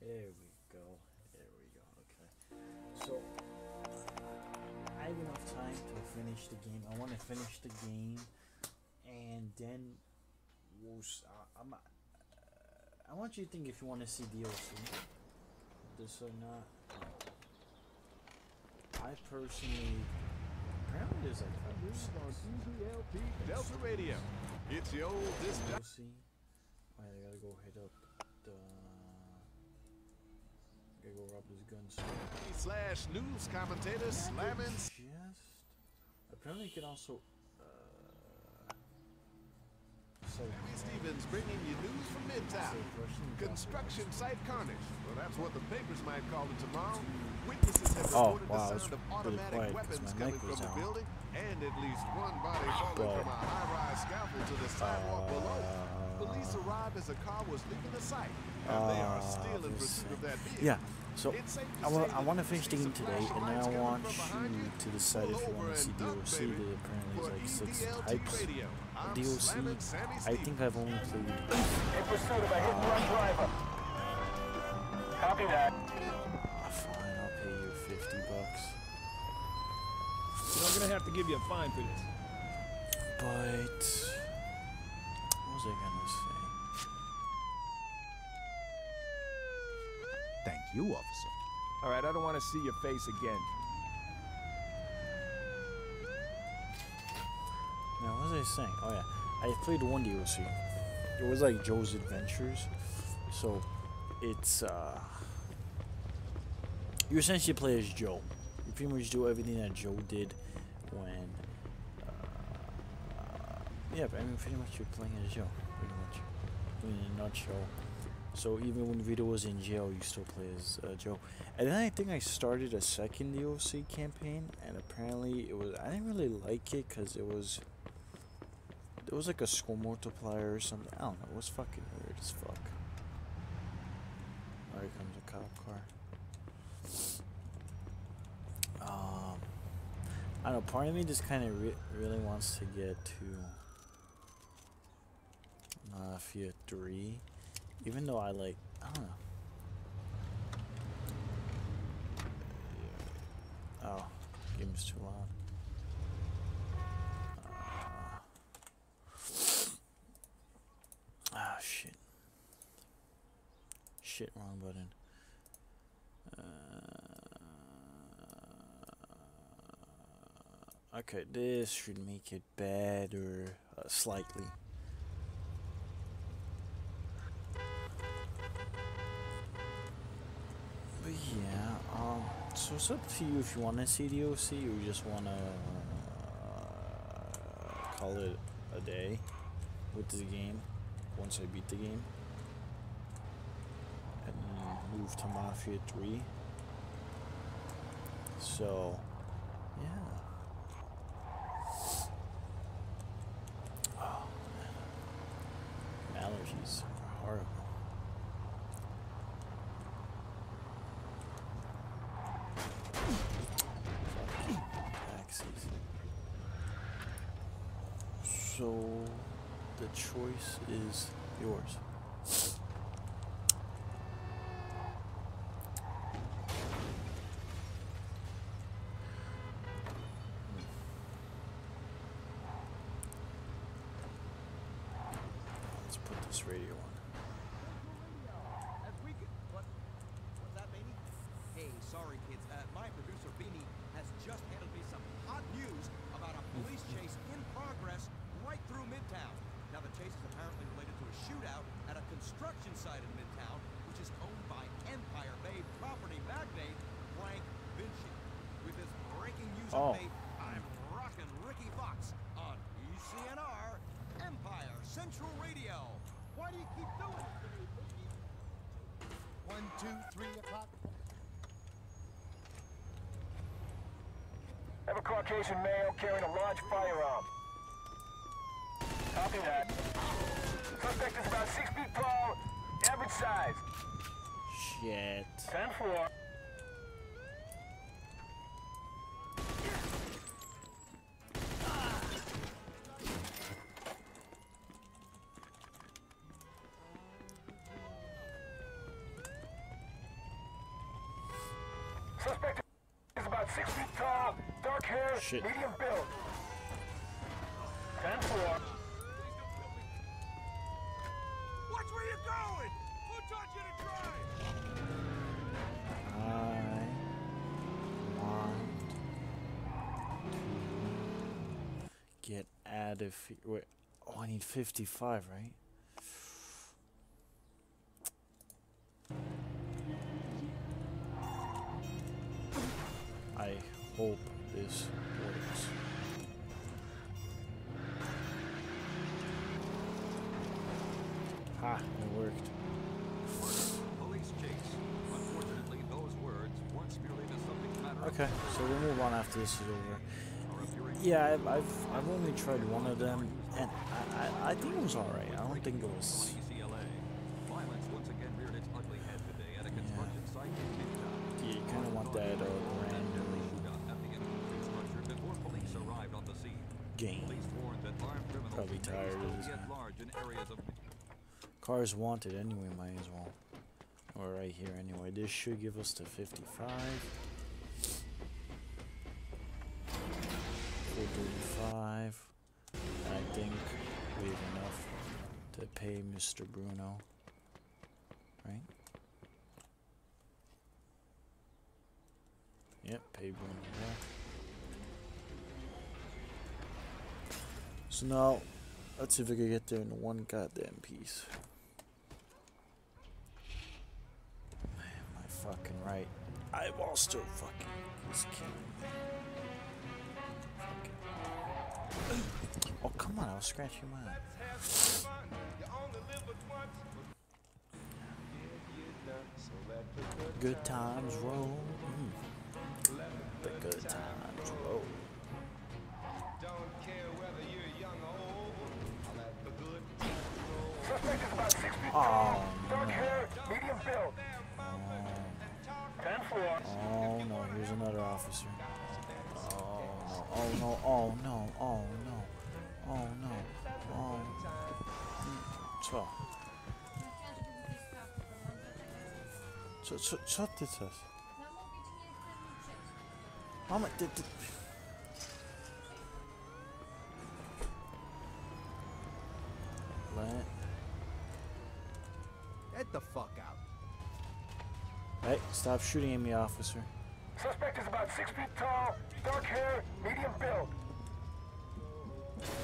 There we go. There we go. Okay. So I have enough time to finish the game. I want to finish the game, and then I want you to think if you want to see DLC. This or not. I personally. Apparently, there's like 5 or 6. On EBLP Delta Radio. It's the old disc. DLC. Alright, I gotta go hit up the. Gotta go rob this gun store. / news commentator slamming. Just. Apparently, you can also. Sammy Stevens bringing you news from Midtown. Construction site carnage. Well, that's what the papers might call it tomorrow. Witnesses have reported the sound of automatic weapons coming from the building, and at least one body falling from a high-rise scaffold to the sidewalk below. Police arrived as a car was leaving the site, and they are still in pursuit of that vehicle. Yeah, so I want to finish the game today, and then I want you to decide if you want to see DLC. There apparently is like 6 types of DLC. I think I've only played. In pursuit of a hit-and-run driver. Copy that. Fine, I'll pay you $50. I'm gonna have to give you a fine for this. But what was I gonna say? Thank you, officer. All right, I don't want to see your face again. Now, what was I saying? Oh yeah, I played one DLC. It was like Joe's Adventures. So it's you essentially play as Joe. You pretty much do everything that Joe did when yeah, but I mean pretty much you're playing as Joe, pretty much. In a nutshell. So even when Vito was in jail, you still play as Joe. And then I think I started a second DLC campaign, and apparently it was I didn't really like it because it was like a score multiplier or something. I don't know. It was fucking weird as fuck. Oh, here comes a cop car. I don't know. Part of me just kind of really wants to get to Mafia 3, even though I like. I don't know. Oh, game's too loud. Shit. Shit, wrong button. Okay, this should make it better, slightly. But yeah, so it's up to you if you want to see DLC or you just want to call it a day with the game. Once I beat the game and move to Mafia 3. So yeah. Oh man. Allergies are horrible. Taxis. So the choice is yours. Let's put this radio on. What's that, Beanie? Hey, sorry, kids. My producer, Beanie, has just handed me some hot news about a police chase in progress right through Midtown. Now, the chase is apparently related to a shootout at a construction site in Midtown, which is owned by Empire Bay property magnate Frank Vinci. With this breaking news update, I'm rocking Ricky Fox on ECNR, Empire Central Radio. Why do you keep doing it to me, Ricky? 1, 2, 3 o'clock. Have a Caucasian male carrying a large firearm. Copy that. Suspect is about 6 feet tall, average size. Shit. 10-4. Suspect is about 6 feet tall, dark hair, Shit. medium build. 10-4. Watch where you're going! Who taught you to drive? I want to get out of here. Wait, oh, I need 55, right? I hope this works. Ha, it worked. Police chase. Unfortunately, those words weren't merely the subject matter. Okay, so we'll move on after this is over. Yeah, I've only tried one of them, and I think it was alright. I don't think it was. Violence once again reared its ugly head today at a construction site in Midtown. Yeah, you kind of want that random At the infantry structure before police arrived on the scene. game. Police warned that armed criminals Probably may tired still of this be at now. large in areas of Cars wanted anyway, might as well. We're right here anyway. This should give us the 55. 435. And I think we have enough to pay Mr. Bruno. Right? Yep, pay Bruno there. So now, let's see if we can get there in one goddamn piece. Am I fucking right? Eyeball still fucking is killing me. Fucking. Oh, come on, I was scratching my eye. Good times roll. The good times roll. Suspect is about 6 feet Oh, tall, dark no. hair, medium build. 10-4. Oh no, here's another officer. Oh no, oh no, oh no, oh no, oh no. Co ty chcesz? Mama, ty... Let... Get the fuck out. Hey, stop shooting at me, officer. Suspect is about 6 feet tall, dark hair, medium build.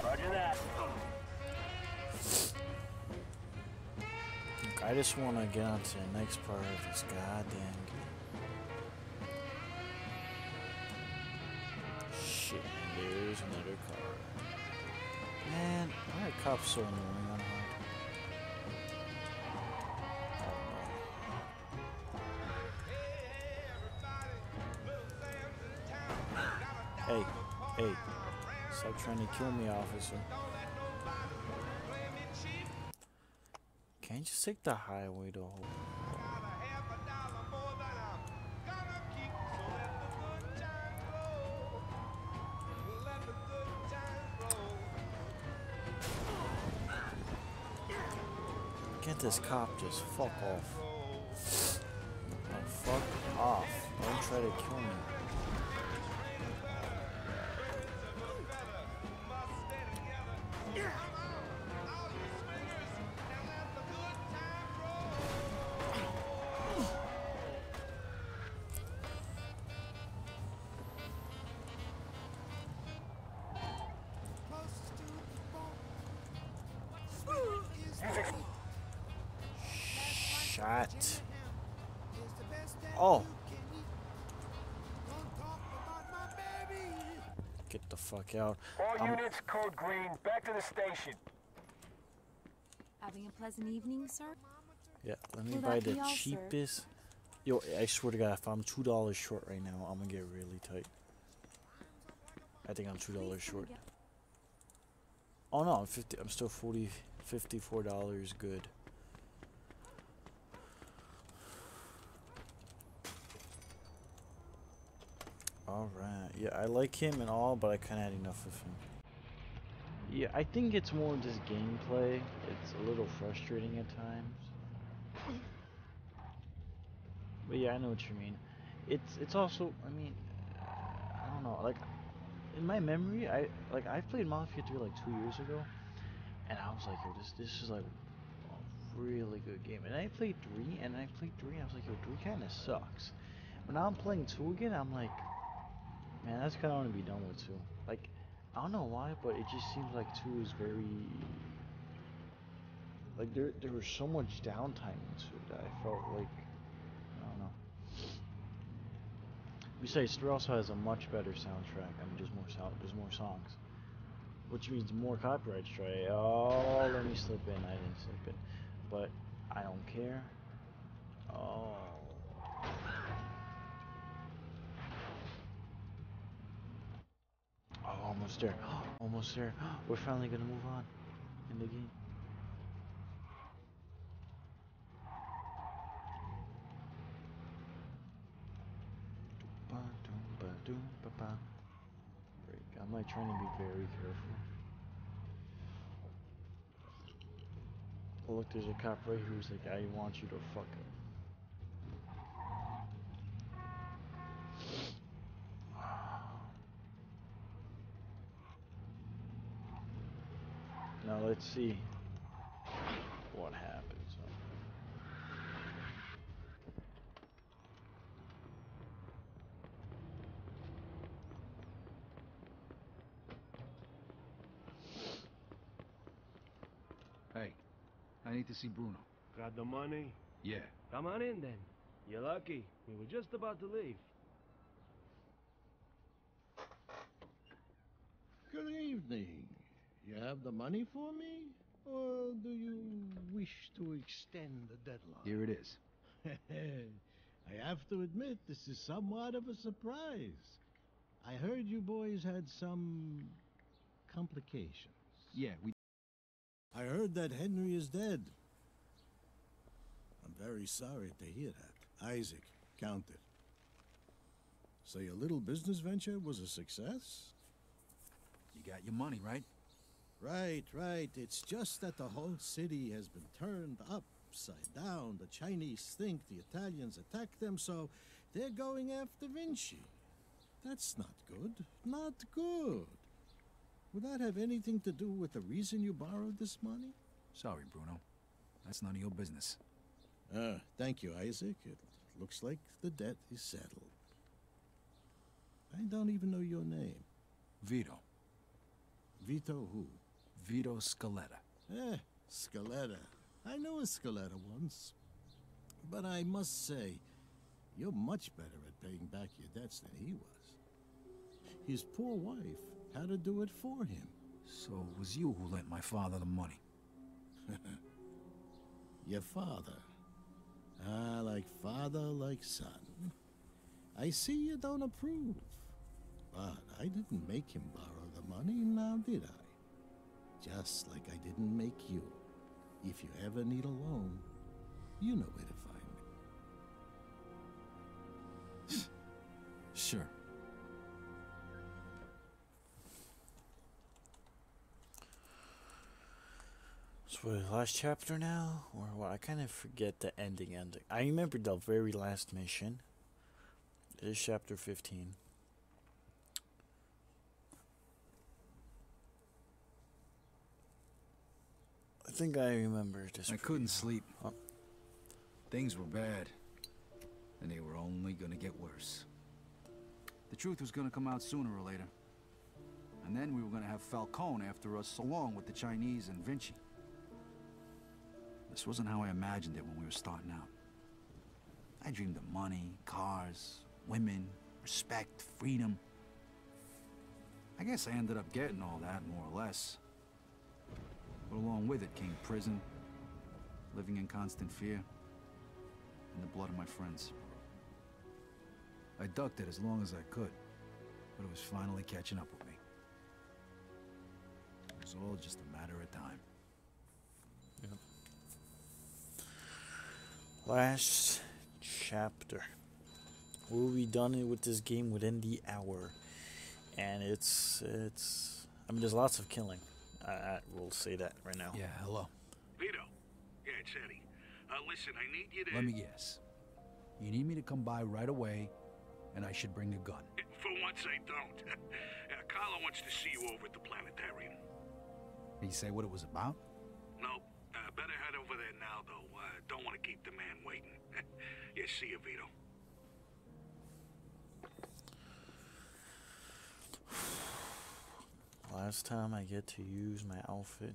Roger that. Look, I just want to get on to the next part of this goddamn game. Shit, there's another car. Man, why are cops so annoying on hard? Hey, hey, stop trying to kill me, officer. Can't you just take the highway to Hope? Get this cop just fuck off. Oh, fuck off. Don't try to kill me. Shot. Oh. Get the fuck out. All units, code green, back to the station. Having a pleasant evening, sir? Yeah, let me Will buy that the be all, sir? cheapest. Yo, I swear to God, if I'm $2 short right now, I'm gonna get really tight. I think I'm $2 short. Oh no, I'm 50. I'm still $54 good. Alright, yeah, I like him and all, but I kind of had enough of him. Yeah, I think it's more just gameplay. It's a little frustrating at times. But yeah, I know what you mean. It's also, I mean, I don't know, like in my memory, I played Mafia 3 like 2 years ago, and I was like, yo, this is like a really good game. And I played 3, and I was like, yo, 3 kind of sucks. But now I'm playing 2 again, I'm like, man, that's kind of want to be done with 2. Like, I don't know why, but it just seems like 2 is very, like there was so much downtime in 2 that I felt like, I don't know. Besides, 3 also has a much better soundtrack. I mean, there's more songs, which means more copyright strike. Oh, let me slip in. I didn't slip in, but I don't care. Oh. Oh, almost there. Almost there. We're finally gonna move on in the game. Break. I'm like trying to be very careful. Oh, look, there's a cop right here who's like, I want you to fuck him. Now let's see what happens. Hey, I need to see Bruno. Got the money? Yeah. Come on in then. You're lucky. We were just about to leave. Good evening. You have the money for me? Or do you wish to extend the deadline? Here it is. I have to admit, this is somewhat of a surprise. I heard you boys had some complications. Yeah, I heard that Henry is dead. I'm very sorry to hear that. Isaac, count it. So your little business venture was a success? You got your money, right? Right. It's just that the whole city has been turned upside down. The Chinese think the Italians attacked them, so they're going after Vinci. That's not good. Not good. Would that have anything to do with the reason you borrowed this money? Sorry, Bruno. That's none of your business. Thank you, Isaac. It looks like the debt is settled. I don't even know your name. Vito. Vito who? Vito Scaletta. Scaletta. I knew a Scaletta once. But I must say, you're much better at paying back your debts than he was. His poor wife had to do it for him. So it was you who lent my father the money? Your father. Ah, like father, like son. I see you don't approve. But I didn't make him borrow the money, now did I? Just like I didn't make you. If you ever need a loan, you know where to find me. Sure. So the last chapter now, or what? I kind of forget the ending. I remember the very last mission. It is chapter 15. I think I remember this. I couldn't sleep. Oh. Things were bad, and they were only gonna get worse. The truth was gonna come out sooner or later. And then we were gonna have Falcone after us, along with the Chinese and Vinci. This wasn't how I imagined it when we were starting out. I dreamed of money, cars, women, respect, freedom. I guess I ended up getting all that, more or less. But along with it came prison, living in constant fear, and the blood of my friends. I ducked it as long as I could, but it was finally catching up with me. It was all just a matter of time. Yep. Last chapter. We'll be done with this game within the hour. And it's I mean, there's lots of killing. I will say that right now. Yeah, hello. Vito. Yeah, it's Eddie. Listen, I need you to... Let me guess. You need me to come by right away and I should bring a gun. For once I don't. Carlo wants to see you over at the planetarium. Did he say what it was about? No, better head over there now, though. Don't want to keep the man waiting. Yeah, see you, Vito. Last time I get to use my outfit.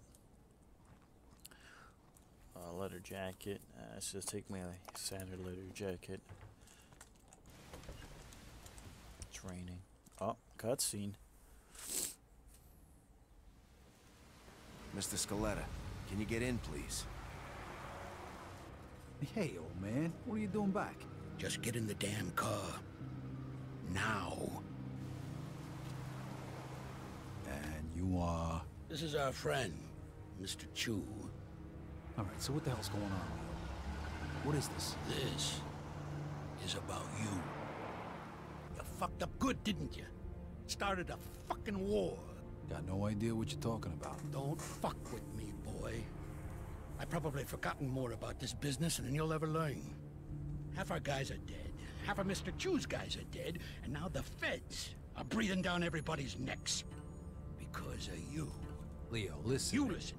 Leather jacket. Let's just take my standard leather jacket. It's raining. Oh, cutscene. Mr. Scaletta, can you get in, please? Hey, old man, what are you doing back? Just get in the damn car. Now. And you are... This is our friend, Mr. Chu. All right, so what the hell's going on, Leo? What is this? This is about you. You fucked up good, didn't you? Started a fucking war. Got no idea what you're talking about. Don't fuck with me, boy. I've probably forgotten more about this business than you'll ever learn. Half our guys are dead. Half of Mr. Chu's guys are dead. And now the feds are breathing down everybody's necks. Because of you. Leo, listen. You listen.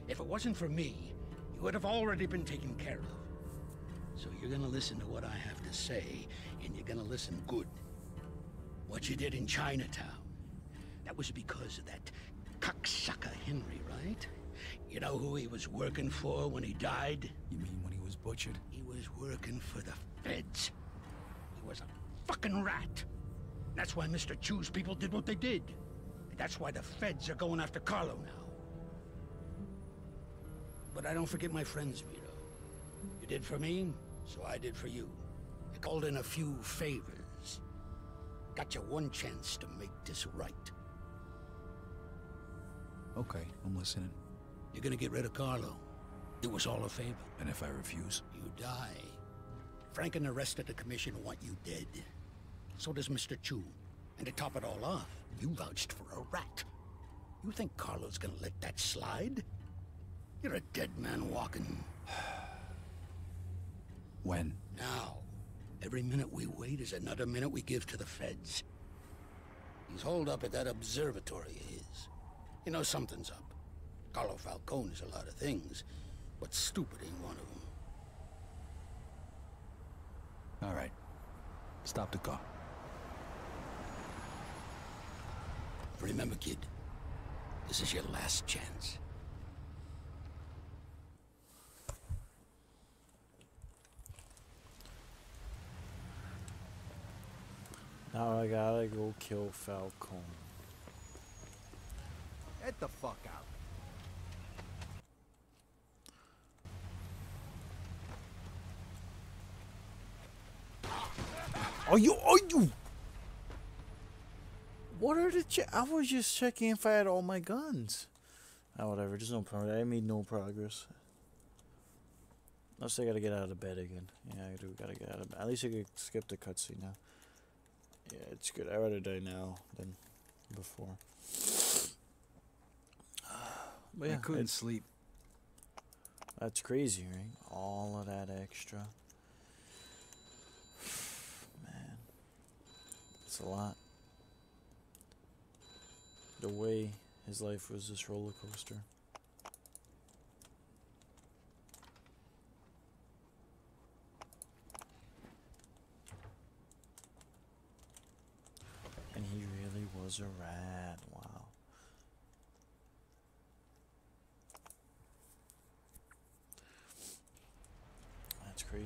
If it wasn't for me, you would have already been taken care of. So you're gonna listen to what I have to say, and you're gonna listen good. What you did in Chinatown, that was because of that cocksucker Henry, right? You know who he was working for when he died? You mean when he was butchered? He was working for the feds. He was a fucking rat. That's why Mr. Chu's people did what they did. That's why the feds are going after Carlo now. But I don't forget my friends, Vito. You did for me, so I did for you. I called in a few favors. Got you one chance to make this right. Okay, I'm listening. You're gonna get rid of Carlo. Do us all a favor. And if I refuse? You die. Frank and the rest of the commission want you dead. So does Mr. Chu. And to top it all off, you vouched for a rat. You think Carlo's gonna let that slide? You're a dead man walking. When? Now. Every minute we wait is another minute we give to the feds. He's holed up at that observatory of his. You know something's up. Carlo Falcone is a lot of things, but stupid ain't one of them. All right. Stop the car. Remember, kid, this is your last chance. Now I gotta go kill Falcone. Get the fuck out. Are you? What are the I was just checking if I had all my guns. Oh, whatever, just no progress. I made no progress. Unless I gotta get out of bed again. Yeah, I gotta get out of bed. At least I could skip the cutscene now. Yeah, it's good. I'd rather die now than before. But yeah, I couldn't sleep. That's crazy, right? All of that extra. Man. It's a lot. The way his life was this roller coaster. And he really was a rat. Wow. That's crazy.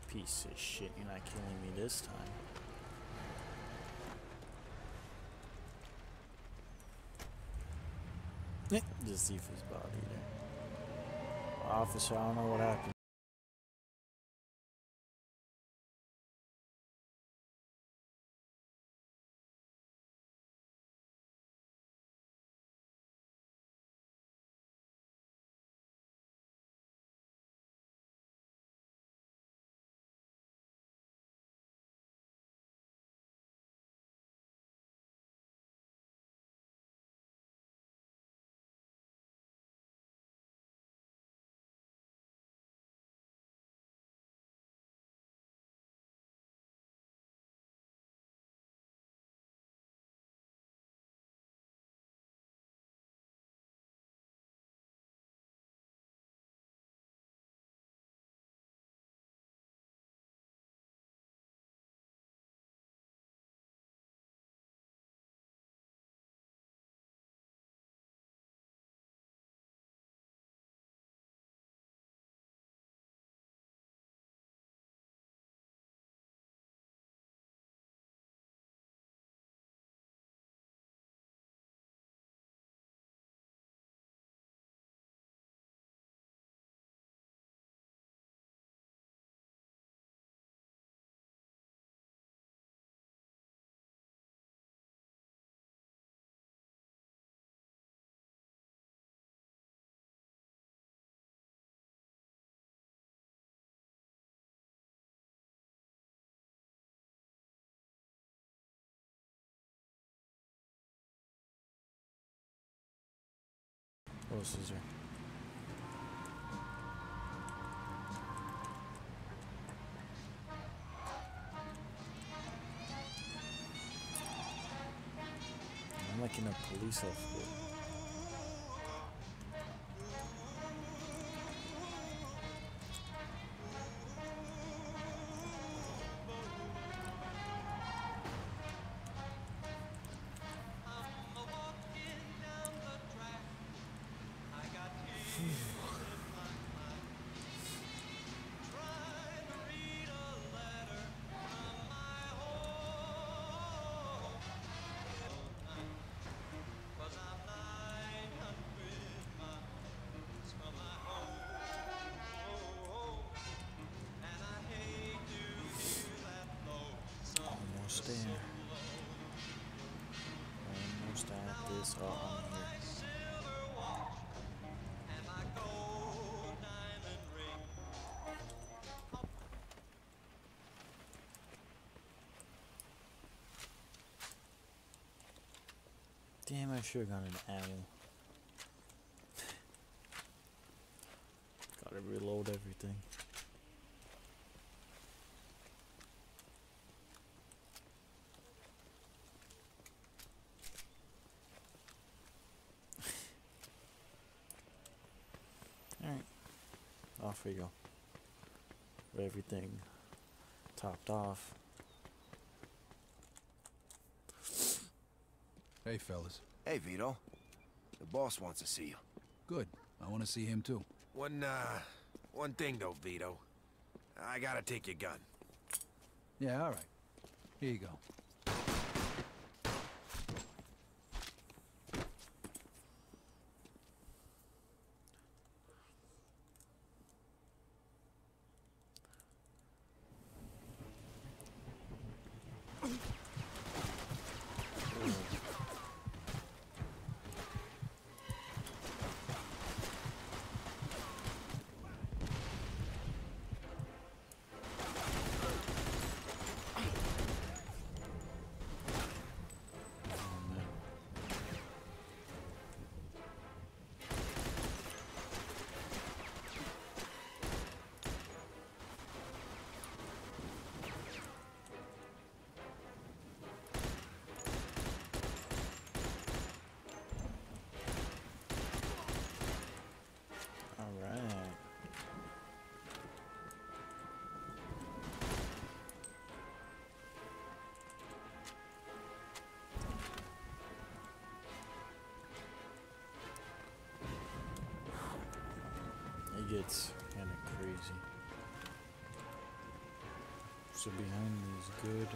Piece of shit, you're not killing me this time. Just leave his body there. Officer, I don't know what happened. What else is there? I'm like in a police outfit. Almost there. Almost at this. Oh, I'm here. Damn, I should have gotten an ammo. Gotta reload everything. Alright, off we go. With everything topped off. Hey, fellas. Hey, Vito. The boss wants to see you. Good. I want to see him too. One thing though, Vito. I gotta take your gun. Yeah, all right. Here you go. It gets kind of crazy. So behind me is good.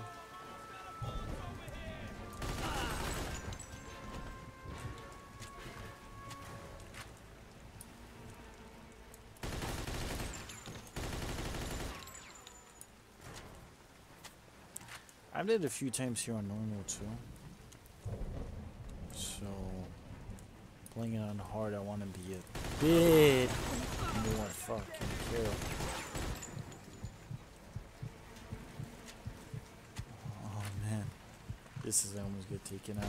I've did it a few times here on normal too. So playing it on hard, I want to be a bit more fucking careful. Oh man, this is almost get taken out.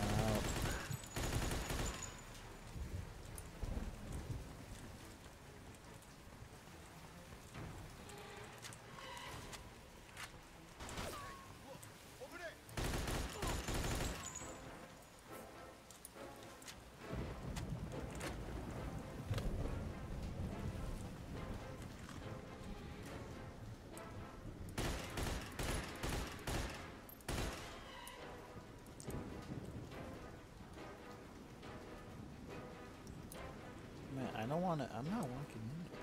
I don't want to. I'm not walking in.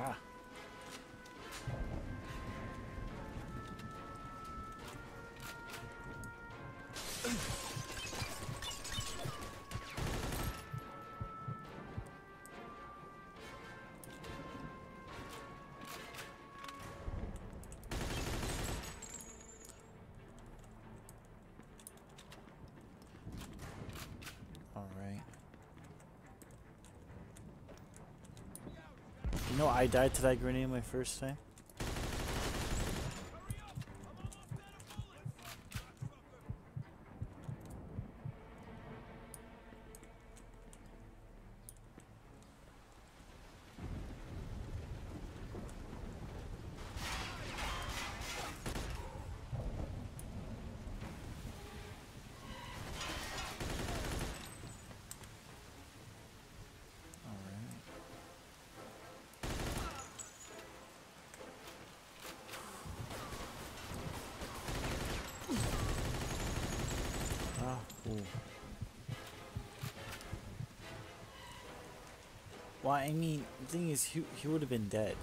Ah. You know, I died to that grenade my first time. Well, I mean, the thing is, he would have been dead.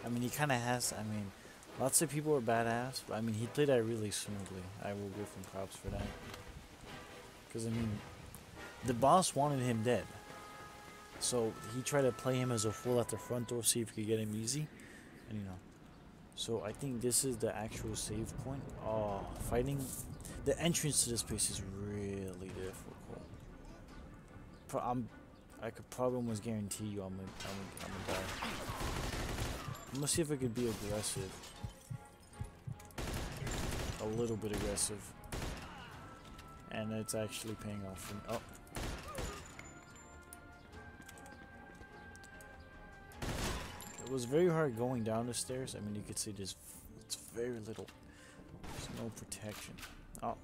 I mean, he kind of has. I mean, lots of people are badass, but I mean, he played that really smoothly. I will give him props for that. Because I mean, the boss wanted him dead, so he tried to play him as a fool at the front door, see if he could get him easy, and you know. So I think this is the actual save point. Oh, fighting the entrance to this place is really difficult. I could probably almost guarantee you I'm gonna die. I'm gonna see if I could be aggressive. A little bit aggressive. And it's actually paying off for me. Oh. It was very hard going down the stairs. I mean, you could see it's very little. There's no protection. Oh.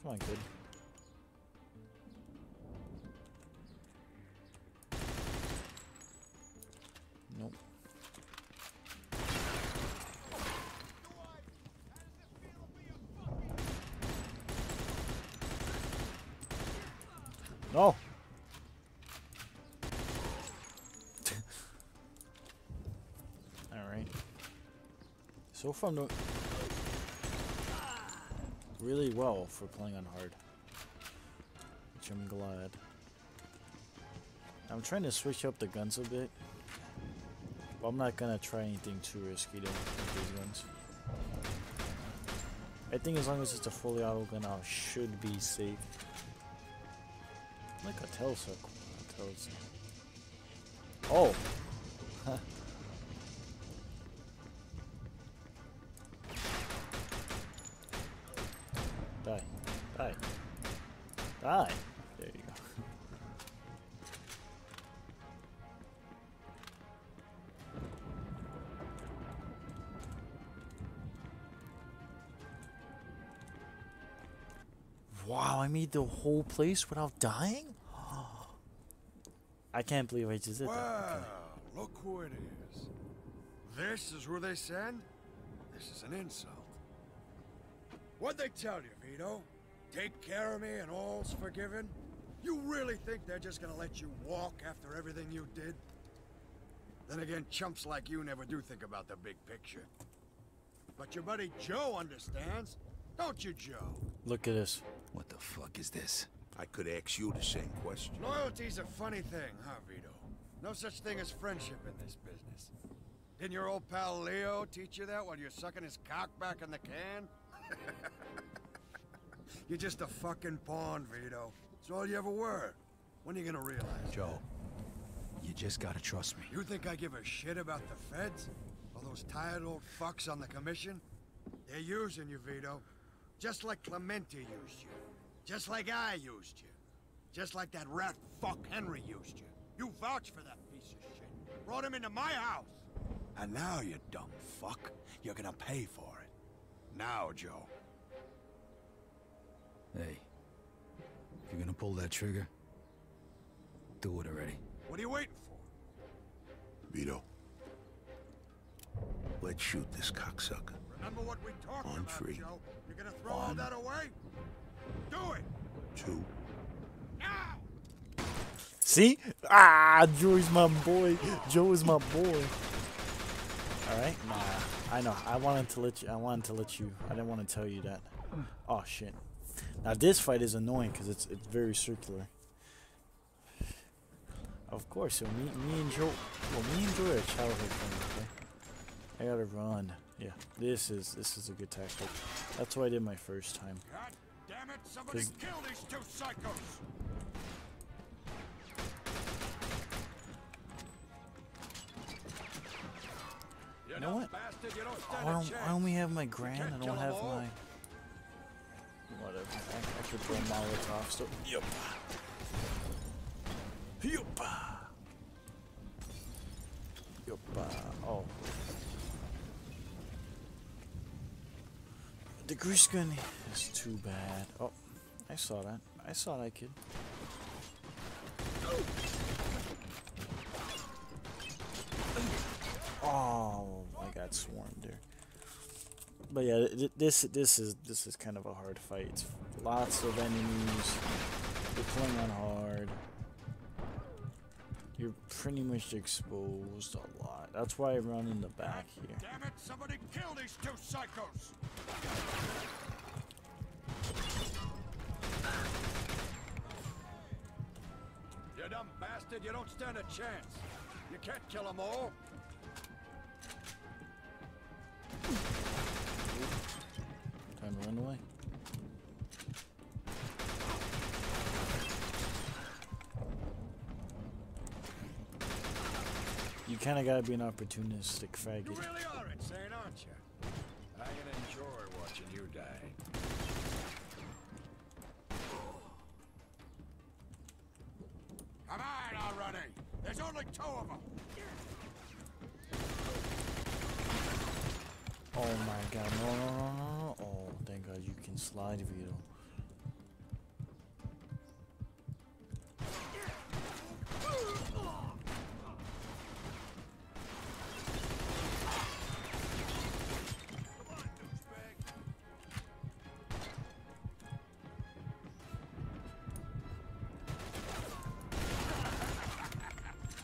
Come on, kid. Nope. No. Alright. So far I'm doing really well for playing on hard, which I'm glad. I'm trying to switch up the guns a bit, but I'm not gonna try anything too risky to with these guns. I think as long as it's a fully auto gun, I should be safe. Like a Telsa. Oh! Die. Die. Die! There you go. Wow, I made the whole place without dying? I can't believe I just did that. Okay. Look who it is. This is who they send? This is an insult. What'd they tell you, Vito? Take care of me and all's forgiven? You really think they're just gonna let you walk after everything you did? Then again, chumps like you never do think about the big picture. But your buddy Joe understands. Don't you, Joe? Look at this. What the fuck is this? I could ask you the same question. Loyalty's a funny thing, huh, Vito? No such thing as friendship in this business. Didn't your old pal Leo teach you that while you're sucking his cock back in the can? You're just a fucking pawn, Vito. It's all you ever were. When are you gonna realize? Joe, you just gotta trust me. You think I give a shit about the feds? All those tired old fucks on the commission? They're using you, Vito. Just like Clemente used you. Just like I used you. Just like that rat fuck Henry used you. You vouched for that piece of shit. Brought him into my house. And now, you dumb fuck, you're gonna pay for it. Now, Joe. Hey, if you're gonna pull that trigger, do it already. What are you waiting for? Vito. Let's shoot this cocksucker. Remember what we talked On about, three. Joe? You're gonna throw all that away? Do it! 2. Now! See? Ah, Joey's my boy. Joe is my boy. Alright? Nah. I know. I wanted to let you. I didn't want to tell you that. Oh shit. Now this fight is annoying because it's very circular. Of course, so me and Joe are childhood friends, okay? I gotta run. Yeah, this is a good tactic. That's what I did my first time. God damn it, somebody kill these two psychos! You know what? I only have my grand. I don't have my. Whatever. I could throw Molotov. So. Yup. Yup. Yup. Oh. The grease gun is too bad. Oh, I saw that. I saw that kid. Oh, I got swarmed there. But yeah, this is kind of a hard fight. It's lots of enemies. You're playing on hard. You're pretty much exposed a lot. That's why I run in the back here. Damn it! Somebody kill these two psychos! You dumb bastard! You don't stand a chance. You can't kill them all. Time to run away. You kind of gotta be an opportunistic faggot. You really are insane, aren't you? I can enjoy watching you die. Come on already! There's only two of them! Oh my god, no. Oh, thank god you can slide, Vito.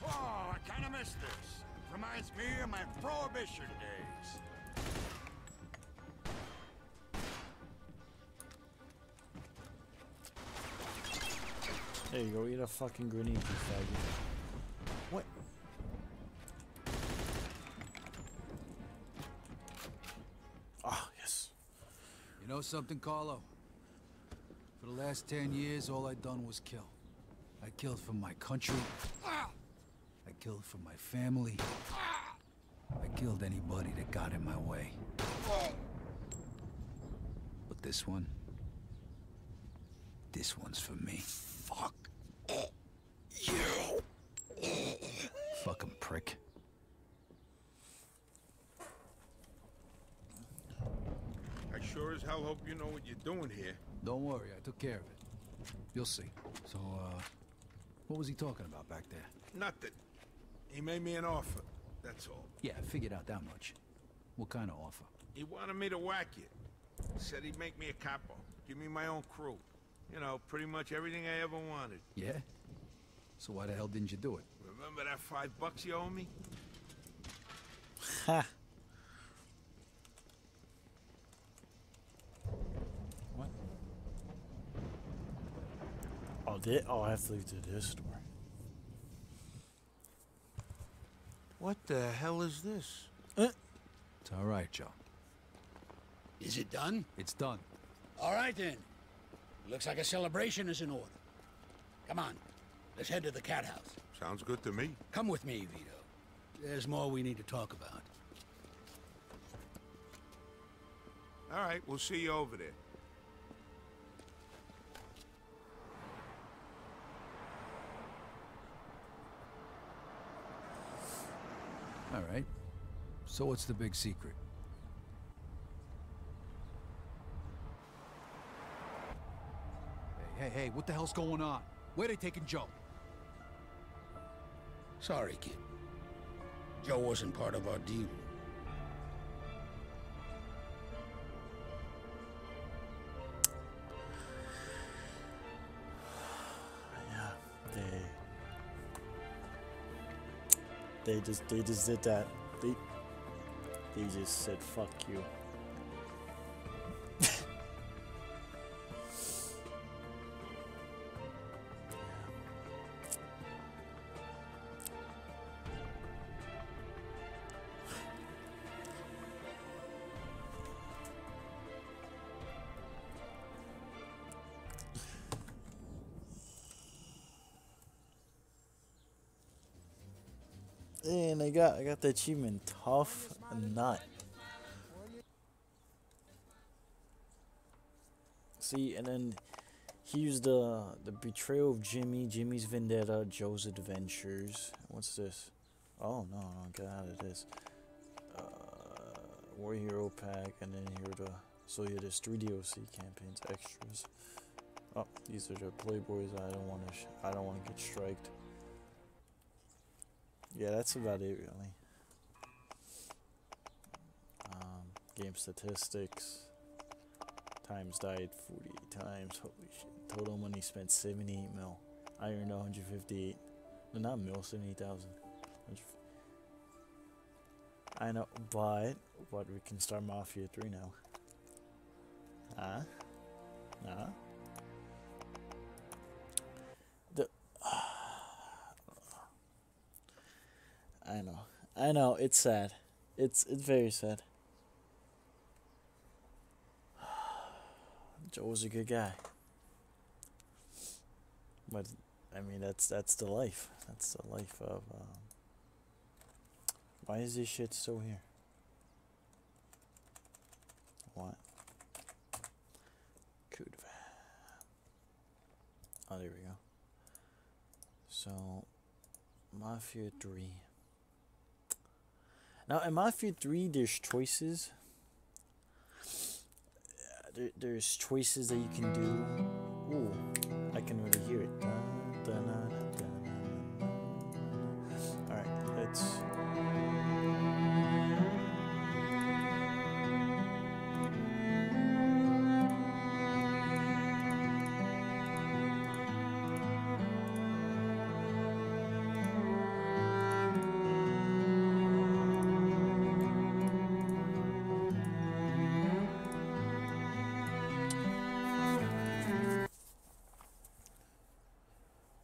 Oh, I kinda miss this. Reminds me of my Prohibition days. There you go, eat a fucking grenade, you faggot. What? Ah, yes. You know something, Carlo? For the last 10 years, all I done was kill. I killed for my country. I killed for my family. I killed anybody that got in my way. But this one's for me. Fuck you. Fucking prick. I sure as hell hope you know what you're doing here. Don't worry, I took care of it. You'll see. So, what was he talking about back there? Nothing. He made me an offer, that's all. Yeah, I figured out that much. What kind of offer? He wanted me to whack you. Said he'd make me a capo, give me my own crew. You know, pretty much everything I ever wanted. Yeah? So why the hell didn't you do it? Remember that $5 you owe me? Ha! What? Oh, I have to leave to this door. What the hell is this? It's all right, Joe. Is it done? It's done. All right, then. Looks like a celebration is in order. Come on, let's head to the cat house. Sounds good to me. Come with me, Vito. There's more we need to talk about. All right, we'll see you over there. All right. So what's the big secret? Hey, what the hell's going on? Where they taking Joe? Sorry, kid. Joe wasn't part of our deal. Yeah, they just did that. They just said fuck you. And I got the achievement, Tough Nut. See, and then he used the betrayal of Jimmy, Jimmy's Vendetta, Joe's Adventures. What's this? Oh no, get out of this. War Hero Pack, and then here the so yeah, there's 3 DLC campaigns, extras. Oh, these are the Playboys. I don't want to get striked. Yeah, that's about it really. Game statistics. Times died 48 times. Holy shit. Total money spent 78 mil. I earned 158. No, not mil, 78,000. I know, but we can start Mafia 3 now. Huh? Huh? I know, it's sad. It's very sad. Joe was a good guy. But I mean that's the life. That's the life of why is this shit still here? What? Could. Oh, there we go. So Mafia 3. Now in Mafia 3 there's choices. There's choices that you can do. Ooh, I can really hear it. Alright, let's...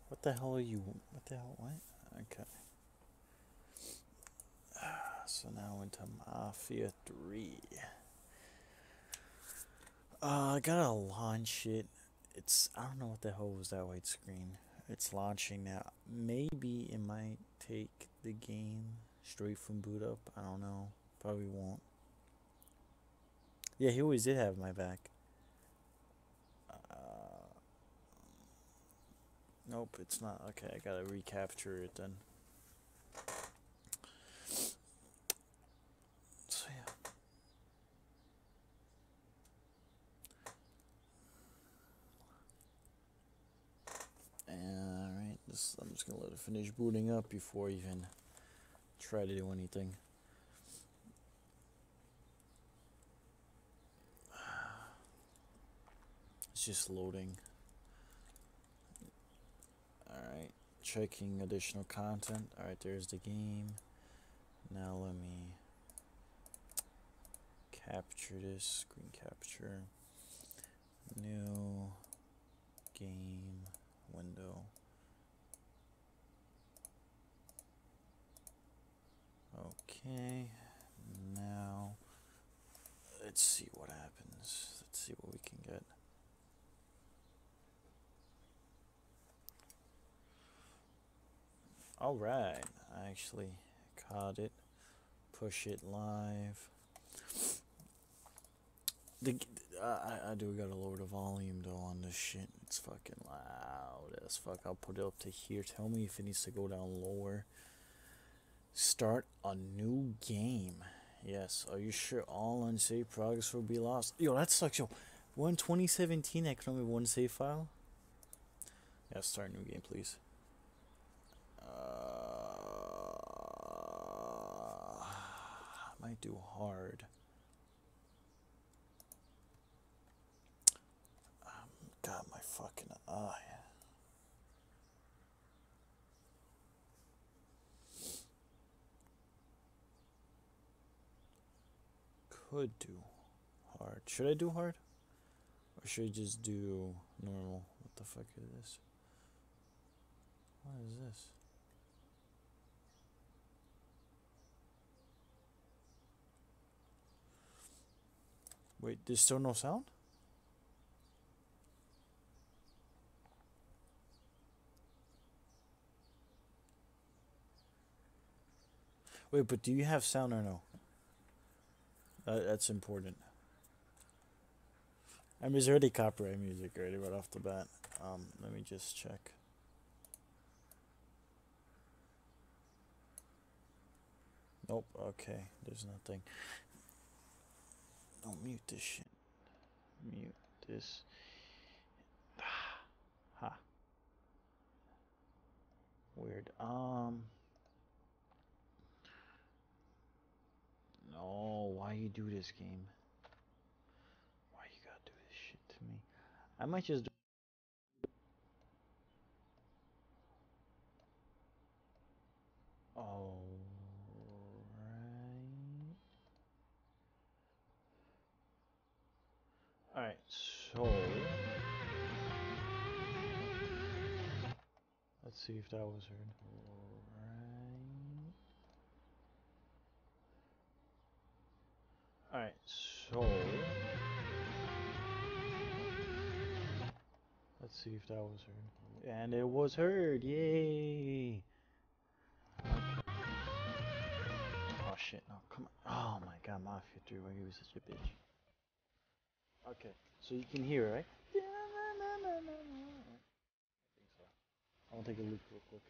What the hell are you? What the hell? What? Okay. So now into Mafia 3. I gotta launch it. I don't know what the hell was that white screen. It's launching now. Maybe it might take the game straight from boot up. I don't know. Probably won't. Yeah, he always did have my back. Nope, it's not. Okay, I gotta recapture it then. So yeah. Alright, I'm just gonna let it finish booting up before I even try to do anything. It's just loading. Alright, checking additional content. Alright, there's the game. Now let me capture this, screen capture. New game window. Okay, now let's see what happens. Let's see what we can get. Alright, I actually caught it. Push it live. I do gotta lower the volume though on this shit. It's fucking loud as fuck. I'll put it up to here. Tell me if it needs to go down lower. Start a new game. Yes, are you sure all unsaved progress will be lost? Yo, that sucks, yo. 2017, I can only have one save file. Yeah, start a new game, please. I might do hard. Got my fucking eye. Could do hard. Should I do hard? Or should I just do normal? What the fuck is this? What is this? Wait, there's still no sound? Wait, but do you have sound or no? That's important. I mean, there's already copyright music already right off the bat. Let me just check. Nope. Okay, there's nothing. Don't mute this shit. Mute this. Ha. Weird. No, why you do this game? Why you gotta do this shit to me? I might just do. Alright. Alright, so. Let's see if that was heard. Alright, so. Let's see if that was heard. And it was heard, yay! Okay. Oh shit, no, come on. Oh my god, Mafia 3, why are you such a bitch? Okay, so you can hear, right? I think so. I want to take a look real quick.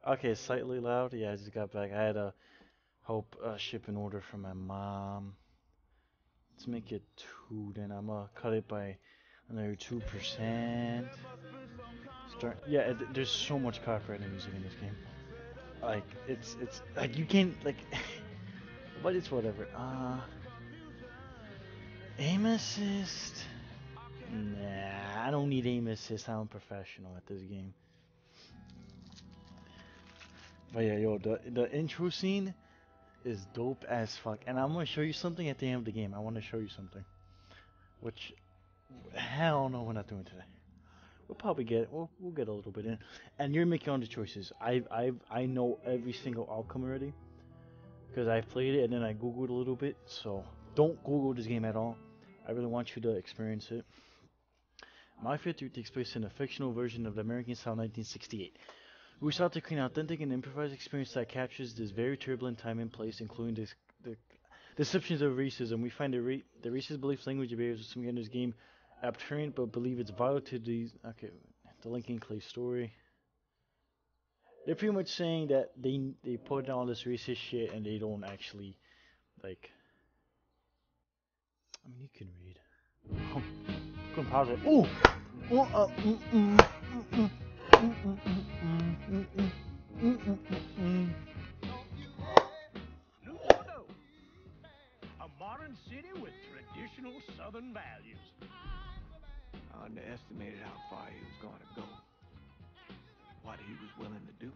Okay, slightly loud. Yeah, I just got back. I had a hope shipping order from my mom. Let's make it 2, then I'm gonna cut it by another 2%. Start. Yeah, there's so much copyrighted music in this game. Like it's like you can't like, but it's whatever. Aim assist. Nah. I don't need aim assist. I'm professional at this game. But yeah, yo, the intro scene is dope as fuck. And I'm gonna show you something at the end of the game. I want to show you something. Which, hell no, we're not doing today. We'll probably get we'll get a little bit in. And you're making all the choices. I know every single outcome already. Because I've played it and then I googled a little bit. So don't Google this game at all. I really want you to experience it. Mafia 3 takes place in a fictional version of the American style 1968. We sought to create an authentic and improvised experience that captures this very turbulent time and place, including the deceptions of racism. We find the racist beliefs, language barriers of some in this game abhorrent, but believe it's vital to the Lincoln Clay story. They're pretty much saying that they put down this racist shit and they don't actually like. I mean, you can read. Oh, go and pause it. Ooh. A modern city with traditional Southern values. I underestimated how far he was going to go. What he was willing to do.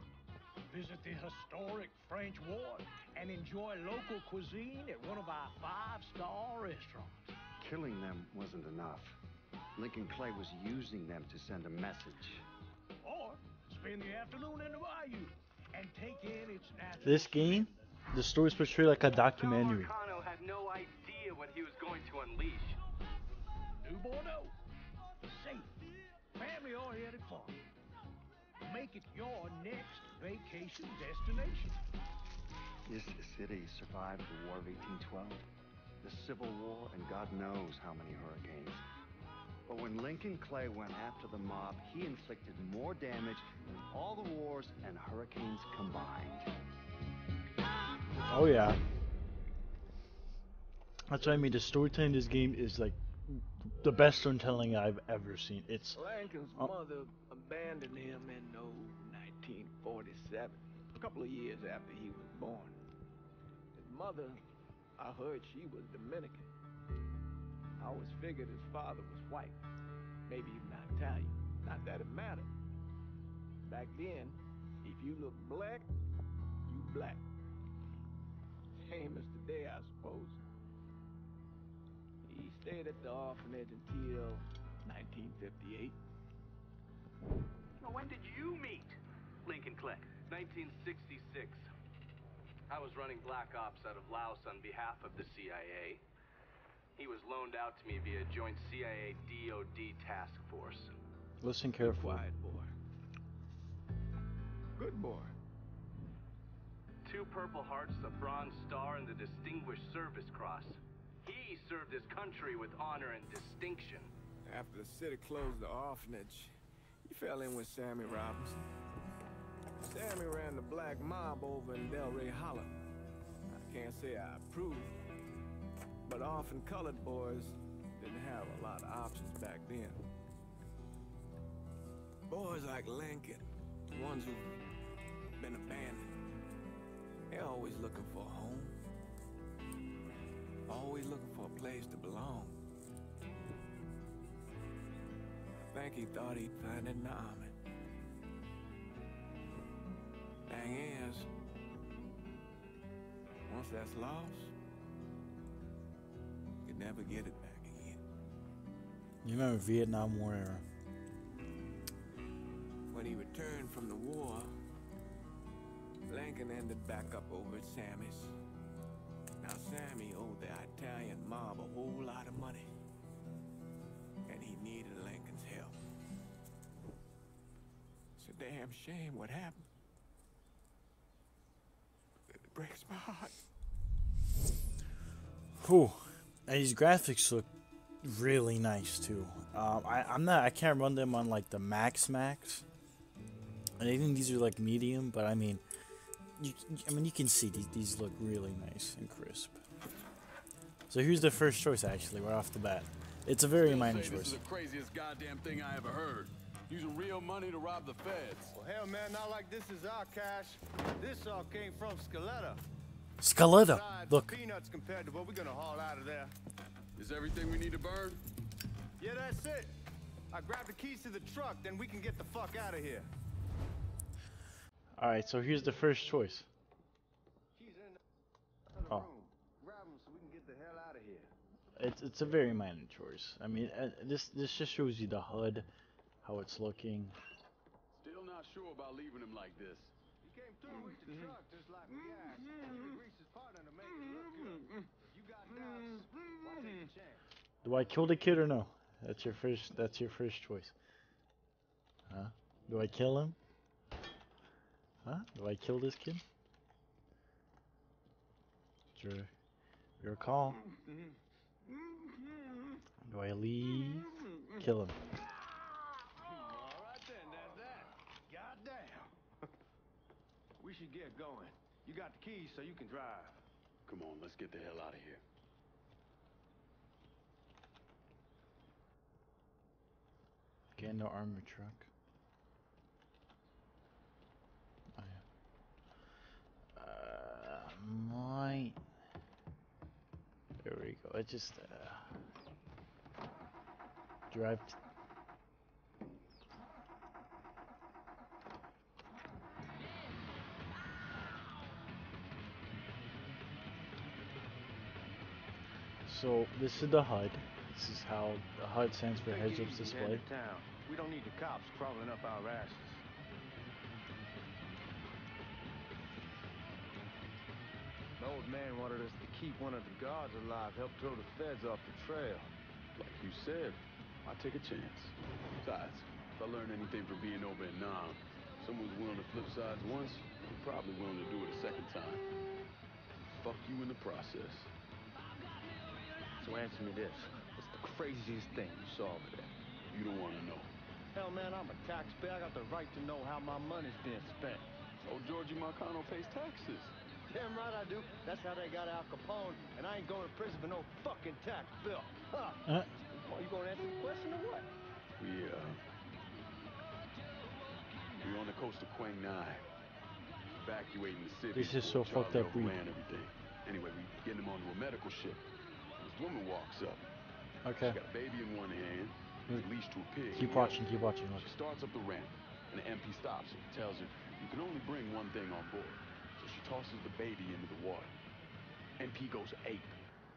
Visit the historic French Ward and enjoy local cuisine at one of our 5-star restaurants. Killing them wasn't enough. Lincoln Clay was using them to send a message. Or spend the afternoon in the bayou and take in its natural. This game, the story is portrayed like a documentary. Marcano had no idea what he was going to unleash. New Bordeaux. Safe. Family-oriented fun. Make it your next vacation destination. This city survived the War of 1812, the Civil War, and God knows how many hurricanes. But when Lincoln Clay went after the mob, he inflicted more damage than all the wars and hurricanes combined. Oh yeah. That's what I mean. The storytelling in this game is like the best storytelling I've ever seen. It's Lincoln's mother abandoned him in 1947, a couple of years after he was born. His mother, I heard she was Dominican. I always figured his father was white, maybe even Italian. Not that it mattered. Back then, if you look black, you black. Same as today, I suppose. He stayed at the orphanage until 1958. Now, when did you meet Lincoln Clay? 1966. I was running Black Ops out of Laos on behalf of the CIA. He was loaned out to me via joint CIA-DOD task force. Listen carefully. Quiet boy. Good boy. 2 Purple Hearts, a Bronze Star, and the Distinguished Service Cross. He served his country with honor and distinction. After the city closed the orphanage, he fell in with Sammy Robinson. Sammy ran the black mob over in Delray Hollow. I can't say I approve, but orphan colored boys didn't have a lot of options back then. Boys like Lincoln, the ones who've been abandoned, they're always looking for a home. Always looking for a place to belong. I think he thought he'd find it in the army. Thing is, once that's lost, you can never get it back again. You remember Vietnam War era? When he returned from the war, Lincoln ended back up over at Sammy's. Now Sammy owed the Italian mob a whole lot of money, and he needed Lincoln's help. It's a damn shame what happened. It breaks my heart. Whew. And these graphics look really nice too. I can't run them on like the max. And I think these are like medium, but I mean, you can see these look really nice and crisp. So here's the first choice actually, right off the bat. It's a very minor choice. This is the craziest goddamn thing I ever heard. Using real money to rob the feds. Well, hell, man, not like this is our cash. This all came from Scaletta. Scaletta, look. Peanuts compared to what we're gonna haul out of there. Is everything we need to burn? Yeah, that's it. Grab the keys to the truck, then we can get the fuck out of here. Alright, so here's the first choice. Keys in the room. Grab them so we can get the hell out of here. It's a very minor choice. I mean, this just shows you the HUD, how it's looking. Still not sure about leaving him like this. He came through with the truck just like we asked. He greased his partner to make it look good. If you got doubts, why take a chance? Do I kill the kid or no? That's your first choice. Huh? Do I kill him? Huh? Do I kill this kid? Your call. Do I leave? Kill him. Alright then, there's that. Goddamn. We should get going. You got the keys so you can drive. Come on, let's get the hell out of here. Get in the armored truck. Oh, yeah. Might. There we go. It just drive. So this is the HUD. This is how the HUD stands for heads-up display. We don't need the cops crawling up our asses. The old man wanted us to keep one of the guards alive, help throw the feds off the trail. Like you said, I take a chance. Besides, if I learn anything from being over in Nam, someone's willing to flip sides once, they're probably willing to do it a second time. Fuck you in the process. So answer me this. What's the craziest thing you saw over there? You don't want to know. Hell, man, I'm a taxpayer. I got the right to know how my money's being spent. Oh, Georgie Marcano pays taxes. Damn right I do. That's how they got Al Capone, and I ain't going to prison for no fucking tax bill. Huh? Well, you gonna answer the question or what? We're on the coast of Quang Nai, evacuating the city. This is so fucked up, Reed. Ran everything. Anyway, we get him onto a medical ship. This woman walks up. Okay. She's got a baby in one hand, leashed to a pig. Keep watching. Keep watching. She starts up the ramp, and the MP stops her. Tells her you can only bring one thing on board. So she tosses the baby into the water. MP goes ape.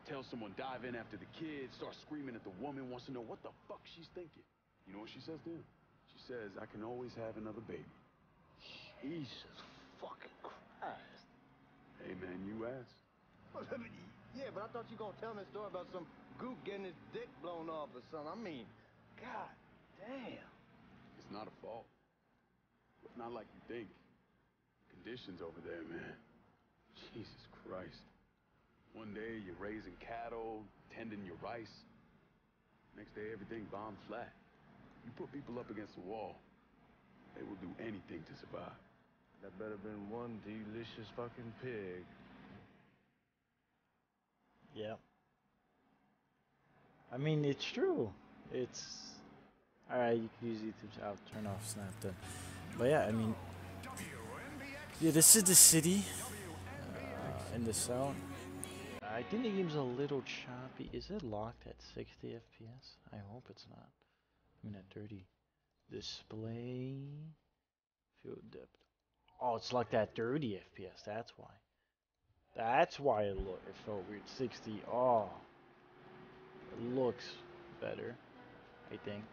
Tells someone dive in after the kid. Starts screaming at the woman. Wants to know what the fuck she's thinking. You know what she says to him? She says, "I can always have another baby." Jesus fucking Christ. Hey man, you asked. Yeah, but I thought you gonna tell me a story about some gook getting his dick blown off or something. I mean, god damn. It's not a fault. It's not like you think. Conditions over there, man. Jesus Christ. One day you're raising cattle, tending your rice. Next day everything bombed flat. You put people up against the wall, they will do anything to survive. That better been one delicious fucking pig. Yeah. I mean, it's true. It's alright. You can use YouTube. I'll turn off Snap then. But yeah, I mean, yeah, this is the city in the sound. I think the game's a little choppy. Is it locked at 60 FPS? I hope it's not. I mean at 30. Display. Field depth. Oh, it's locked at 30 FPS. That's why. That's why it felt weird. 60. Oh. It looks better, I think.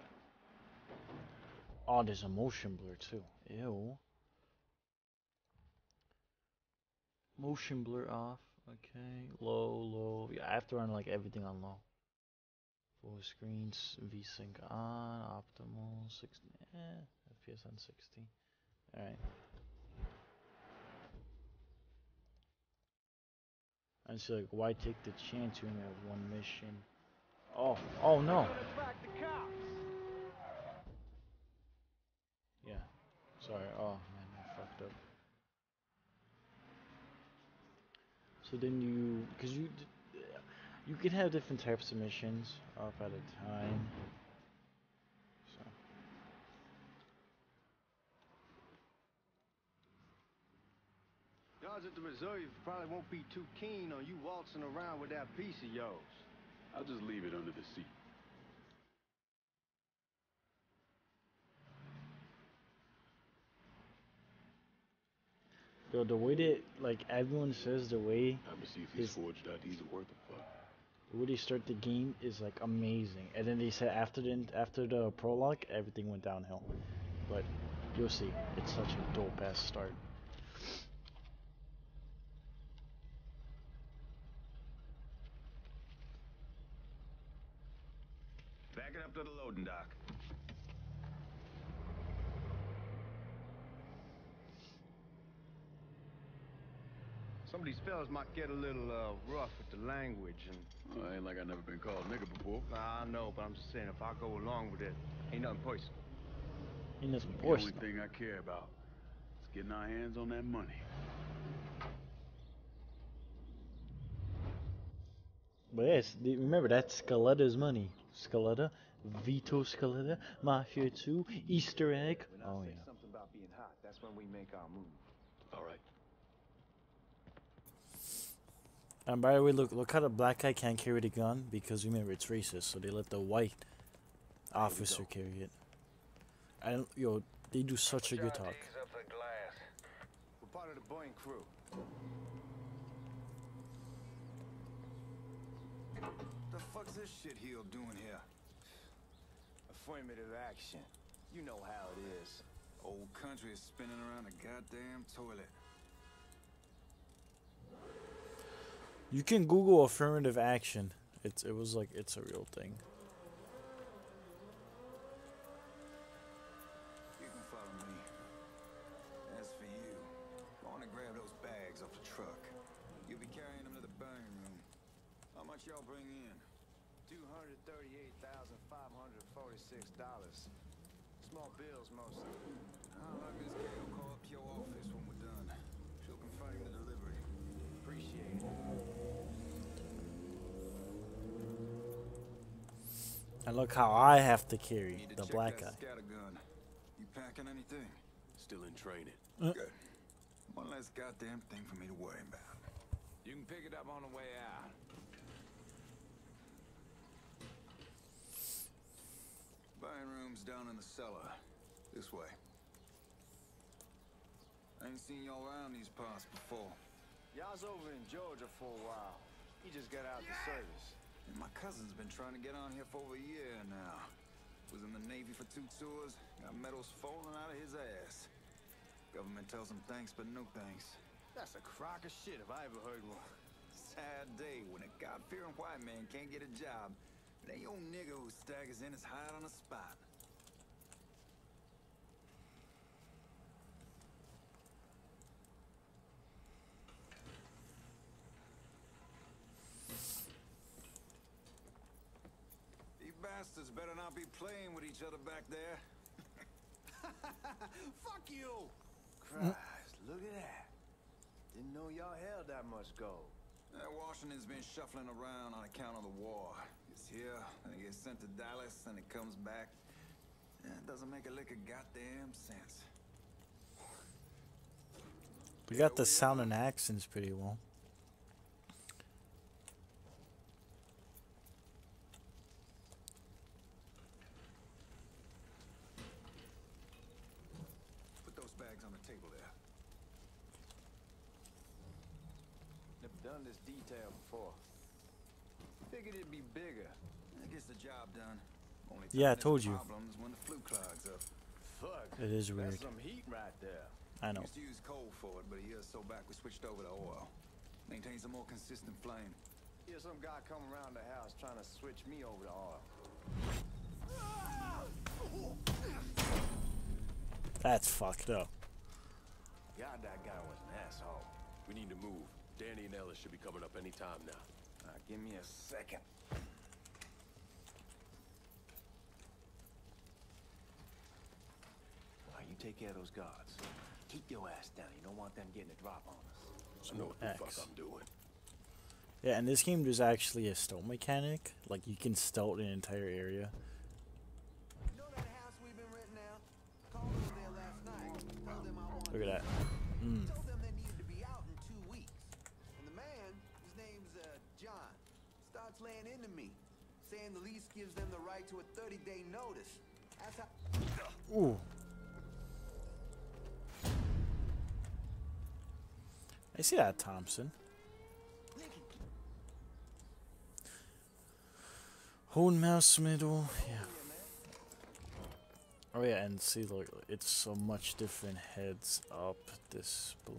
Oh, there's a motion blur too. Ew. Motion blur off. Okay. Low. Yeah, I have to run like everything on low. Full screens, VSync on, optimal, 60. FPS on 60. Alright. And so like, why take the chance when you have one mission? Oh no. Yeah. Sorry. Oh man, I fucked up. So then because you can have different types of missions up at a time. So. Guards at the reserve probably won't be too keen on you waltzing around with that piece of yours. I'll just leave it under the seat. Yo, the way that like everyone says the way I'm gonna see if these forged IDs are worth a fuck. the way they start the game is like amazing, and then they said after the prologue everything went downhill. But you'll see, it's such a dope ass start. Back it up to the loading dock. Some of these fellas might get a little rough with the language and... Well, ain't like I never been called nigger before. Nah, I know, but I'm just saying, if I go along with it, ain't nothing personal. Ain't nothing The only thing I care about is getting our hands on that money. But yes, remember that's Scaletta's money. Scaletta, Vito Scaletta, Mafia 2, Easter egg. Oh yeah. Something about being hot. That's when we make our move. All right. And by the way, look how the black guy can't carry the gun because remember it's racist, so they let the white officer carry it. And yo, they do such a good talk. We're part of the Boeing crew. The fuck's this shitheel doing here? Affirmative action. You know how it is. Old country is spinning around a goddamn toilet. You can Google affirmative action. It's a real thing. You can follow me. As for you, go on and grab those bags off the truck. You'll be carrying them to the burning room. How much y'all bring in? $238,546. Small bills mostly. I'll have Miss Gale call up to your office when we're done. She'll confirm the delivery. Appreciate it. And look how I have to carry Need to the check black that guy. scattergun. You packing anything? Still in training. Good. One less goddamn thing for me to worry about. You can pick it up on the way out. Buying rooms down in the cellar. This way. I ain't seen y'all around these parts before. Y'all's over in Georgia for a while. He just got out the service. And my cousin's been trying to get on here for over a year now. Was in the Navy for 2 tours, got medals falling out of his ass. Government tells him thanks, but no thanks. That's a crock of shit if I ever heard one. Sad day when a God-fearing white man can't get a job. They old nigga who staggers in his hide on the spot. You bastards better not be playing with each other back there. Fuck you! Christ, look at that. Didn't know y'all held that much gold. Washington's been shuffling around on account of the war. It's here, and it gets sent to Dallas, and it comes back. It doesn't make a lick of goddamn sense. We got the sound and accents pretty well. Put those bags on the table there. Never done this detail before. Figured it'd be bigger. That gets the job done. Only Yeah, I time told there's you. problems when the flue clogs up. Fuck. It is weird. That's some heat right there. I know. Used to use coal for it, but a year or so back we switched over to oil. Maintains a more consistent flame. Here's some guy come around the house trying to switch me over to oil. That's fucked up. God, that guy was an asshole. We need to move. Danny and Ellis should be coming up any time now. Give me a second. You take care of those guards. Keep your ass down. You don't want them getting a drop on us. I know what the fuck X. I'm doing. Yeah, in this game there's actually a stealth mechanic. Like you can stealth an entire area. You know that house we've been renting out? Called over there last night. Told them I wanted. Look at that. Told them they needed to be out in 2 weeks. And the man, his name's John, starts laying into me, saying the lease gives them the right to a 30-day notice. That's how. Ooh. I see that, Thompson. Hold mouse middle, yeah. Oh yeah, and see, look, it's so much different heads up display.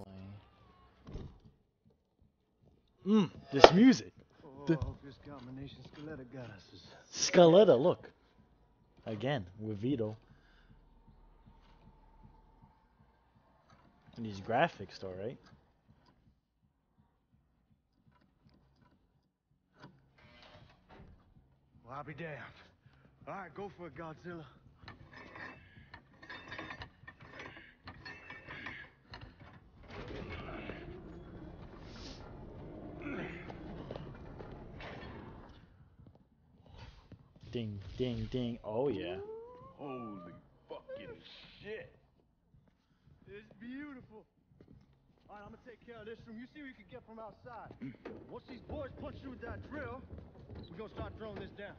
This music. Oh, this combination Scaletta got us is... Scaletta, look. Again, with Vito. And these graphics, though, right? Well, I'll be damned. All right, go for it, Godzilla. Ding, ding, ding. Oh, yeah. Holy fucking shit. It's beautiful. All right, I'm gonna take care of this room. You see what you can get from outside. Once these boys punch through with that drill, we're gonna start throwing this down.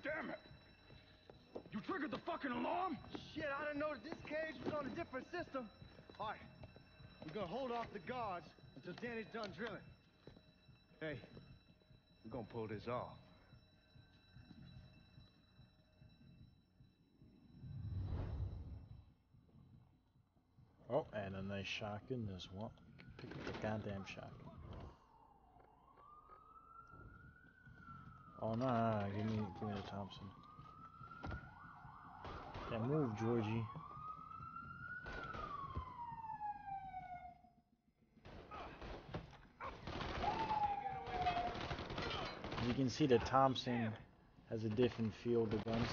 Damn it! You triggered the fucking alarm? Shit, I didn't know that this cage was on a different system. All right, we're gonna hold off the guards until Danny's done drilling. Hey, we're gonna pull this off. Oh, and a nice shotgun as well. Pick up the goddamn shotgun. Oh no, no, no, give me the Thompson. Yeah, move, Georgie. You can see the Thompson has a different feel of the guns.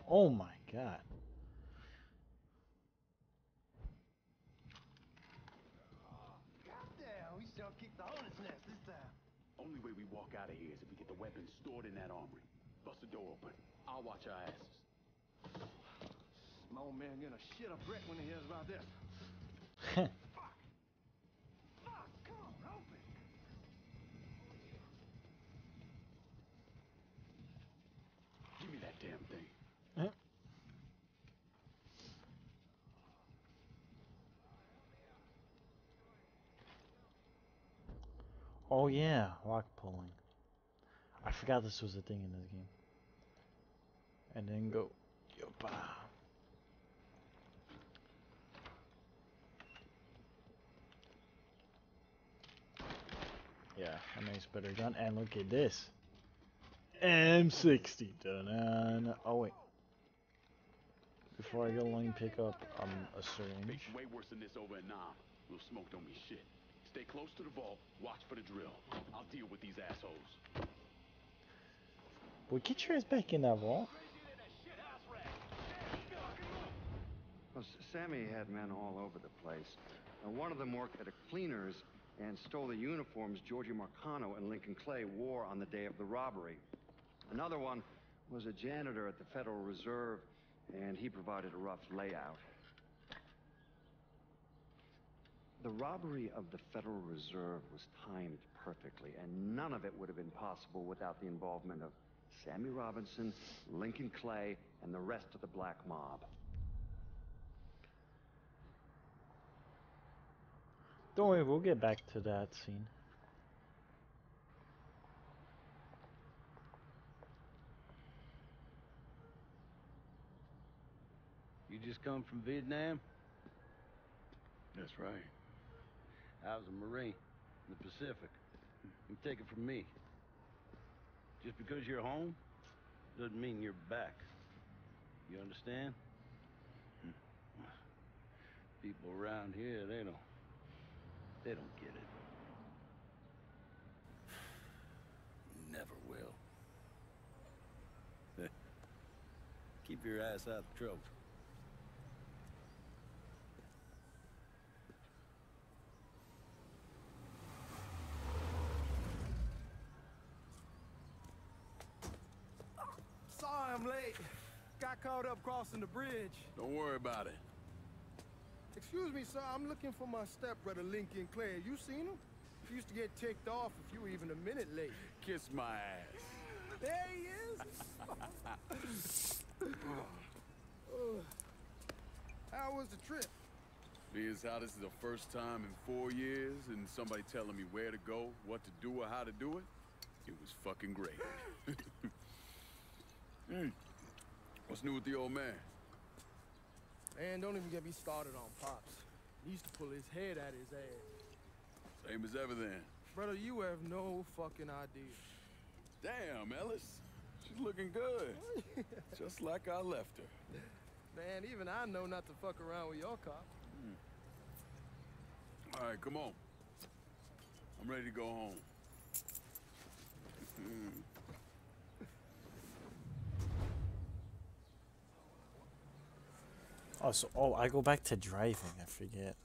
Oh my god. Goddamn, we sure kicked the hornet's nest this time. Only way we walk out of here is if we get the weapons stored in that armory. Bust the door open. I'll watch our asses. My old man gonna shit a brick when he hears about this. Fuck! Fuck! Come on, help me! Give me that damn thing. Oh yeah, lock pulling. I forgot this was a thing in this game. And then go. Yopa. Yeah, a nice better gun. And look at this. M60. Dun-dun. Oh wait. Before I go, let me pick up a syringe. Makes way worse than this over in Nam. Little smoke don't mean shit. Stay close to the vault. Watch for the drill. I'll deal with these assholes. Well, get your ass back in that vault. Well, Sammy had men all over the place. One of them worked at a cleaner's and stole the uniforms Georgie Marcano and Lincoln Clay wore on the day of the robbery. Another one was a janitor at the Federal Reserve, and he provided a rough layout. The robbery of the Federal Reserve was timed perfectly, and none of it would have been possible without the involvement of Sammy Robinson, Lincoln Clay, and the rest of the black mob. Don't worry, we'll get back to that scene. You just come from Vietnam? That's right. I was a Marine in the Pacific. You take it from me. Just because you're home doesn't mean you're back. You understand? People around here, they don't get it. Never will. Keep your ass out of trouble. I'm late. Got caught up crossing the bridge. Don't worry about it. Excuse me, sir. I'm looking for my stepbrother, Lincoln Clay. You seen him? He used to get ticked off if you were even a minute late. Kiss my ass. There he is. How was the trip? Being as how this is the first time in 4 years and somebody telling me where to go, what to do, or how to do it, it was fucking great. What's new with the old man? Man, don't even get me started on Pops. He used to pull his head out his ass. Same as ever then. Brother, you have no fucking idea. Damn, Ellis. She's looking good. Just like I left her. Man, even I know not to fuck around with your cop. All right, come on. I'm ready to go home. Oh, I go back to driving. I forget.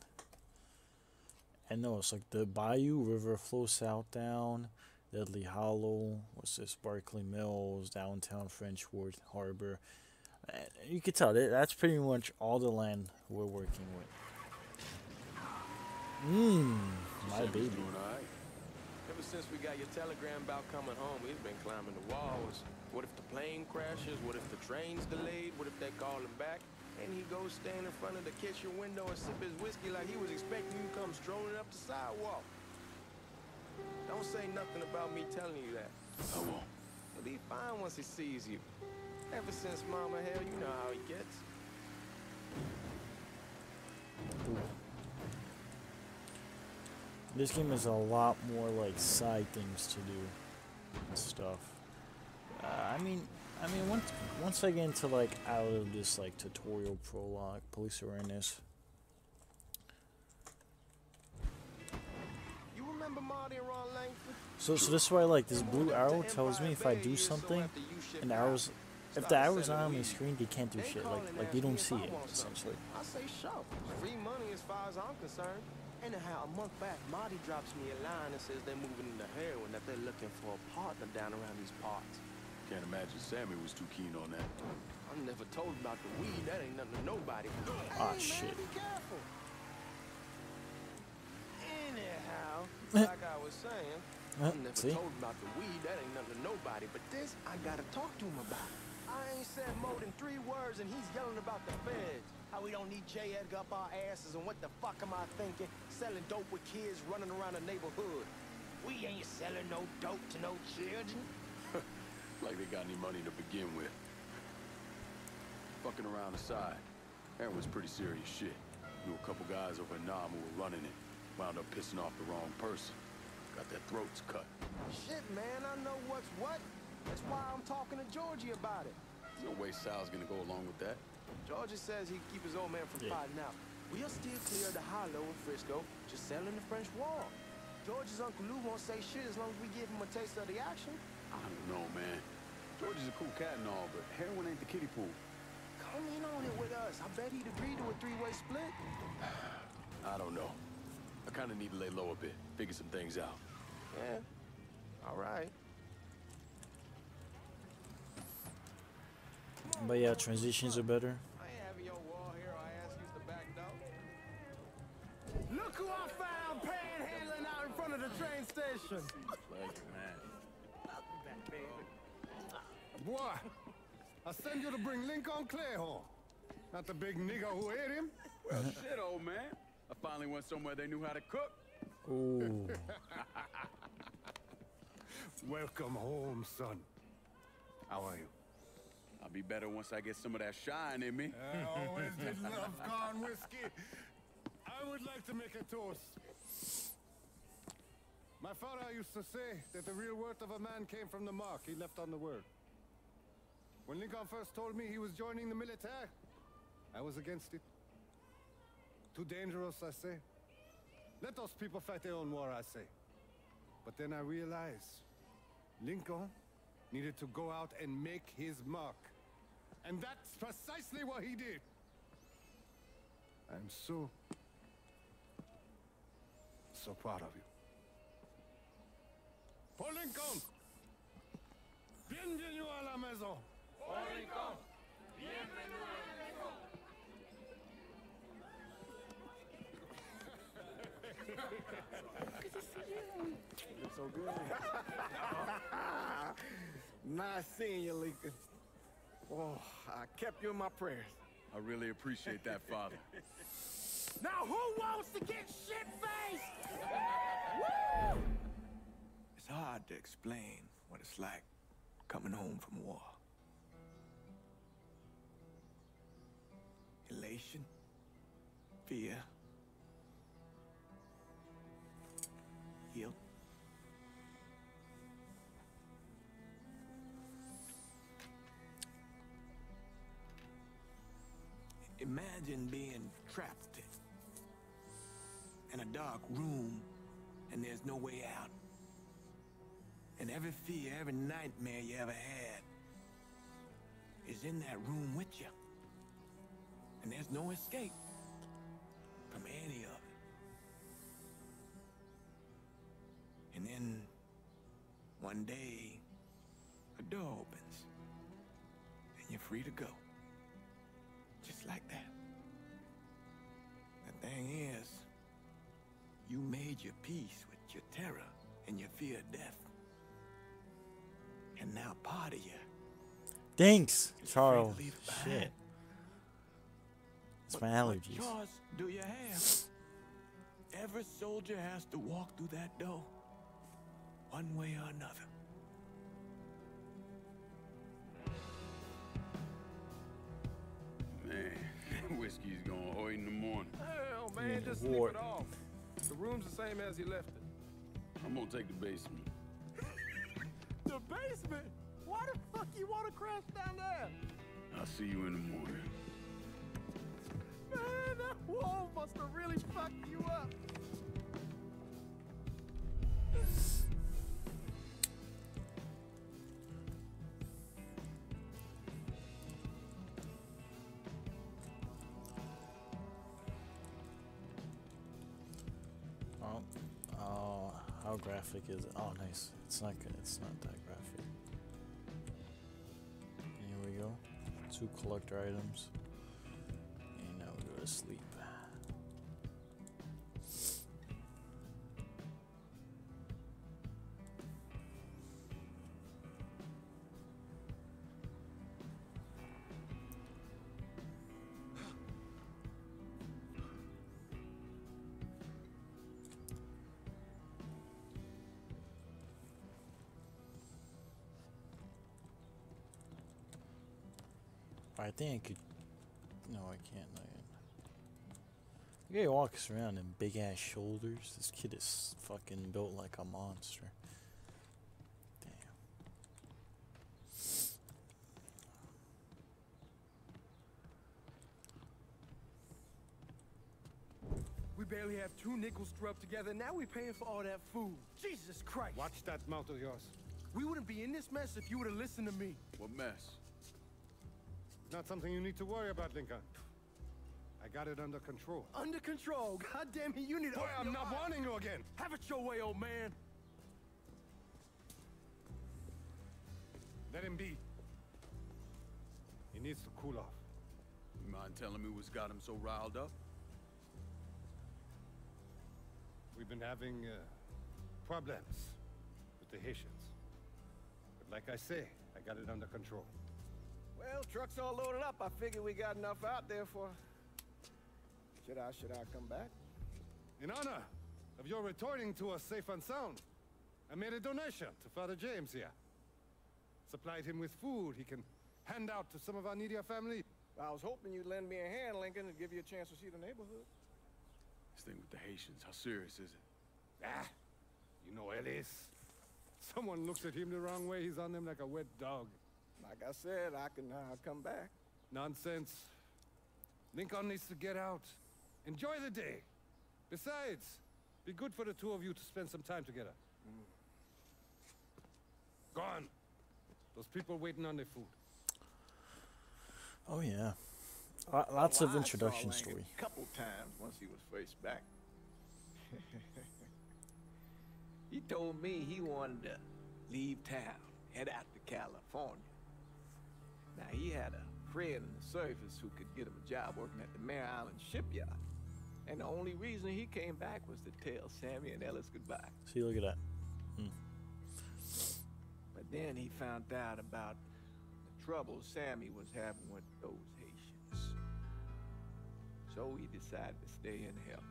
And no, it's like the Bayou River flows south down, Deadly Hollow, what's this, Barkley Mills, downtown Frenchport Harbor. And you can tell that's pretty much all the land we're working with. My baby. Ever since we got your telegram about coming home, he's been climbing the walls. What if the plane crashes? What if the train's delayed? What if they call him back? And he goes stand in front of the kitchen window and sip his whiskey like he was expecting you to come strolling up the sidewalk. Don't say nothing about me telling you that. I won't. He'll be fine once he sees you. Ever since Mama, hell, you know how he gets. This game is a lot more like side things to do and stuff. I mean, once I get into like out of this like tutorial prologue, police awareness. You remember Marty and Ron Langford? So this is why like this blue arrow tells me if I do something, and arrows, if the arrow's not on my screen, they can't do shit. Like they don't see it essentially. I say show. Free money as far as I'm concerned. Anyhow, a month back, Marty drops me a line and says they're moving into heroin, that they're looking for a partner down around these parts. Can't imagine Sammy was too keen on that. I'm never told about the weed. That ain't nothing to nobody. Ah, shit. Man, be careful. Anyhow, like I was saying, I'm never told about the weed. That ain't nothing to nobody. But this, I gotta talk to him about. I ain't said more than 3 words, and he's yelling about the feds. How we don't need J. Edgar up our asses, and what the fuck am I thinking? Selling dope with kids running around the neighborhood. We ain't selling no dope to no children. Like they got any money to begin with. Fucking around aside, heroin's pretty serious shit. Knew a couple guys over in Nam who were running it. Wound up pissing off the wrong person. Got their throats cut. Shit, man, I know what's what. That's why I'm talking to Georgie about it. There's no way Sal's gonna go along with that. Georgie says he'd keep his old man from fighting out. We'll still clear the hollow in Frisco, just selling the French wall. George's Uncle Lou won't say shit as long as we give him a taste of the action. I don't know, man. George is a cool cat and all, but heroin ain't the kiddie pool. Come in on it with us. I bet he'd agree to a 3-way split. I don't know. I kind of need to lay low a bit, figure some things out. Yeah, all right. But yeah, transitions are better. I ain't having your wall here. I ask you to back down. Look who I found panhandling out in front of the train station. Pleasure, man. Boy, I send you to bring Lincoln Clay home. Not the big nigga who ate him. Well, shit, old man. I finally went somewhere they knew how to cook. Ooh. Welcome home, son. How are you? I'll be better once I get some of that shine in me. I always did love corn whiskey. I would like to make a toast. My father used to say that the real worth of a man came from the mark he left on the world. When Lincoln first told me he was joining the military, I was against it. Too dangerous, I say. Let those people fight their own war, I say. But then I realized Lincoln needed to go out and make his mark. And that's precisely what he did. I'm so proud of you. Paul Lincoln! Bienvenue à la maison! You look so good. Nice seeing you, Lincoln. Oh, I kept you in my prayers. I really appreciate that, Father. Now who wants to get shit-faced? Woo! It's hard to explain what it's like coming home from war. Elation, fear, guilt. Imagine being trapped in a dark room and there's no way out. And every fear, every nightmare you ever had is in that room with you. And there's no escape from any of it. And then one day, a door opens and you're free to go. Just like that. The thing is, you made your peace with your terror and your fear of death. And now part of you. Thanks, Charles. Shit. It's my allergies. What choice do you have? Every soldier has to walk through that door, one way or another. Man, whiskey's going hoy in the morning. Hell, man, just sleep it off. The room's the same as you left it. I'm gonna take the basement. The basement? Why the fuck you want to crash down there? I'll see you in the morning. Man, that wall must have really fucked you up. How graphic is it? Oh, nice. It's not good. It's not that graphic. Here we go. 2 collector items. And now we go to sleep. I think I could. No, I can't. The guy walks around in big ass shoulders. This kid is fucking built like a monster. Damn. We barely have 2 nickels to rub together. Now we're paying for all that food. Jesus Christ. Watch that mouth of yours. We wouldn't be in this mess if you would have listened to me. What mess? Not something you need to worry about, Lincoln. I got it under control. Under control? God damn it, you need to... Boy, I'm not warning you again. Have it your way, old man. Let him be. He needs to cool off. You mind telling me what's got him so riled up? We've been having problems with the Haitians. But like I say, I got it under control. Well, truck's all loaded up. I figure we got enough out there for... Should I come back? In honor of your returning to us safe and sound, I made a donation to Father James here. Supplied him with food he can hand out to some of our needier family. I was hoping you'd lend me a hand, Lincoln, and give you a chance to see the neighborhood. This thing with the Haitians, how serious is it? Ah, you know Ellis. Someone looks at him the wrong way, he's on them like a wet dog. Like I said, I can come back. Nonsense. Lincoln needs to get out. Enjoy the day. Besides, be good for the 2 of you to spend some time together. Go on. Those people waiting on their food. Oh yeah. Lots of introduction story. A couple times once he was first back. He told me he wanted to leave town, head out to California. Now, he had a friend in the service who could get him a job working at the Mare Island shipyard. And the only reason he came back was to tell Sammy and Ellis goodbye. See, look at that. But then he found out about the trouble Sammy was having with those Haitians. So he decided to stay and help.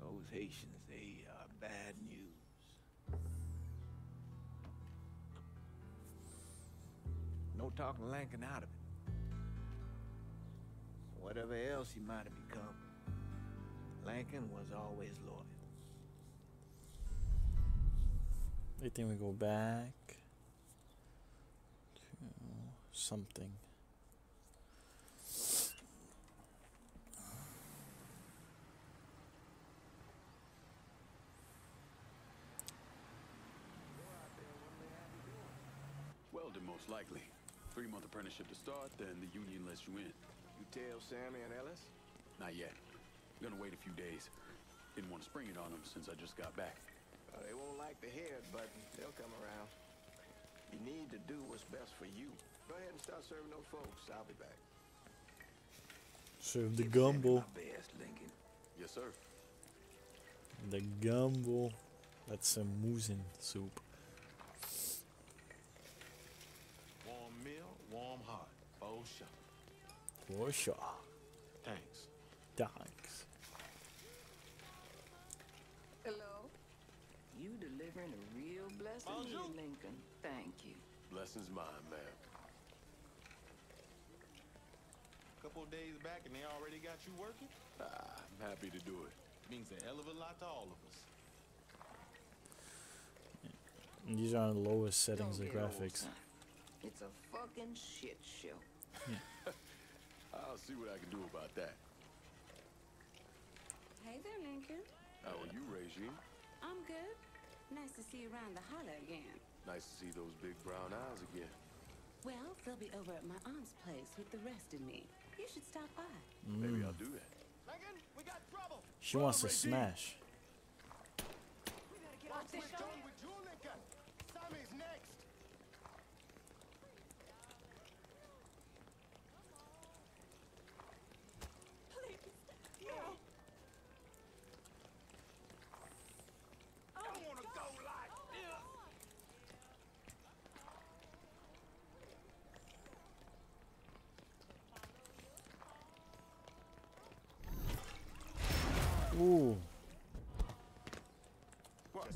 Those Haitians, they are bad news. No talking Lincoln out of it. Whatever else he might have become, Lincoln was always loyal. I think we go back to something. Welding, most likely. 3-month apprenticeship to start, then the union lets you in. You tell Sammy and Ellis? Not yet. I'm gonna wait a few days. Didn't want to spring it on them since I just got back. They won't like the head, but they'll come around. You need to do what's best for you. Go ahead and start serving those folks. I'll be back. Serve the gumbo. Best, Lincoln. Yes, sir. The gumbo. That's some musin soup. Warm meal, warm heart. For sure. For sure. Thanks. Thanks. Hello? You delivering a real blessing here, Lincoln. Thank you. Blessings mine, ma'am. Couple of days back and they already got you working? I'm happy to do it. Means a hell of a lot to all of us. And these are on the lowest settings of Don't get old, graphics. son. It's a fucking shit show. I'll see what I can do about that. Hey there, Lincoln. How are you, Regine? I'm good. Nice to see you around the holler again. Nice to see those big brown eyes again. Well, they'll be over at my aunt's place with the rest of me. You should stop by. Maybe I'll do that. Lincoln, we got trouble. She wants to smash. What's with done with you, Lincoln? Sammy's next. I wanna go like this. Ooh. What?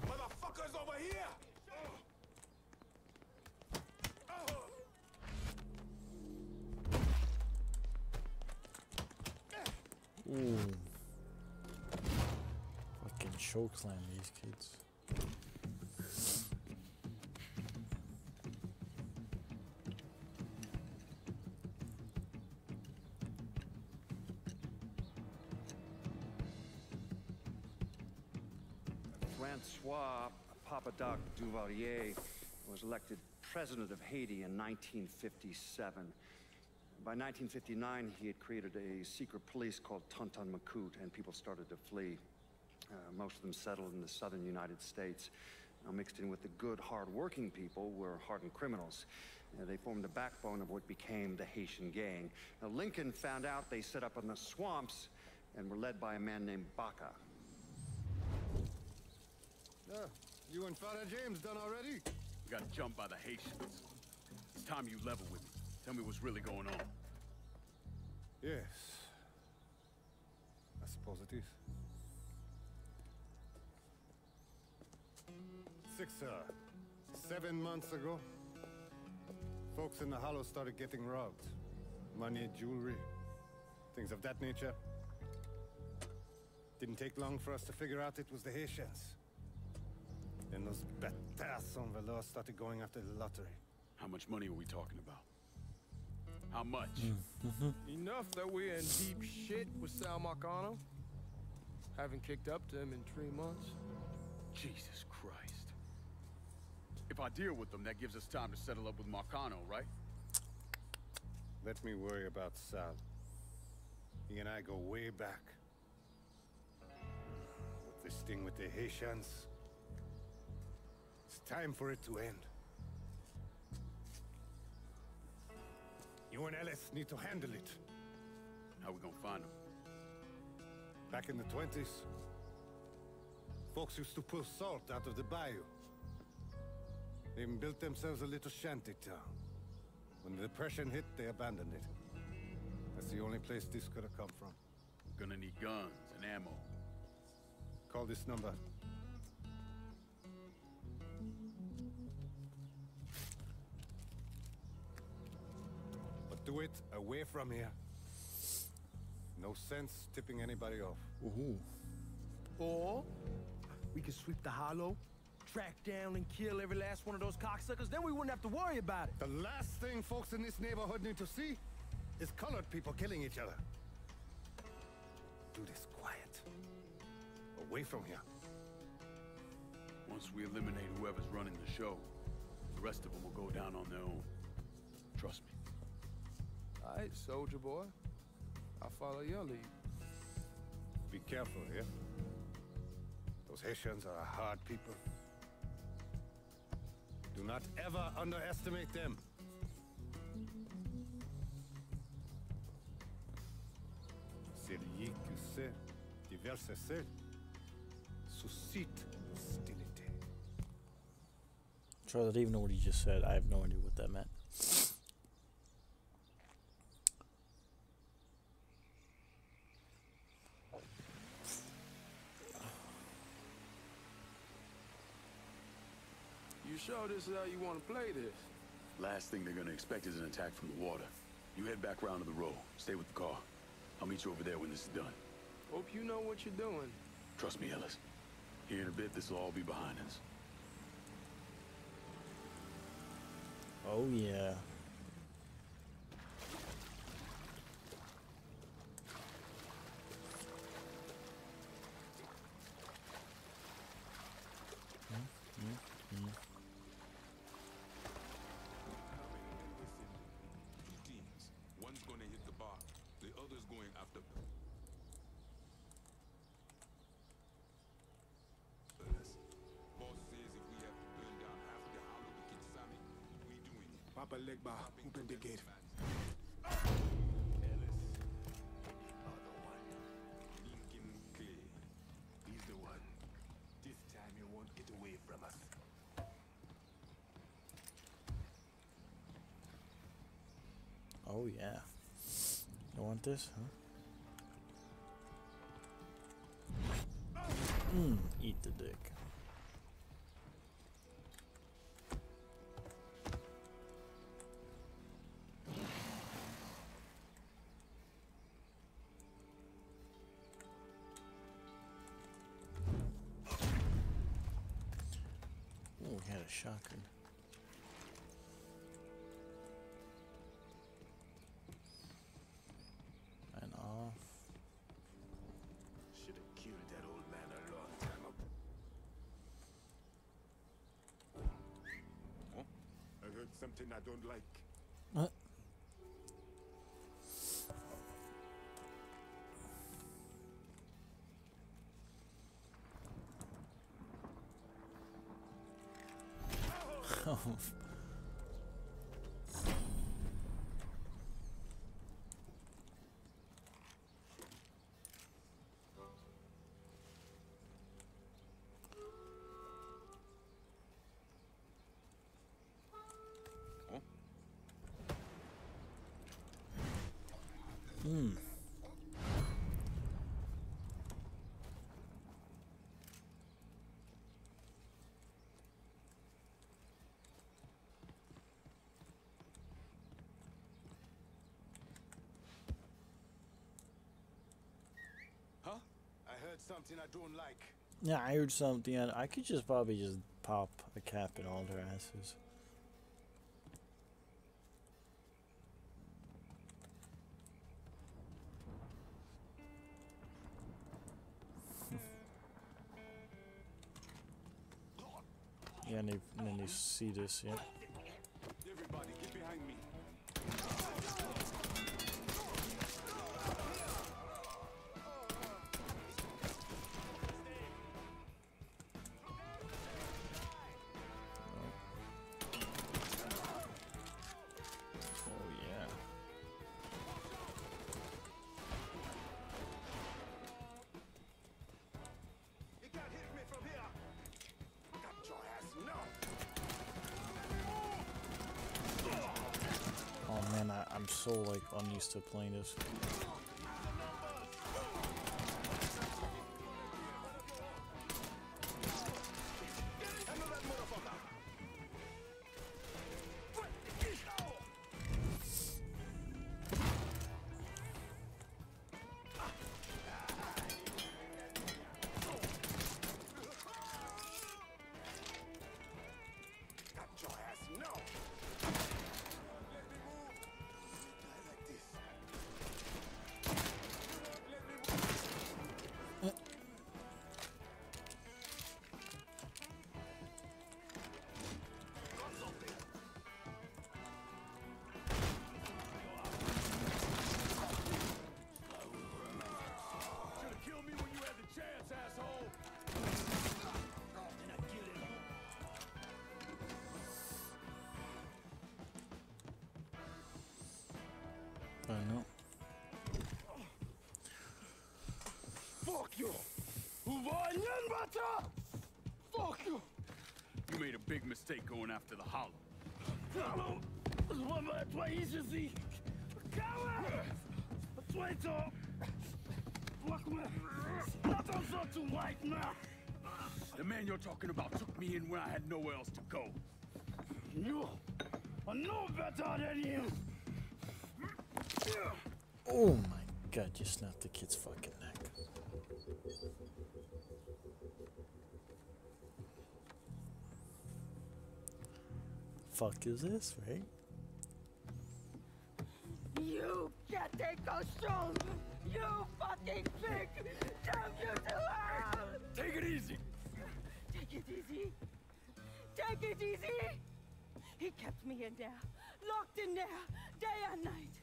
Motherfuckers over here! Ooh. Fucking chokeslam these kids. Francois Papadoc Duvalier was elected president of Haiti in 1957. By 1959, he had created a secret police called Tonton Macoute, and people started to flee. Most of them settled in the southern United States. Now, mixed in with the good, hard-working people were hardened criminals. They formed the backbone of what became the Haitian gang. Now, Lincoln found out they set up in the swamps and were led by a man named Baca. You and Father James done already? We got jumped by the Haitians. It's time you level with me. Tell me what's really going on. Yes. I suppose it is. 7 months ago, folks in the Hollow started getting robbed. Money, jewelry, things of that nature. Didn't take long for us to figure out it was the Haitians. Then those bâtards on velours started going after the lottery. How much money are we talking about? How much? Enough that we're in deep shit with Sal Marcano. Haven't kicked up to him in 3 months. Jesus Christ. If I deal with them, that gives us time to settle up with Marcano, right? Let me worry about Sal. He and I go way back. But this thing with the Haitians, it's time for it to end. You and Ellis need to handle it. How we gonna find them? Back in the 20s, folks used to pull salt out of the bayou. They even built themselves a little shanty town. When the Depression hit, they abandoned it. That's the only place this could have come from. Gonna need guns and ammo. Call this number. But do it away from here. No sense tipping anybody off. Ooh. Or we could sweep the hollow, track down and kill every last one of those cocksuckers, then we wouldn't have to worry about it. The last thing folks in this neighborhood need to see is colored people killing each other. Do this quiet. Away from here. Once we eliminate whoever's running the show, the rest of them will go down on their own. Trust me. All right, soldier boy. I'll follow your lead. Be careful here. Those Haitians are a hard people. Do not ever underestimate them. Celui qui sait diverser suscite hostilité. Charles, I don't even know what he just said. I have no idea what that meant. You sure this is how you want to play this? Last thing they're gonna expect is an attack from the water. You head back round to the row. Stay with the car. I'll meet you over there when this is done. Hope you know what you're doing. Trust me, Ellis. Here in a bit, this will all be behind us. Oh, yeah. One's gonna hit the bar, the other's going after. Boss says if we have to burn down half the hollow to kill Sammy, we doing it. Papa Legba, open the gate. Lincoln Clay. He's the one. This time you won't get away from us. Oh, yeah. You want this, huh? Eat the dick. Oh, we had a shotgun. And off. Should have killed that old man a long time ago. Huh? I heard something I don't like. Oh. Huh? I heard something I don't like. Yeah, I heard something. I could just probably just pop a cap in all their asses. Yeah, and then they see this, yeah. Everybody, get behind me. so like unused to playing this. I know. Fuck you! Fuck you! You made a big mistake going after the Hollow. The man you're talking about took me in when I had nowhere else to go. You are no better than him. Oh my god, you snapped the kid's fucking neck. Fuck is this, right? You can't take a strong. You fucking pig. Damn you to hell. Take it easy. Take it easy. Take it easy. He kept me in there, locked in there, day and night.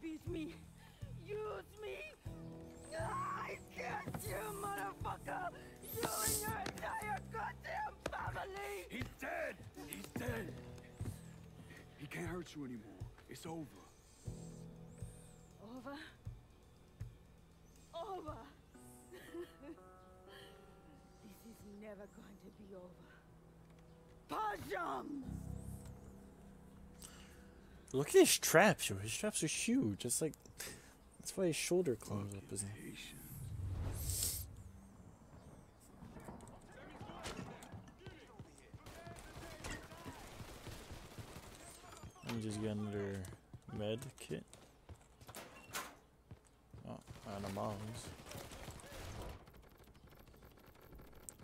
Beat me, use me. I get you, motherfucker. You and your entire goddamn family. He's dead. He's dead. He can't hurt you anymore. It's over. Over? Over. This is never going to be over. Pajam! Look at his straps, yo. His straps are huge. It's like, that's why his shoulder comes up, isn't it? Let me just get another med kit. Oh, animals.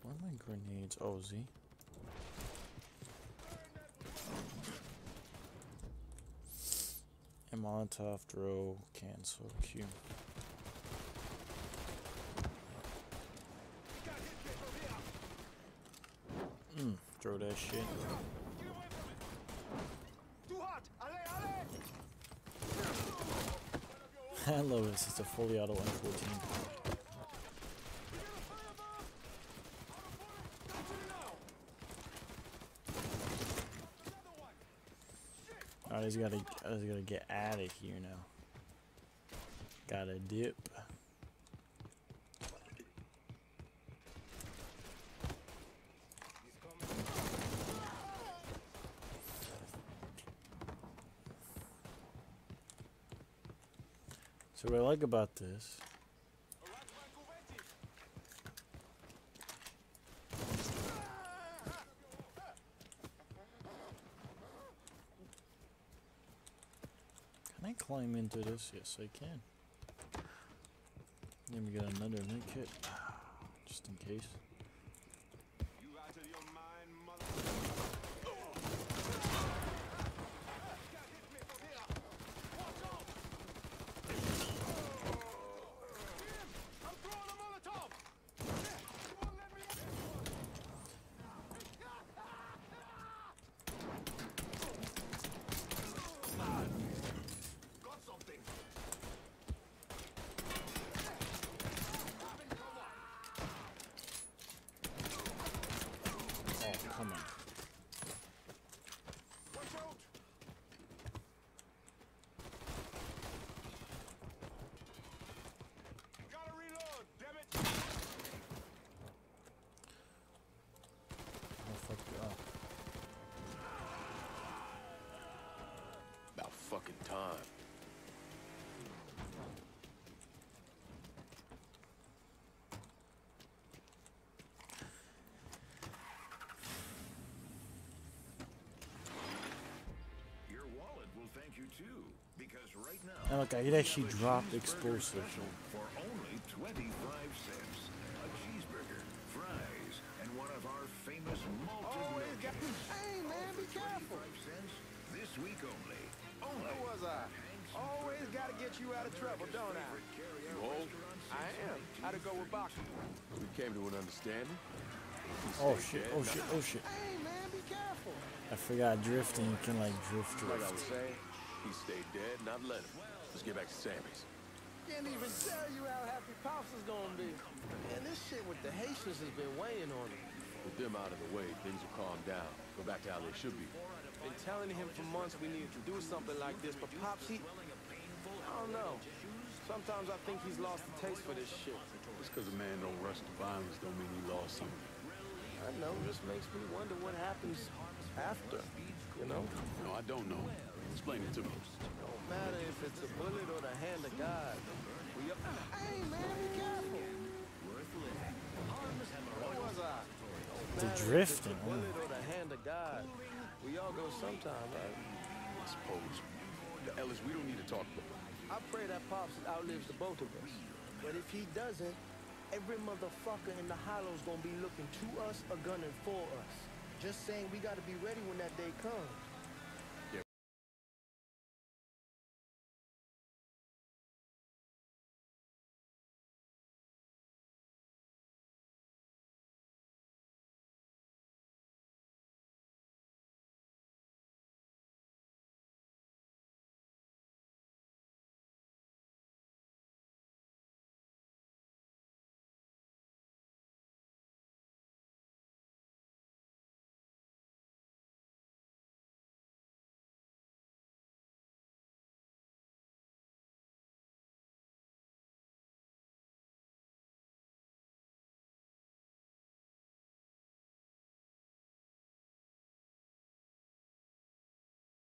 Where are my grenades? Oh, Z. And Molotov, throw, cancel, Q. Throw that shit. I love this, it's a fully auto 114. I just gotta get out of here now. Gotta dip. So what I like about this can I climb into this? Yes, I can. Let me get another med kit, just in case. About fucking time. invite you too, because right now. And look, I could actually drop explosive. For only 25 cents, a cheeseburger, fries, and one of our famous malted milk. Hey man, be careful. 25 cents this week only. Where was I? Always gotta get you out of trouble, don't I? You home? I am. How'd it go with Baka? We came to an understanding. Oh shit, oh shit, oh shit. Hey man, be careful. I forgot drifting, you can like drift. Like I was saying, he stayed dead, not let him. Let's get back to Sammy's. Can't even tell you how happy Pops is gonna be. Man, this shit with the Haitians has been weighing on him. With them out of the way, things will calm down. Go back to how they should be. Been telling him for months we needed to do something like this, but Pops, I don't know. Sometimes I think he's lost the taste for this shit. Just because a man don't rush to violence don't mean he lost something. I know, this makes me wonder what happens after, you know? No, I don't know. Explain it to me. Don't matter if it's a bullet or the hand of God. Hey man, be careful. Where was I? The drifting. The bullet or the hand of God. We all go sometime, right? I suppose. Ellis, we don't need to talk. I pray that Pops outlives the both of us. But if he doesn't, every motherfucker in the hollow's gonna be looking to us or gunning for us. Just saying we gotta be ready when that day comes.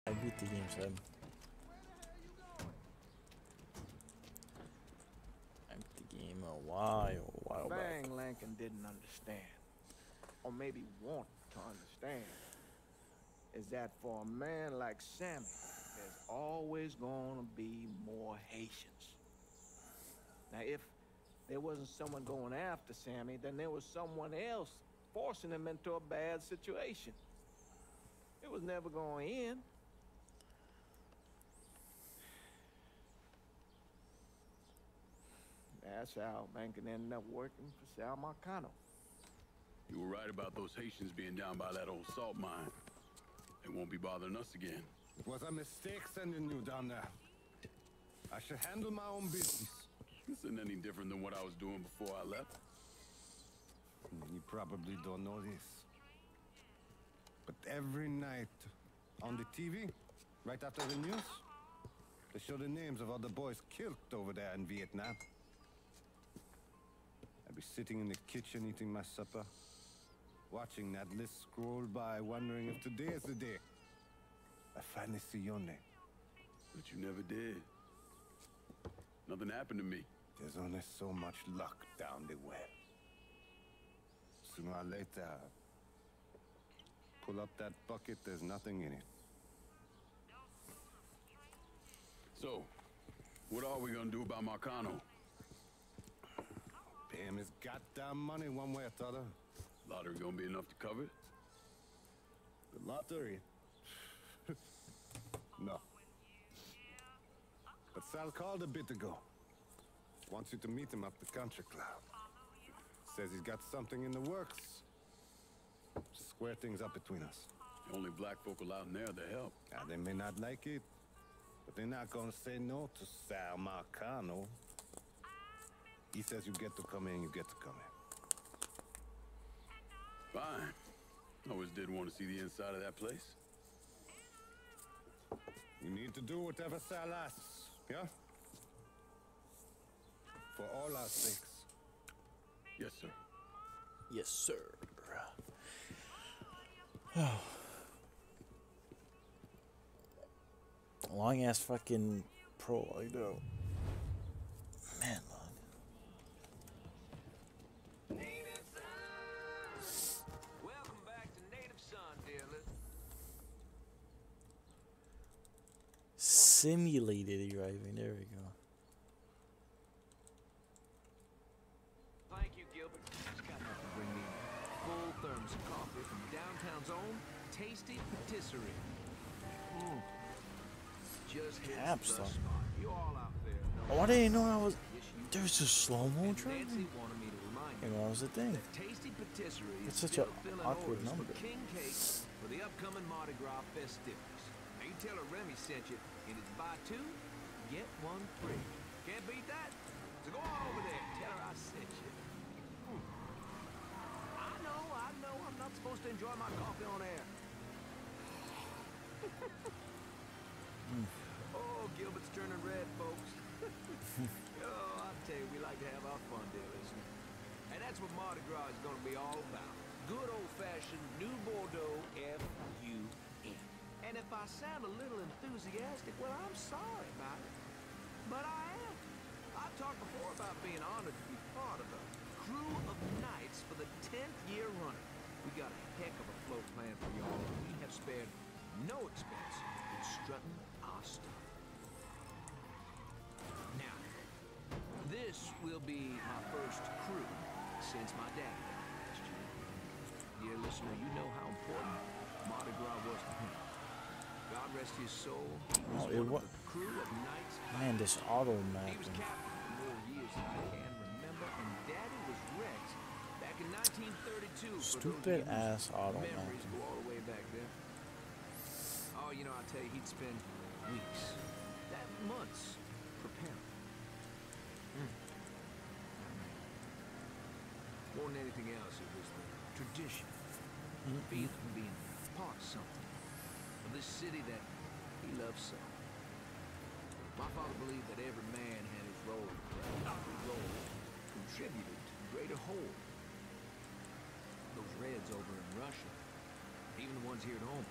I beat the game, Sam. I beat the game a while back. Bang Lincoln didn't understand, or maybe want to understand, is that for a man like Sammy, there's always gonna be more Haitians. Now, if there wasn't someone going after Sammy, then there was someone else forcing him into a bad situation. It was never going to end. That's how Lincoln ended up working for Sal Marcano. You were right about those Haitians being down by that old salt mine. They won't be bothering us again. It was a mistake sending you down there. I should handle my own business. This isn't any different than what I was doing before I left. You probably don't know this. But every night on the TV, right after the news, they show the names of all the boys killed over there in Vietnam. I'd be sitting in the kitchen eating my supper, watching that list scroll by, wondering if today is the day I finally see your name. But you never did. Nothing happened to me. There's only so much luck down the well. Sooner or later, pull up that bucket, there's nothing in it. So, what are we gonna do about Marcano? Pay him his goddamn money one way or the other. Lottery gonna be enough to cover it? The lottery? No. But Sal called a bit ago. Wants you to meet him up the country club. Says he's got something in the works. To square things up between us. The only black folk allowed in there to help. Now, they may not like it, but they're not gonna say no to Sal Marcano. He says you get to come in, you get to come in. Fine. Always did want to see the inside of that place. You need to do whatever Sal asks, yeah? For all our sakes. Yes, sir. Yes, sir. Long ass fucking prologue though. Man, long. Welcome back to Native Son, dear listener. Simulated driving. There we go. Thank you, Gilbert. Just got enough to bring me full thermos of coffee from downtown's own Tasty Patisserie. Just hits the Capstone. spot. You all out there know. Oh, I didn't know I was. There's a slow-mo Nancy driving. wanted me to remind You know, that was the thing. Tasty Patisserie It's is such an still filling awkward orders number. for king cake for the upcoming Mardi Gras festivities. Now you tell her Remy sent you, and it's buy two, get one free. Can't beat that. So go on over there, tell her I sent you. I know, I'm not supposed to enjoy my coffee on air. Oh, Gilbert's turning red, folks. Oh, I tell you, we like to have our fun there, listen. And that's what Mardi Gras is going to be all about. Good old-fashioned New Bordeaux F-U-N. And if I sound a little enthusiastic, well, I'm sorry about it. But I am. I've talked before about being honored to be part of a crew of knights for the 10th year running. We got a heck of a float plan for y'all, and we have spared no expense in strutting our stuff. Now, this will be my first crew since my dad died last year. Dear listener, you know how important Mardi Gras was to him. God rest his soul. He was one of the crew of knights. Man, this auto He was mapping. captain for more years than I can remember, and Daddy was wrecked back in 1932. Stupid ass auto Memories mapping. go all the way back there. Oh, you know, I tell you, he'd spend weeks, that months, preparing. More than anything else, it was the tradition, feeling being part of something, of this city that he loved so. My father believed that every man had his role to play. Every role contributed to the greater whole. Those Reds over in Russia, even the ones here at home,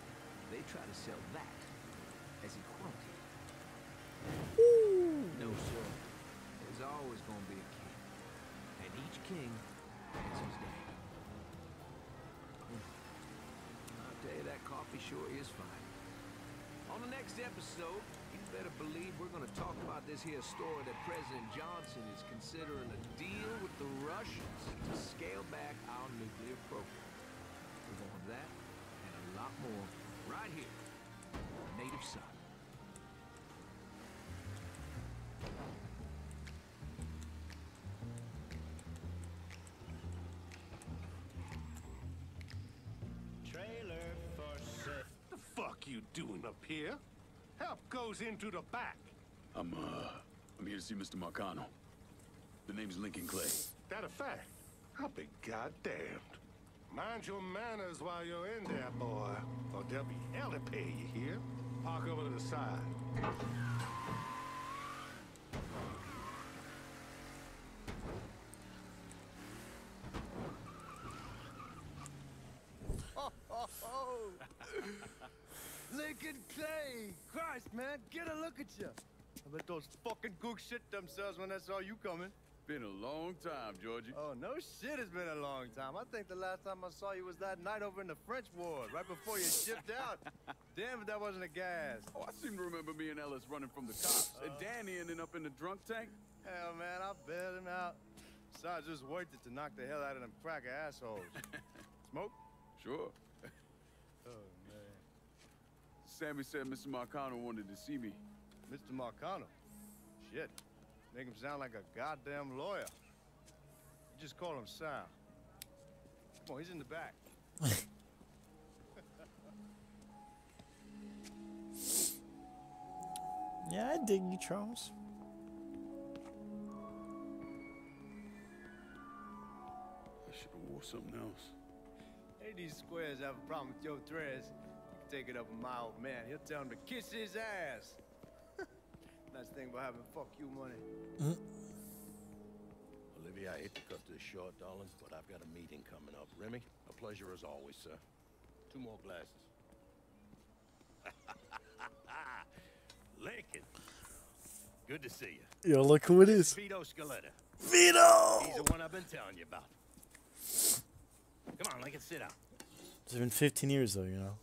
they try to sell that as equality. No, sir. There's always going to be a king. And each king has his day. I'll tell you, that coffee sure is fine. On the next episode, you better believe we're going to talk about this here story that President Johnson is considering a deal with the Russians to scale back our nuclear program. We're going to that and a lot more right here on Native Son. Trailer for sale. The fuck you doing up here? Help goes into the back. I'm here to see Mr. Marcano. The name's Lincoln Clay. That a fact? I'll be goddamned. Mind your manners while you're in there, boy. Or there'll be hell to pay, you hear? Park over to the side. Lincoln Clay! Christ, man, get a look at you. I bet those fucking gooks shit themselves when they saw you coming. Been a long time, Georgie. Oh, no shit, it's been a long time. I think the last time I saw you was that night over in the French ward, right before you shipped out. Damn if that wasn't a gas. Oh, I seem to remember me and Ellis running from the cops, and Danny ending up in the drunk tank. Hell, man, I bailed him out. Besides, just worth it to knock the hell out of them cracker assholes. Smoke? Sure. Oh, man. Sammy said Mr. Marcano wanted to see me. Mr. Marcano? Shit. Make him sound like a goddamn lawyer. You just call him Sal. Come on, he's in the back. Yeah, I dig you, Charles. I should have wore something else. Hey, these squares have a problem with your threads. You can take it up with my old man. He'll tell him to kiss his ass. Nice thing about having fuck you money. Olivia, I hate to cut this short, darling, but I've got a meeting coming up. Remy, a pleasure as always, sir. 2 more glasses. Lincoln. Good to see you. Yo, look who it is. Vito Scaletta. Vito! He's the one I've been telling you about. Come on, Lincoln, sit down. It's been 15 years, though, you know.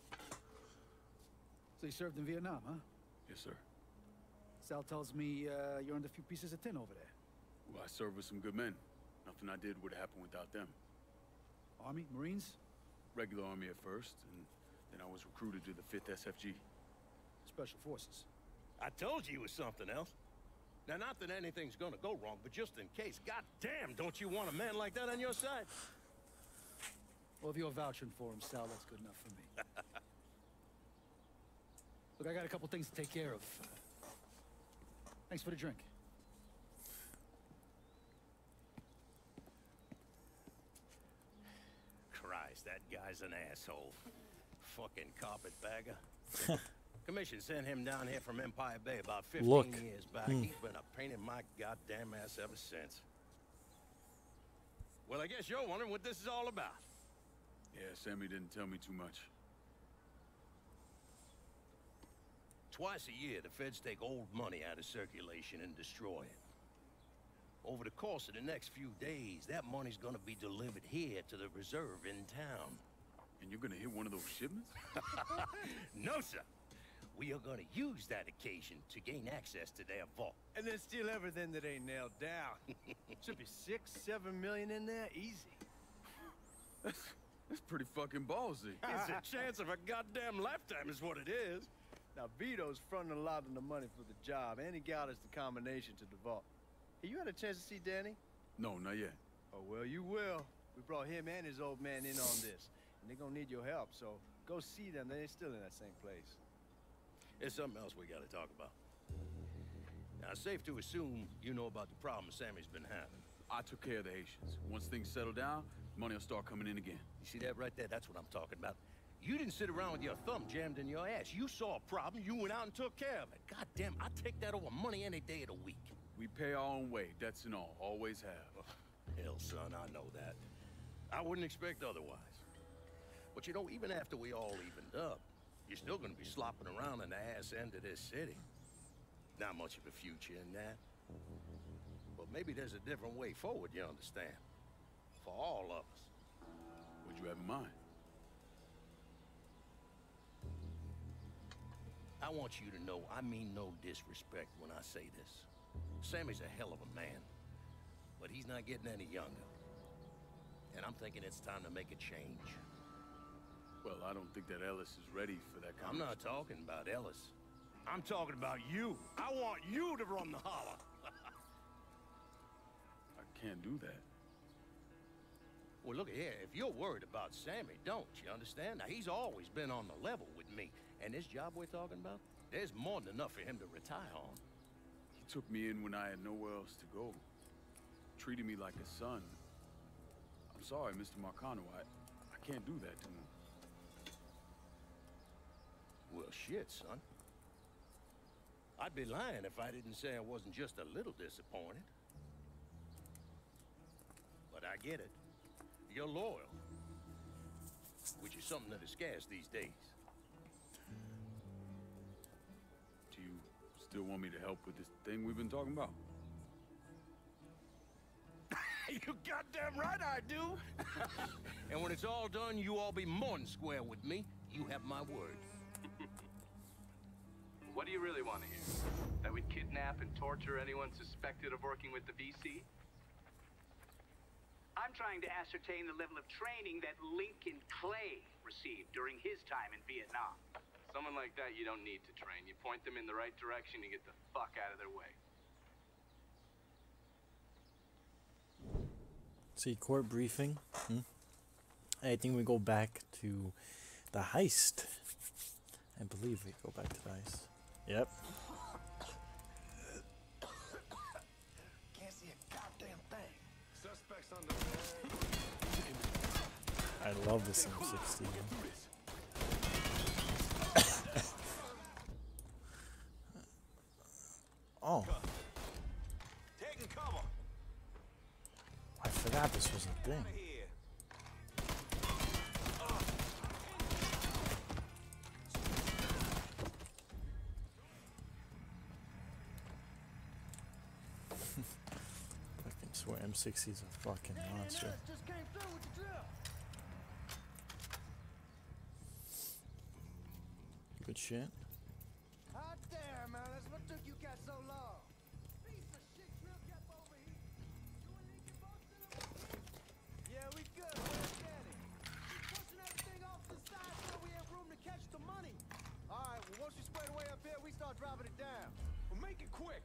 So you served in Vietnam, huh? Yes, sir. Sal tells me you earned a few pieces of tin over there. Well, I served with some good men. Nothing I did would happen without them. Army? Marines? Regular Army at first, and then I was recruited to the 5th SFG. Special Forces. I told you it was something else. Now, not that anything's gonna go wrong, but just in case, goddamn, don't you want a man like that on your side? Well, if you're vouching for him, Sal, that's good enough for me. Look, I got a couple things to take care of. Thanks for the drink. Christ, that guy's an asshole. Fucking carpetbagger. Commission sent him down here from Empire Bay about 15 years back. He's been a pain in my goddamn ass ever since. Well, I guess you're wondering what this is all about. Yeah, Sammy didn't tell me too much. Twice a year, the feds take old money out of circulation and destroy it. Over the course of the next few days, that money's gonna be delivered here to the reserve in town. And you're gonna hit one of those shipments? No, sir. We are gonna use that occasion to gain access to their vault. And then steal everything that ain't nailed down. Should be 6, 7 million in there, easy. That's pretty fucking ballsy. It's a chance of a goddamn lifetime is what it is. Now, Vito's fronting a lot of the money for the job, and he got us the combination to the vault. Hey, you had a chance to see Danny? No, not yet. Oh, well, you will. We brought him and his old man in on this, and they're gonna need your help, so go see them. They're still in that same place. There's something else we gotta talk about. Now, it's safe to assume you know about the problem Sammy's been having. I took care of the Haitians. Once things settle down, money will start coming in again. You see that right there? That's what I'm talking about. You didn't sit around with your thumb jammed in your ass. You saw a problem, you went out and took care of it. God damn, I'd take that over money any day of the week. We pay our own way, debts and all. Always have. Oh, hell, son, I know that. I wouldn't expect otherwise. But you know, even after we all evened up, you're still gonna be slopping around in the ass end of this city. Not much of a future in that. But maybe there's a different way forward, you understand? For all of us. What'd you have in mind? I want you to know I mean no disrespect when I say this. Sammy's a hell of a man, but he's not getting any younger. And I'm thinking it's time to make a change. Well, I don't think that Ellis is ready for that kind I'm of not talking about Ellis. I'm talking about you. I want you to run the holler. I can't do that. Well, look here, if you're worried about Sammy, don't you understand? Now, he's always been on the level with me. And this job we're talking about, there's more than enough for him to retire on. He took me in when I had nowhere else to go. Treated me like a son. I'm sorry, Mr. Marcano. I can't do that to him. Well, shit, son. I'd be lying if I didn't say I wasn't just a little disappointed. But I get it. You're loyal. Which is something that is scarce these days. Do you still want me to help with this thing we've been talking about? You goddamn right I do! And when it's all done, you all be more than square with me. You have my word. What do you really want to hear? That we'd kidnap and torture anyone suspected of working with the VC? I'm trying to ascertain the level of training that Lincoln Clay received during his time in Vietnam. Someone like that you don't need to train. You point them in the right direction, you get the fuck out of their way. See, court briefing. I think we go back to the heist. I believe we go back to the heist. Yep. Can't see a goddamn thing. Suspects on the I love this M16. Oh. Taking cover. I forgot this was a thing. I swear M60's a fucking monster. Just came through with the drill. Good shit. Hot damn, Alice. What took you guys so start dropping it down. Well, make it quick.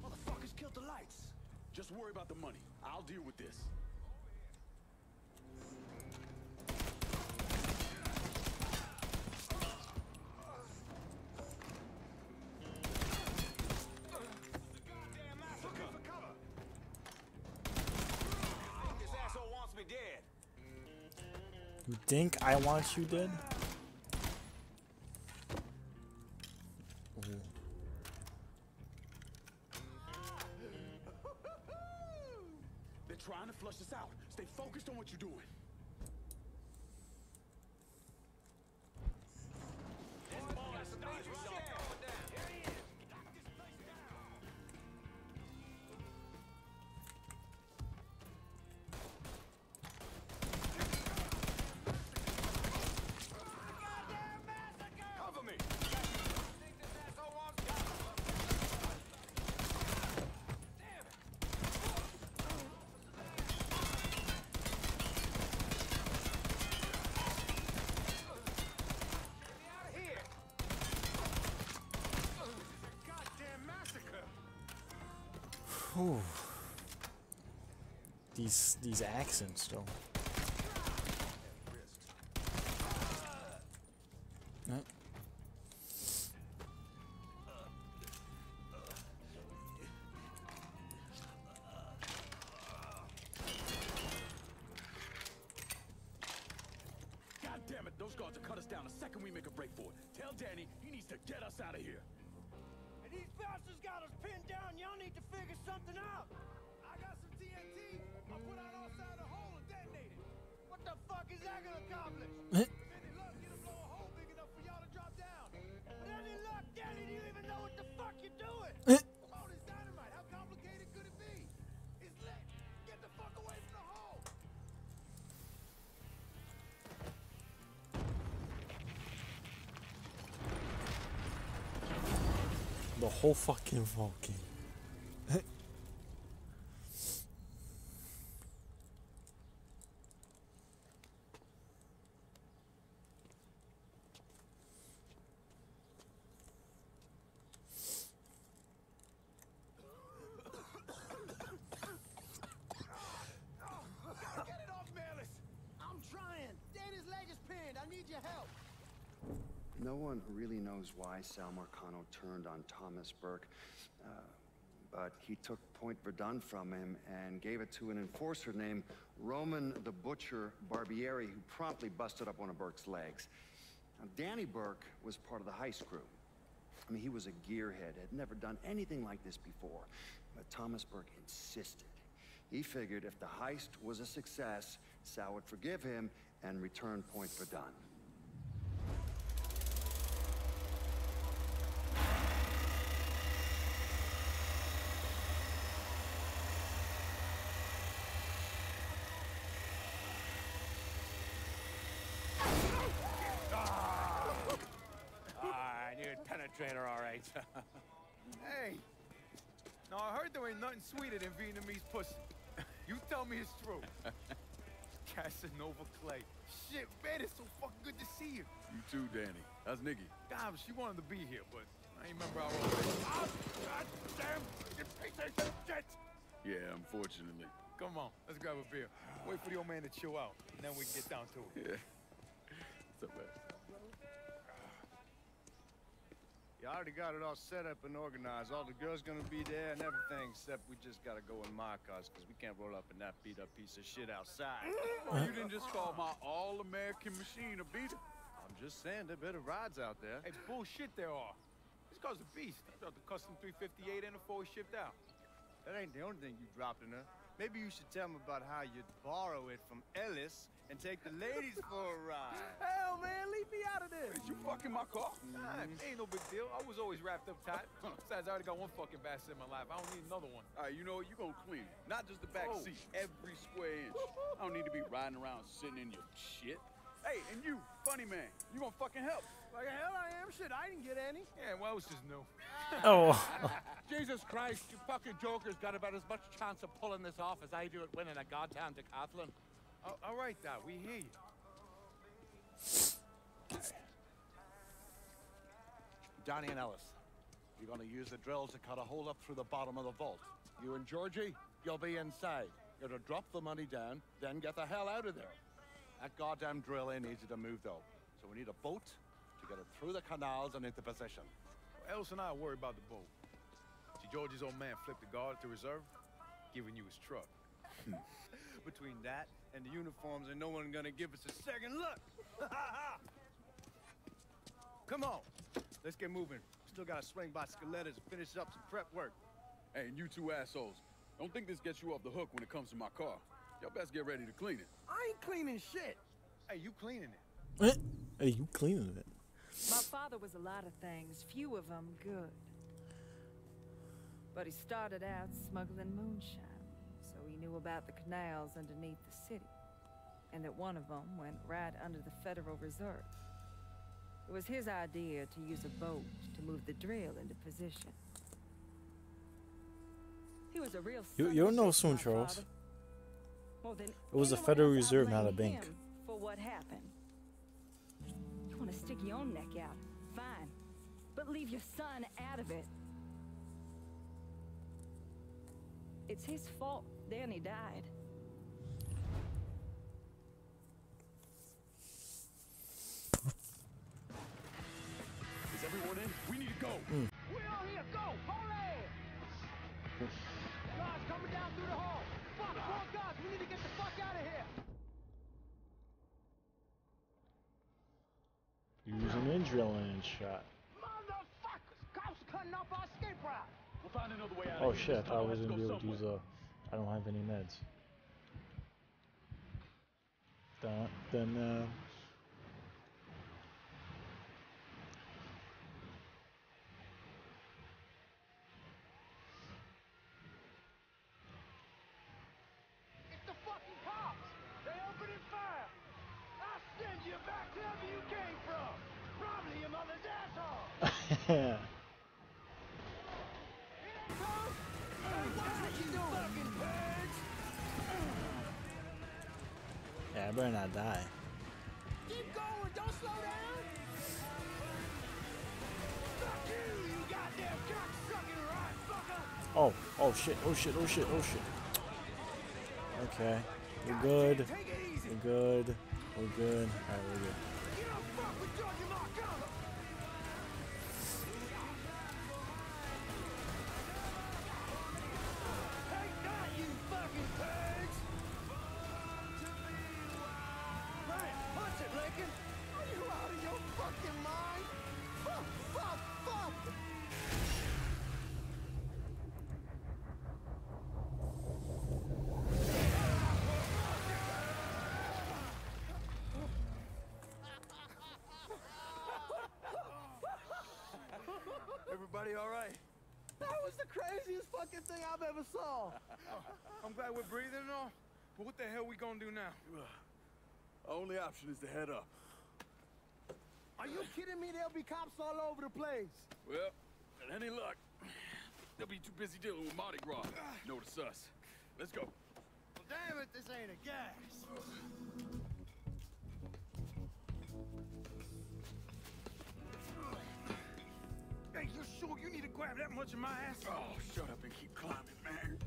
Motherfuckers killed the lights. Just worry about the money. I'll deal with this. You think I want you dead? Ooh. They're trying to flush us out. Stay focused on what you're doing. Whew. These accents though. Yep. God damn it, those guards will cut us down the second we make a break for it. Tell Danny he needs to get us out of here. And these bastards got us pinned down. Y'all need to figure something out. I got some TNT. I'll put out our side of the hole and detonate it. What the fuck is that gonna accomplish? Any luck, it'll blow a hole big enough for y'all to drop down. But any luck, Danny, do you even know what the fuck you're doing? Come on, it's dynamite. How complicated could it be? It's lit. Get the fuck away from the hole. The whole fucking Vulcan. Get it off, Melis. I'm trying. Danny's leg is pinned. I need your help. No one really knows why Sal Marcano turned on Thomas Burke, but he took Point Verdun from him and gave it to an enforcer named Roman the Butcher Barbieri, who promptly busted up one of Burke's legs. Now, Danny Burke was part of the heist crew. I mean, he was a gearhead, had never done anything like this before, but Thomas Burke insisted. He figured if the heist was a success, Sal would forgive him and return Point Verdun. Penetrator, all right. Hey, now I heard there ain't nothing sweeter than Vietnamese pussy. You tell me it's true. Casanova Clay. Shit, man, it's so fucking good to see you. You too, Danny. How's Nikki? God, she wanted to be here, but I ain't remember how old. Oh, God damn, you piece of shit. Yeah, unfortunately. Come on, let's grab a beer. Wait for the old man to chill out, and then we can get down to it. Yeah. What's up, man? You already got it all set up and organized. All the girls gonna be there and everything, except we just gotta go in my cars, because we can't roll up in that beat-up piece of shit outside. Oh, you didn't just call my all-American machine a beater. I'm just saying, there better rides out there. Hey, bullshit there are. This car's a beast. I thought the custom 358 and the 4 shipped out. That ain't the only thing you dropped in her. Maybe you should tell me about how you'd borrow it from Ellis and take the ladies for a ride. Hell, man, leave me out of this. Did you fucking my car? Nah, ain't no big deal. I was always wrapped up tight. Besides, I already got one fucking bastard in my life. I don't need another one. All right, you know what? You're gonna clean it. Not just the back seat. Every square inch. I don't need to be riding around sitting in your shit. Hey, and you, funny man, you gonna fucking help. Like the hell I am. Shit, I didn't get any. Yeah, well, it was just new. Oh. Jesus Christ, you fucking jokers got about as much chance of pulling this off as I do at winning a goddamn decathlon. All right, Doc, we hear you. Danny and Ellis. You're gonna use the drills to cut a hole up through the bottom of the vault. You and Georgie, you'll be inside. You're to drop the money down, then get the hell out of there. That goddamn drill ain't easy to move, though. So we need a boat to get it through the canals and into position. Well, Ellis and I worry about the boat. See, Georgie's old man flipped the guard at the reserve, giving you his truck. Between that and the uniforms, and no one gonna give us a second look. Come on, let's get moving. Still gotta swing by Skelettas and finish up some prep work. Hey, and you two assholes, don't think this gets you off the hook when it comes to my car. Y'all best get ready to clean it. I ain't cleaning shit. Hey, you cleaning it. Hey, you cleaning it. My father was a lot of things, few of them good. But he started out smuggling moonshine, so he knew about the canals underneath the city, and that one of them went right under the Federal Reserve. It was his idea to use a boat to move the drill into position. He was a real You don't know soon, Charles. Well, then It was the anyone Federal else Reserve, not a outblame bank. him for what happened. You want to stick your own neck out? Fine. But leave your son out of it. It's his fault Danny died. Is everyone in? We need to go. We all here, go! Hold it! Guards coming down through the hall. Fuck, more guards, we need to get the fuck out of here. Using a drilling shot. Motherfuckers! Cops cutting off our escape route. We'll find another way out Oh of here. shit, I This thought I tunnel was has to gonna be go able to use somewhere. I don't have any meds. Then It's the fucking cops! They opening fire! I'll send you back to wherever you came from! Probably your mother's asshole! Yeah, I better not die. Keep going, don't slow down! Fuck you, you goddamn cocksucking right fucker! Oh shit, oh shit, oh shit, oh shit. Okay. We're good. We're good. We're good. Alright, we're good. You don't fuck with Georgie Marcano! Take that, you fucking pigs! Hey, punch it, Lincoln! Are you out of your fucking mind? Fuck, fuck, fuck! Everybody all right? That was the craziest fucking thing I've ever saw. I'm glad we're breathing and all, but what the hell we gonna do now? Our only option is to head up. Are you kidding me? There'll be cops all over the place. Well, with any luck, they'll be too busy dealing with Mardi Gras. Notice us. Let's go. Well, damn it, this ain't a gas. Hey, you sure you need to grab that much of my ass? Oh, shut up and keep climbing, man.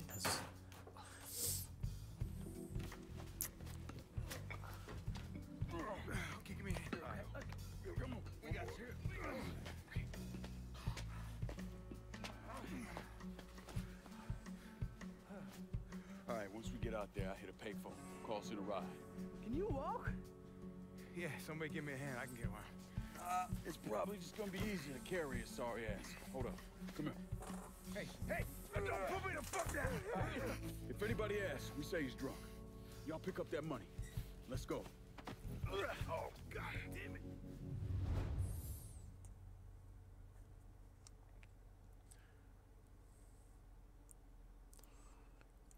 Yes. Okay, give me a hand. Come on, we got you. All right, once we get out there, I hit a payphone. Call in a ride. Can you walk? Yeah, somebody give me a hand. I can get one. It's probably just gonna be easier to carry his sorry ass. Hold up. Come here. Hey, hey! Don't put me the fuck down! If anybody asks, we say he's drunk. Y'all pick up that money. Let's go. Oh, God damn it.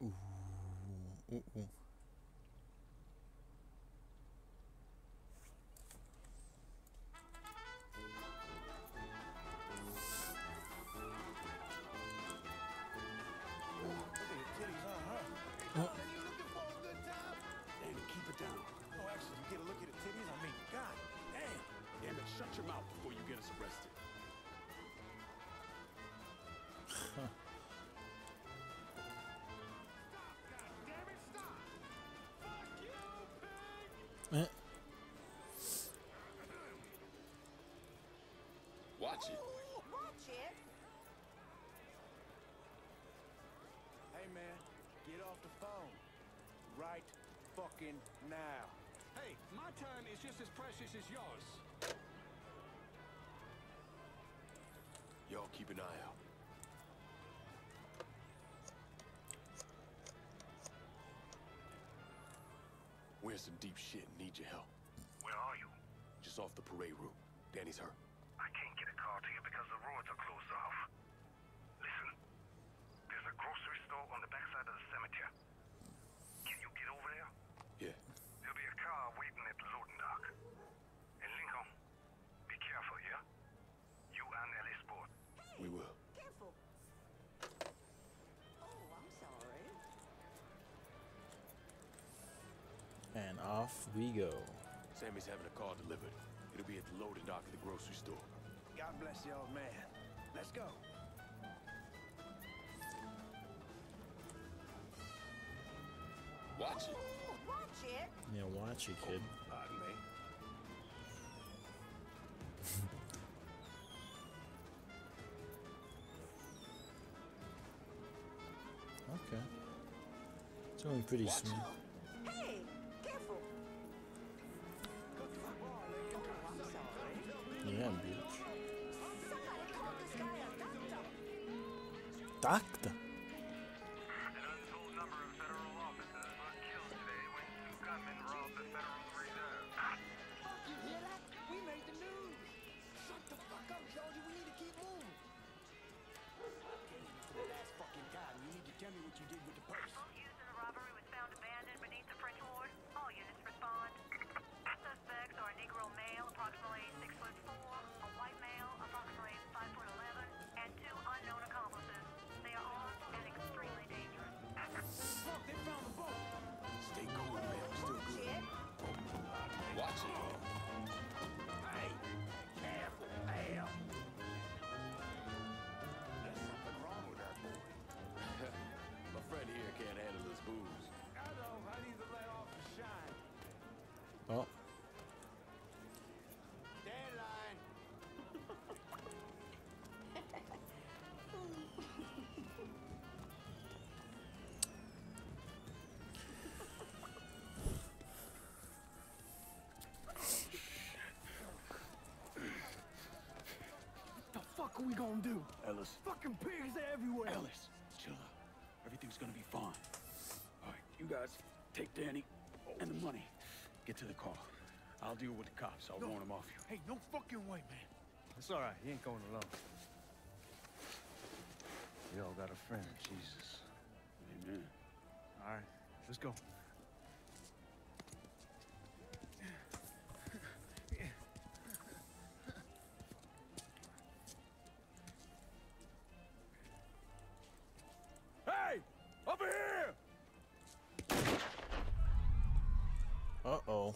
Ooh. Danny, keep it down. off the phone. Right fucking now. Hey, my time is just as precious as yours. Y'all keep an eye out. We're in some deep shit and need your help. Where are you? Just off the parade route. Danny's hurt. I can't get a car to you because the roads are closed off. Listen, there's a grocery store on the backside of the cemetery. Can you get over there? Yeah. There'll be a car waiting at the loading dock. And Lincoln, be careful, yeah? You and Ellie Sport. We will. Careful. Oh, I'm sorry. And off we go. Sammy's having a car delivered. It'll be at the loading dock of the grocery store. God bless the old man. Let's go. Watch it. Watch it. Yeah, watch it, kid. Pardon me. Okay. It's going pretty smooth. Hey, careful. Oh, I'm sorry. Yeah, bitch. Somebody call this guy a doctor. Doctor. An untold number of federal officers were killed today when two gunmen robbed the Federal Reserve. You hear that? We made the news. Shut the fuck up, Georgie. We need to keep moving. Okay, for the last fucking time, you need to tell me what you did with the purse. Boat used in the robbery was found abandoned beneath the French Ward. All units respond. Suspects are a Negro male, approximately 6'4", a white male, approximately 5'11", and two unknown accomplices. They are armed and extremely dangerous. Fuck, they found the boat. Stay cool, man. We're still good. Watch it. Hey, careful, Al. There's something wrong with our boy. My friend here can't handle his booze. I know. I need to let off the shine. Oh. Deadline. The fuck are we gonna do? Ellis. Fucking pigs are everywhere. Ellis, chill out. Everything's gonna be fine. All right, you guys take Danny and the money. Get to the car. I'll deal with the cops. I'll warn them off you. Hey, no fucking way, man. It's all right. He ain't going alone. We all got a friend, Jesus. Amen. All right, let's go. Hey! Over here! Uh-oh.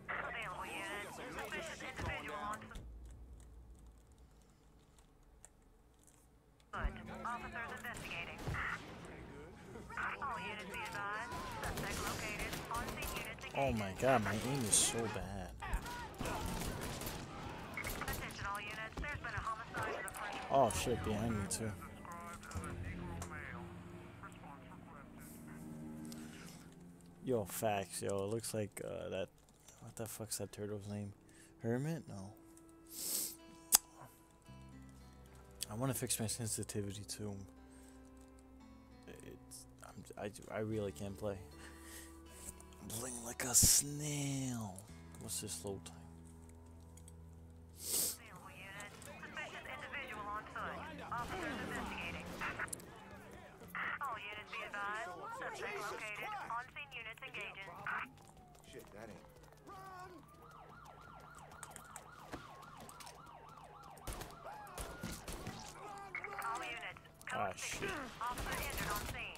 Available units. Suspicious individual on foot. Officers investigating. All units be advised. Suspect located. On-scene units engaged. Oh my god, my aim is so bad. Attention all units. There's been a homicide in the French. Oh shit, behind me too. Yo, facts, yo. It looks like that. What the fuck's that turtle's name? Hermit? No. I want to fix my sensitivity too. I really can't play. I'm playing like a snail. What's this load time? Available units. Suspicious individual on foot. Officers investigating. All units be advised. Suspect located. On-scene units engaging. Shit, that ain't. All units. Ah, shit. Officer injured on scene.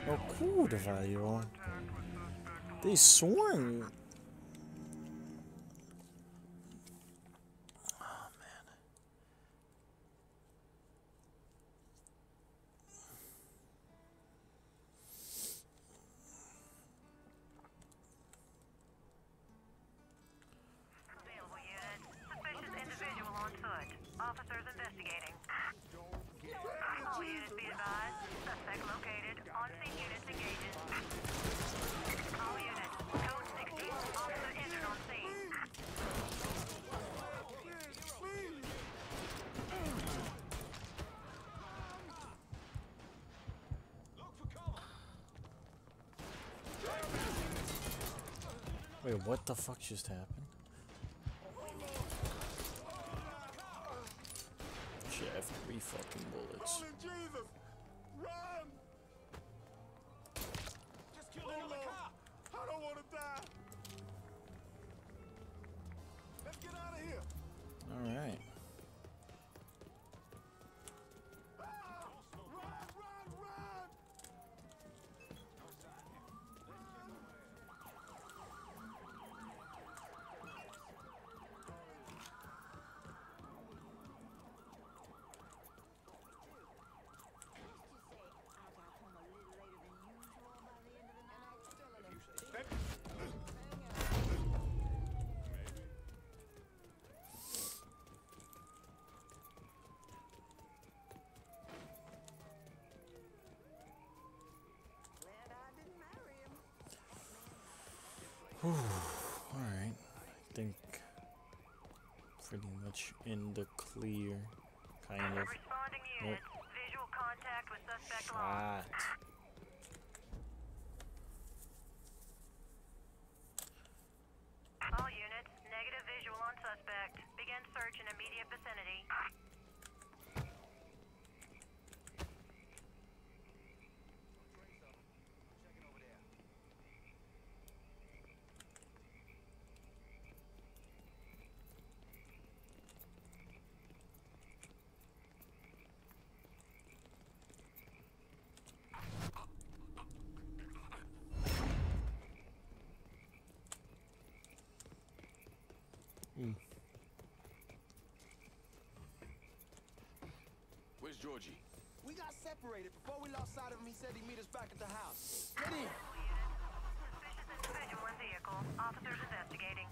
Oh, kurwa, jo. They swarm. Oh, man. Wait, what the fuck just happened? Shit, I have 3 fucking bullets. Jesus! Run! Just kill another cop! I don't want to die! Let's get out of here! Alright. Alright, I think pretty much in the clear, kind of. Responding units. Visual contact with suspect Shot. lost. All units, negative visual on suspect. Begin search in immediate vicinity. Where's Georgie? We got separated. Before we lost sight of him, he said he'd meet us back at the house. Get in. Suspicious individual in vehicle. Officers investigating.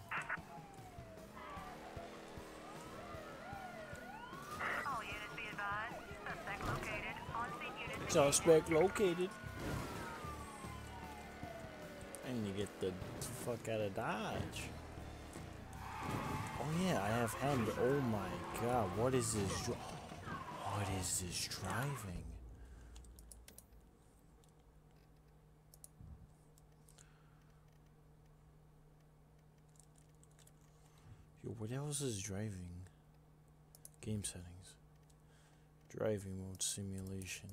All units be advised. Suspect located. On-scene units. Suspect located. I need to get the fuck out of Dodge. Oh yeah, I have hand. Oh my god, what is this? What is this driving? Yo, what else is driving? Game settings. Driving mode simulation.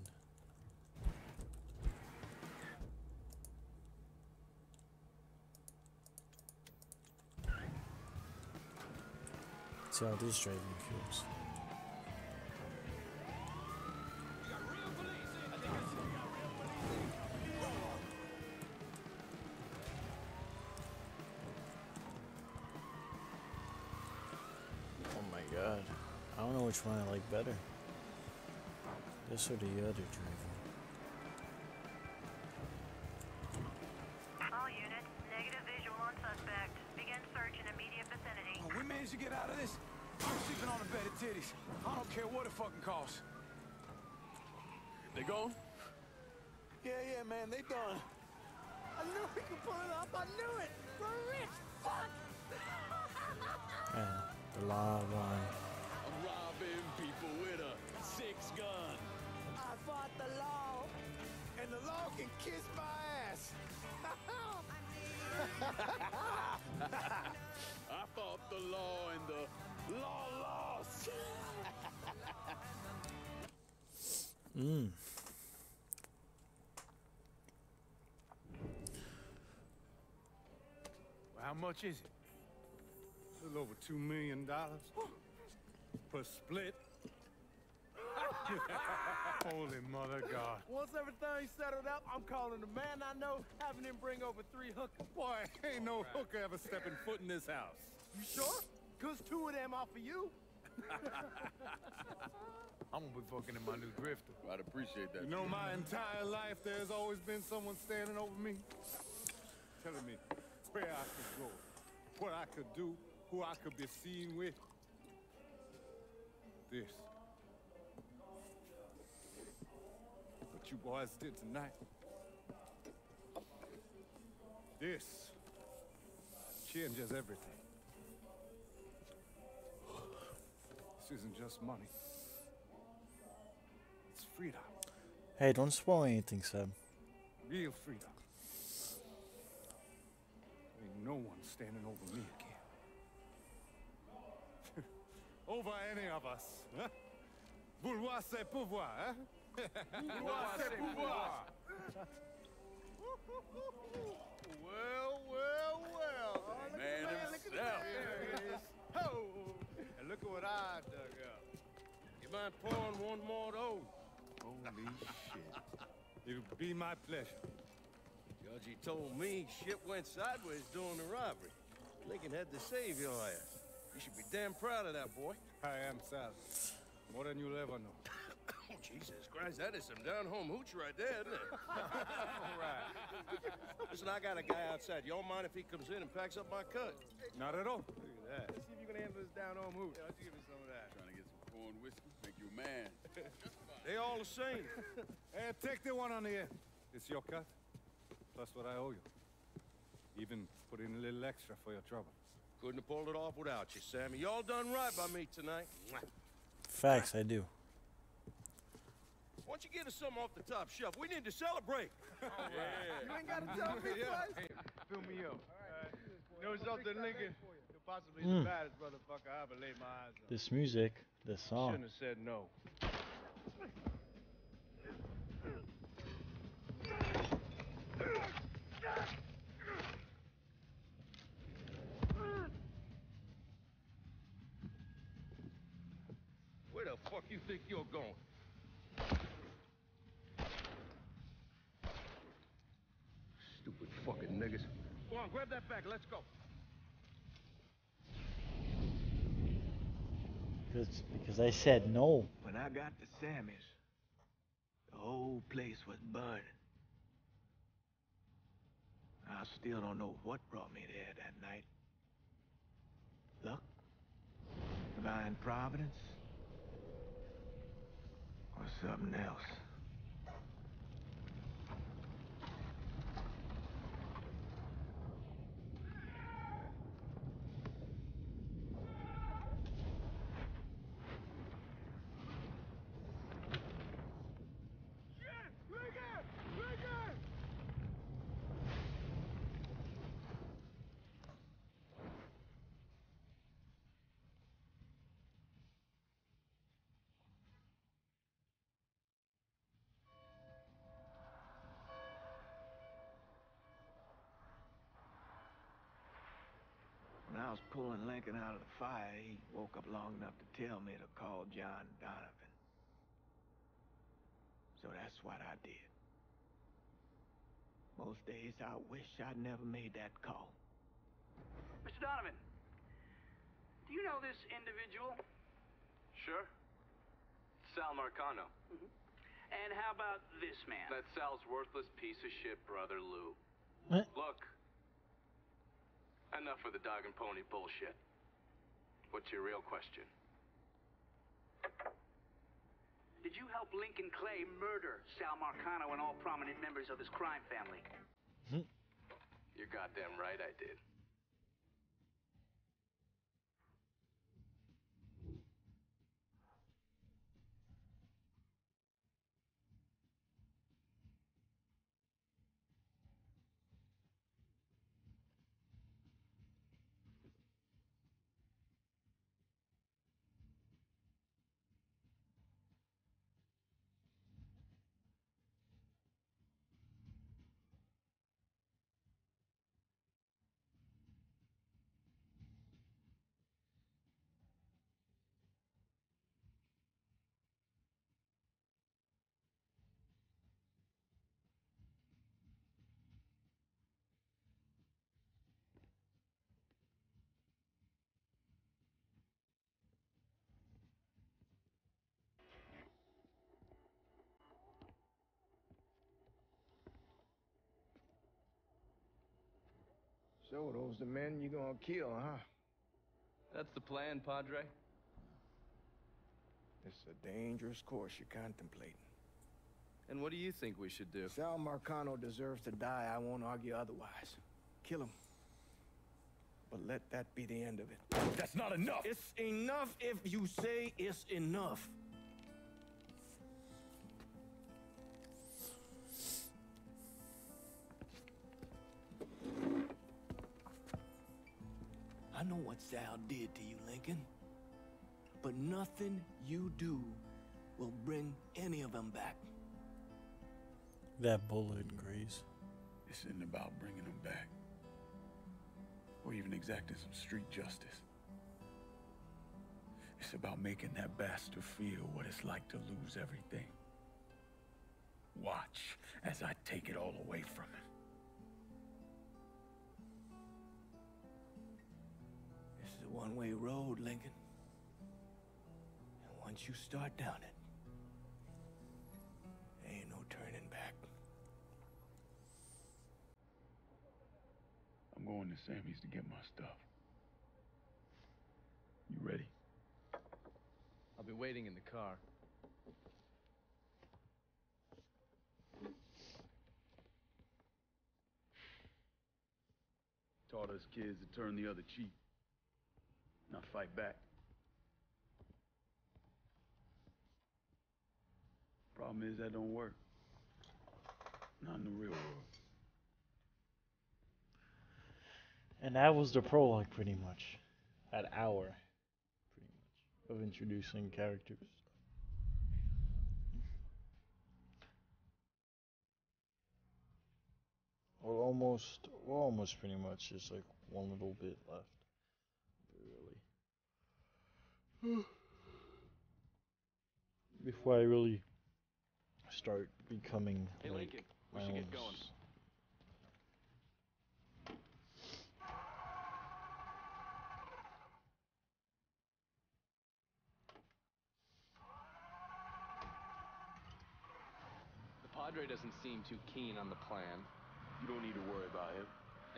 Let's see how this driving feels. Oh my god. I don't know which one I like better. This or the other driving. All units, negative visual on suspect. Begin search in immediate vicinity. Oh, we managed to get out of this. I'm sleeping on a bed of titties. I don't care what it fucking costs. They gone? Yeah, man, they done. I knew we could pull it off. I knew it. We're rich. Fuck. Yeah, the law one. I'm robbing people with a 6-gun. I fought the law, and the law can kiss my ass. I fought the law and the law lost. How much is it? A little over $2 million per split. Holy mother God. Once everything's settled up, I'm calling the man I know, having him bring over 3 hookers. Boy, ain't no hooker ever stepping foot in this house. You sure? 'Cause 2 of them offer you. I'm gonna be fucking in my new grifter. I'd appreciate that. You know, my entire life, there's always been someone standing over me, telling me where I could go, what I could do, who I could be seen with. This. What you boys did tonight. This changes everything. This isn't just money. It's freedom. Hey, don't spoil anything, Seb. Real freedom. Ain't No one's standing over me again. Over any of us, huh? Vouloir c'est pouvoir, huh? Vouloir c'est pouvoir. Well, well, well. Oh, look Man at the himself. There it is. Oh, and look at what I dug up. You mind pouring one more of those? Holy shit. It'll be my pleasure. Judge, he told me shit went sideways during the robbery. Lincoln had to save your ass. You should be damn proud of that, boy. I am, Sal. More than you'll ever know. Oh, Jesus Christ, that is some down-home hooch right there, isn't it? All right. Listen, I got a guy outside. You don't mind if he comes in and packs up my cut? Not at all. Look at that. Let's see if you can handle this down-home hoot. Yeah, why don't you give me some of that? Trying to get some corn whiskey, make you a man. They all the same. Hey, take the one on the end. It's your cut, plus what I owe you. Even put in a little extra for your trouble. Couldn't have pulled it off without you, Sammy. You all done right by me tonight. Facts, I do. Why don't you get us something off the top shelf? We need to celebrate. Yeah. You ain't got to tell me twice. Hey, fill me up. You know something, Lincoln? You're possibly the baddest motherfucker I ever laid my eyes on. This music, this song. Shouldn't have said no. Where the fuck you think you're going? Stupid fucking niggas. Go on, grab that bag. Let's go. Because I said no. When I got to Sammy's, the whole place was burning. I still don't know what brought me there that night. Luck? Divine providence? Or something else? When I was pulling Lincoln out of the fire, he woke up long enough to tell me to call John Donovan. So that's what I did. Most days I wish I'd never made that call. Mr. Donovan, do you know this individual? Sure. Sal Marcano. And how about this man? That's Sal's worthless piece of shit brother, Lou. What? Look. Enough of the dog and pony bullshit. What's your real question? Did you help Lincoln Clay murder Sal Marcano and all prominent members of his crime family? You're goddamn right I did. So those the men you gonna kill, huh? That's the plan, Padre. It's a dangerous course you're contemplating. And what do you think we should do? Sal Marcano deserves to die. I won't argue otherwise. Kill him. But let that be the end of it. That's not enough. It's enough if you say it's enough. know what Sal did to you, Lincoln. But nothing you do will bring any of them back. That bullet, Grace. This isn't about bringing them back. Or even exacting some street justice. It's about making that bastard feel what it's like to lose everything. Watch as I take it all away from him. This is a one-way road, Lincoln. And once you start down it, there ain't no turning back. I'm going to Sammy's to get my stuff. You ready? I'll be waiting in the car. Taught us kids to turn the other cheek, not fight back. Problem is that don't work. Not in the real world. And that was the prologue, pretty much. That hour, pretty much, of introducing characters. Well, almost pretty much. Just like one little bit left. Really. Before I really start becoming Hey, like Lincoln, we my should own. get going. The Padre doesn't seem too keen on the plan. You don't need to worry about him.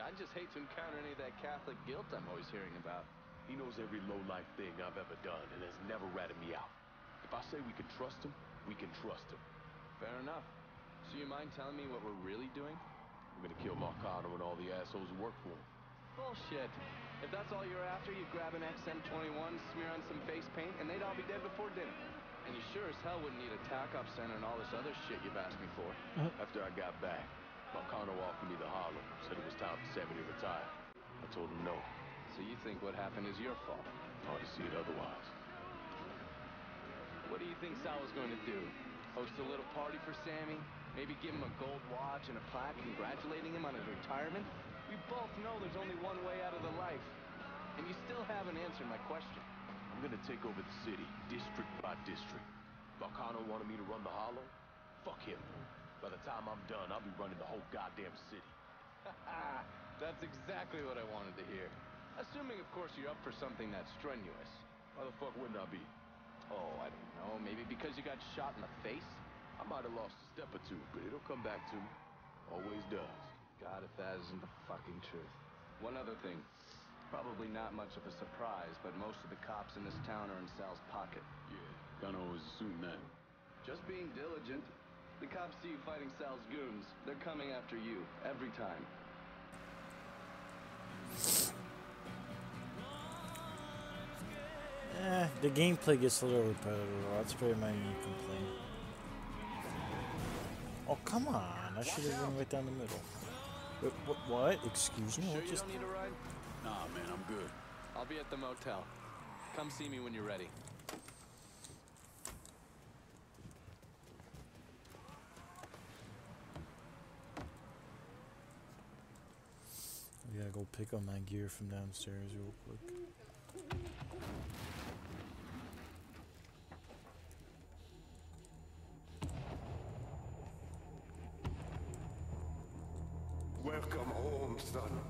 I'd just hate to encounter any of that Catholic guilt I'm always hearing about. He knows every low-life thing I've ever done and has never ratted me out. If I say we can trust him, we can trust him. Fair enough. So you mind telling me what we're really doing? We're gonna kill Marcano and all the assholes who work for him. Bullshit. If that's all you're after, you'd grab an XM21, smear on some face paint, and they'd all be dead before dinner. And you sure as hell wouldn't need a tack-up center and all this other shit you've asked me for. After I got back, Marcano offered me the Harlem, said it was time for Sammy to retire. I told him no. So you think what happened is your fault? Hard to see it otherwise. What do you think Sal was going to do? Host a little party for Sammy? Maybe give him a gold watch and a plaque congratulating him on his retirement? We both know there's only one way out of the life. And you still haven't answered my question. I'm gonna take over the city, district by district. Marcano wanted me to run the Hollow? Fuck him. By the time I'm done, I'll be running the whole goddamn city. That's exactly what I wanted to hear. Assuming, of course, you're up for something that's strenuous. Why the fuck wouldn't I be? Oh, I don't know. Maybe because you got shot in the face? I might have lost a step or two, but it'll come back to me. Always does. God, if that isn't the fucking truth. One other thing. Probably not much of a surprise, but most of the cops in this town are in Sal's pocket. Yeah, kinda always assume that. Just being diligent. The cops see you fighting Sal's goons. They're coming after you, every time. The gameplay gets a little repetitive. That's pretty my main complaint. Oh, come on. I should have been right down the middle. Wait, what? Excuse me? Sure What you just... don't need a ride? Nah, man, I'm good. I'll be at the motel. Come see me when you're ready. I gotta go pick up my gear from downstairs real quick. Welcome home, son.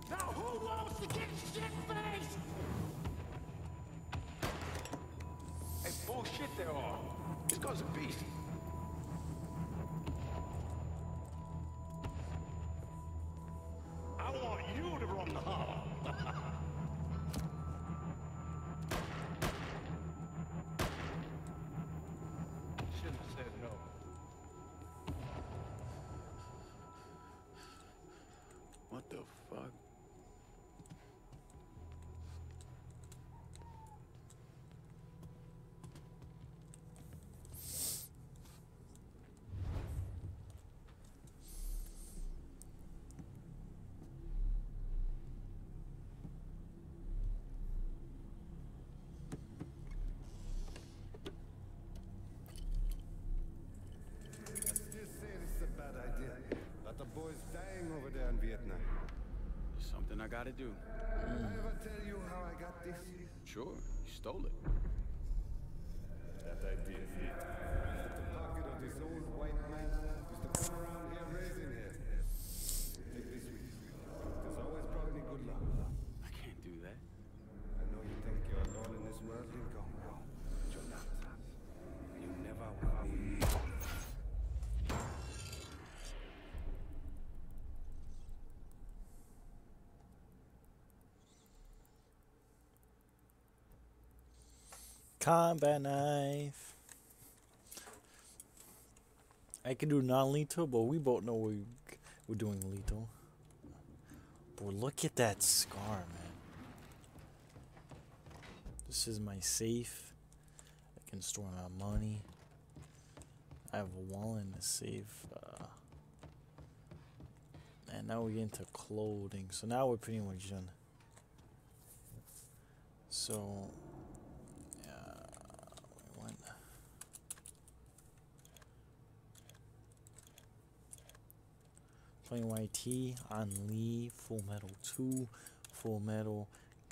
Now who wants to get shit-faced? Hey, bullshit there are. This goes a beast. I want you to run the hollow. Shouldn't have said no. What the fuck? Something I gotta do. I ever tell you how I got this? Sure, you stole it. That I did. The pocket of this old white man used to come around here raising hell. Take this with you. It has always brought me good luck. I can't do that. I know you think you're alone in this world, Lincoln. But you're not. You never will be. Combat knife. I can do non-lethal, but we both know we're doing lethal. Boy, look at that scar, man. This is my safe. I can store my money. I have a wallet in the safe. And now we get into clothing. So now we're pretty much done. So, playing YT on Lee, Full Metal 2, Full Metal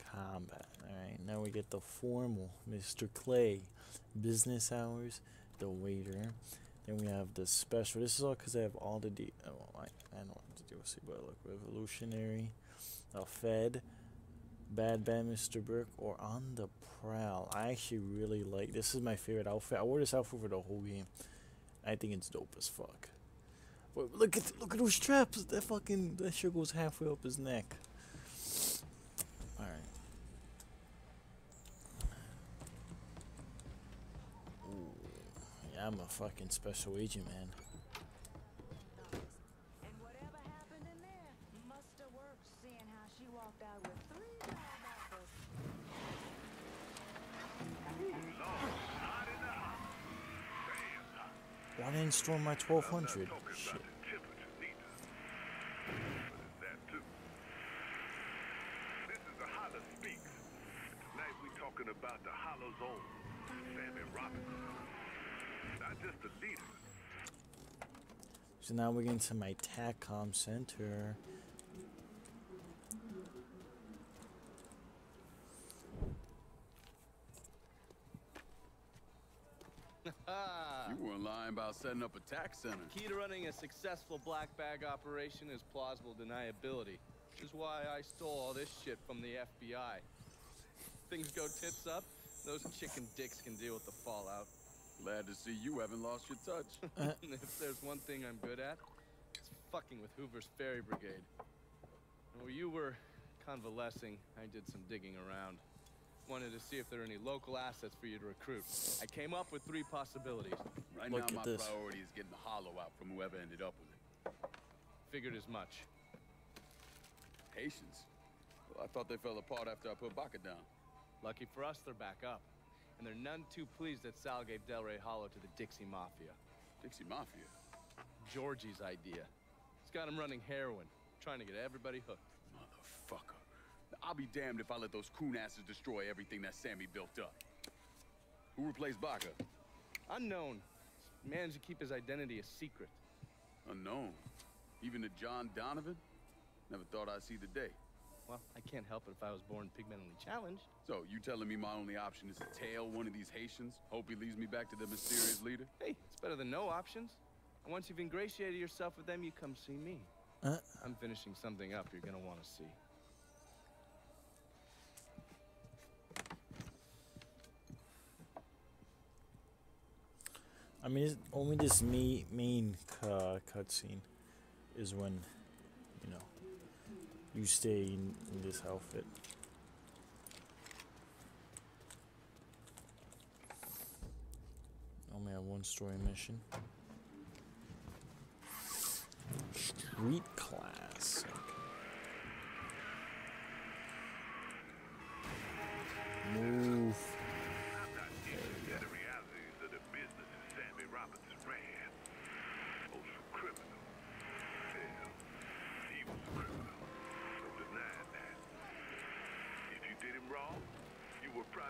Combat. Alright, now we get the formal Mr. Clay, business hours, the waiter. Then we have the special. This is all because I have all the I know what the DLC, but look, revolutionary, Fed, Bad Mr. Burke, or On the Prowl. I actually really like. This is my favorite outfit. I wore this outfit for the whole game. I think it's dope as fuck. But look at those straps. That shit goes halfway up his neck. All right. Ooh, yeah, I'm a fucking special agent, man. And whatever happened in there must have worked, seeing how she walked out with 3 bad Why didn't storm my 1200? Shit. Talking about the Hollow Zone, Sammy Robinson, not just the leader. So now we're getting to my TACCOM center. You weren't lying about setting up a tax center. Key to running a successful black bag operation is plausible deniability, which is why I stole all this shit from the FBI. Things go tits up, those chicken dicks can deal with the fallout. Glad to see you haven't lost your touch. If there's one thing I'm good at, it's fucking with Hoover's Ferry Brigade. While you were convalescing, I did some digging around. Wanted to see if there are any local assets for you to recruit. I came up with 3 possibilities. Right now, my priority is getting the hollow out from whoever ended up with it. Figured as much. Haitians? Well, I thought they fell apart after I put Baca down. Lucky for us, they're back up. And they're none too pleased that Sal gave Delray Hollow to the Dixie Mafia. Dixie Mafia? Georgie's idea. He's got him running heroin, trying to get everybody hooked. Motherfucker. I'll be damned if I let those coon asses destroy everything that Sammy built up. Who replaced Baca? Unknown. He's managed to keep his identity a secret. Unknown? Even to John Donovan? Never thought I'd see the day. Well, I can't help it if I was born pigmentally challenged. So, you telling me my only option is to tail one of these Haitians? Hope he leads me back to the mysterious leader? Hey, it's better than no options. And once you've ingratiated yourself with them, you come see me. I'm finishing something up you're gonna want to see. I mean, it's only this main cutscene is when, you know, you stay in this outfit. Only have 1 story mission. Street class. Okay. Move.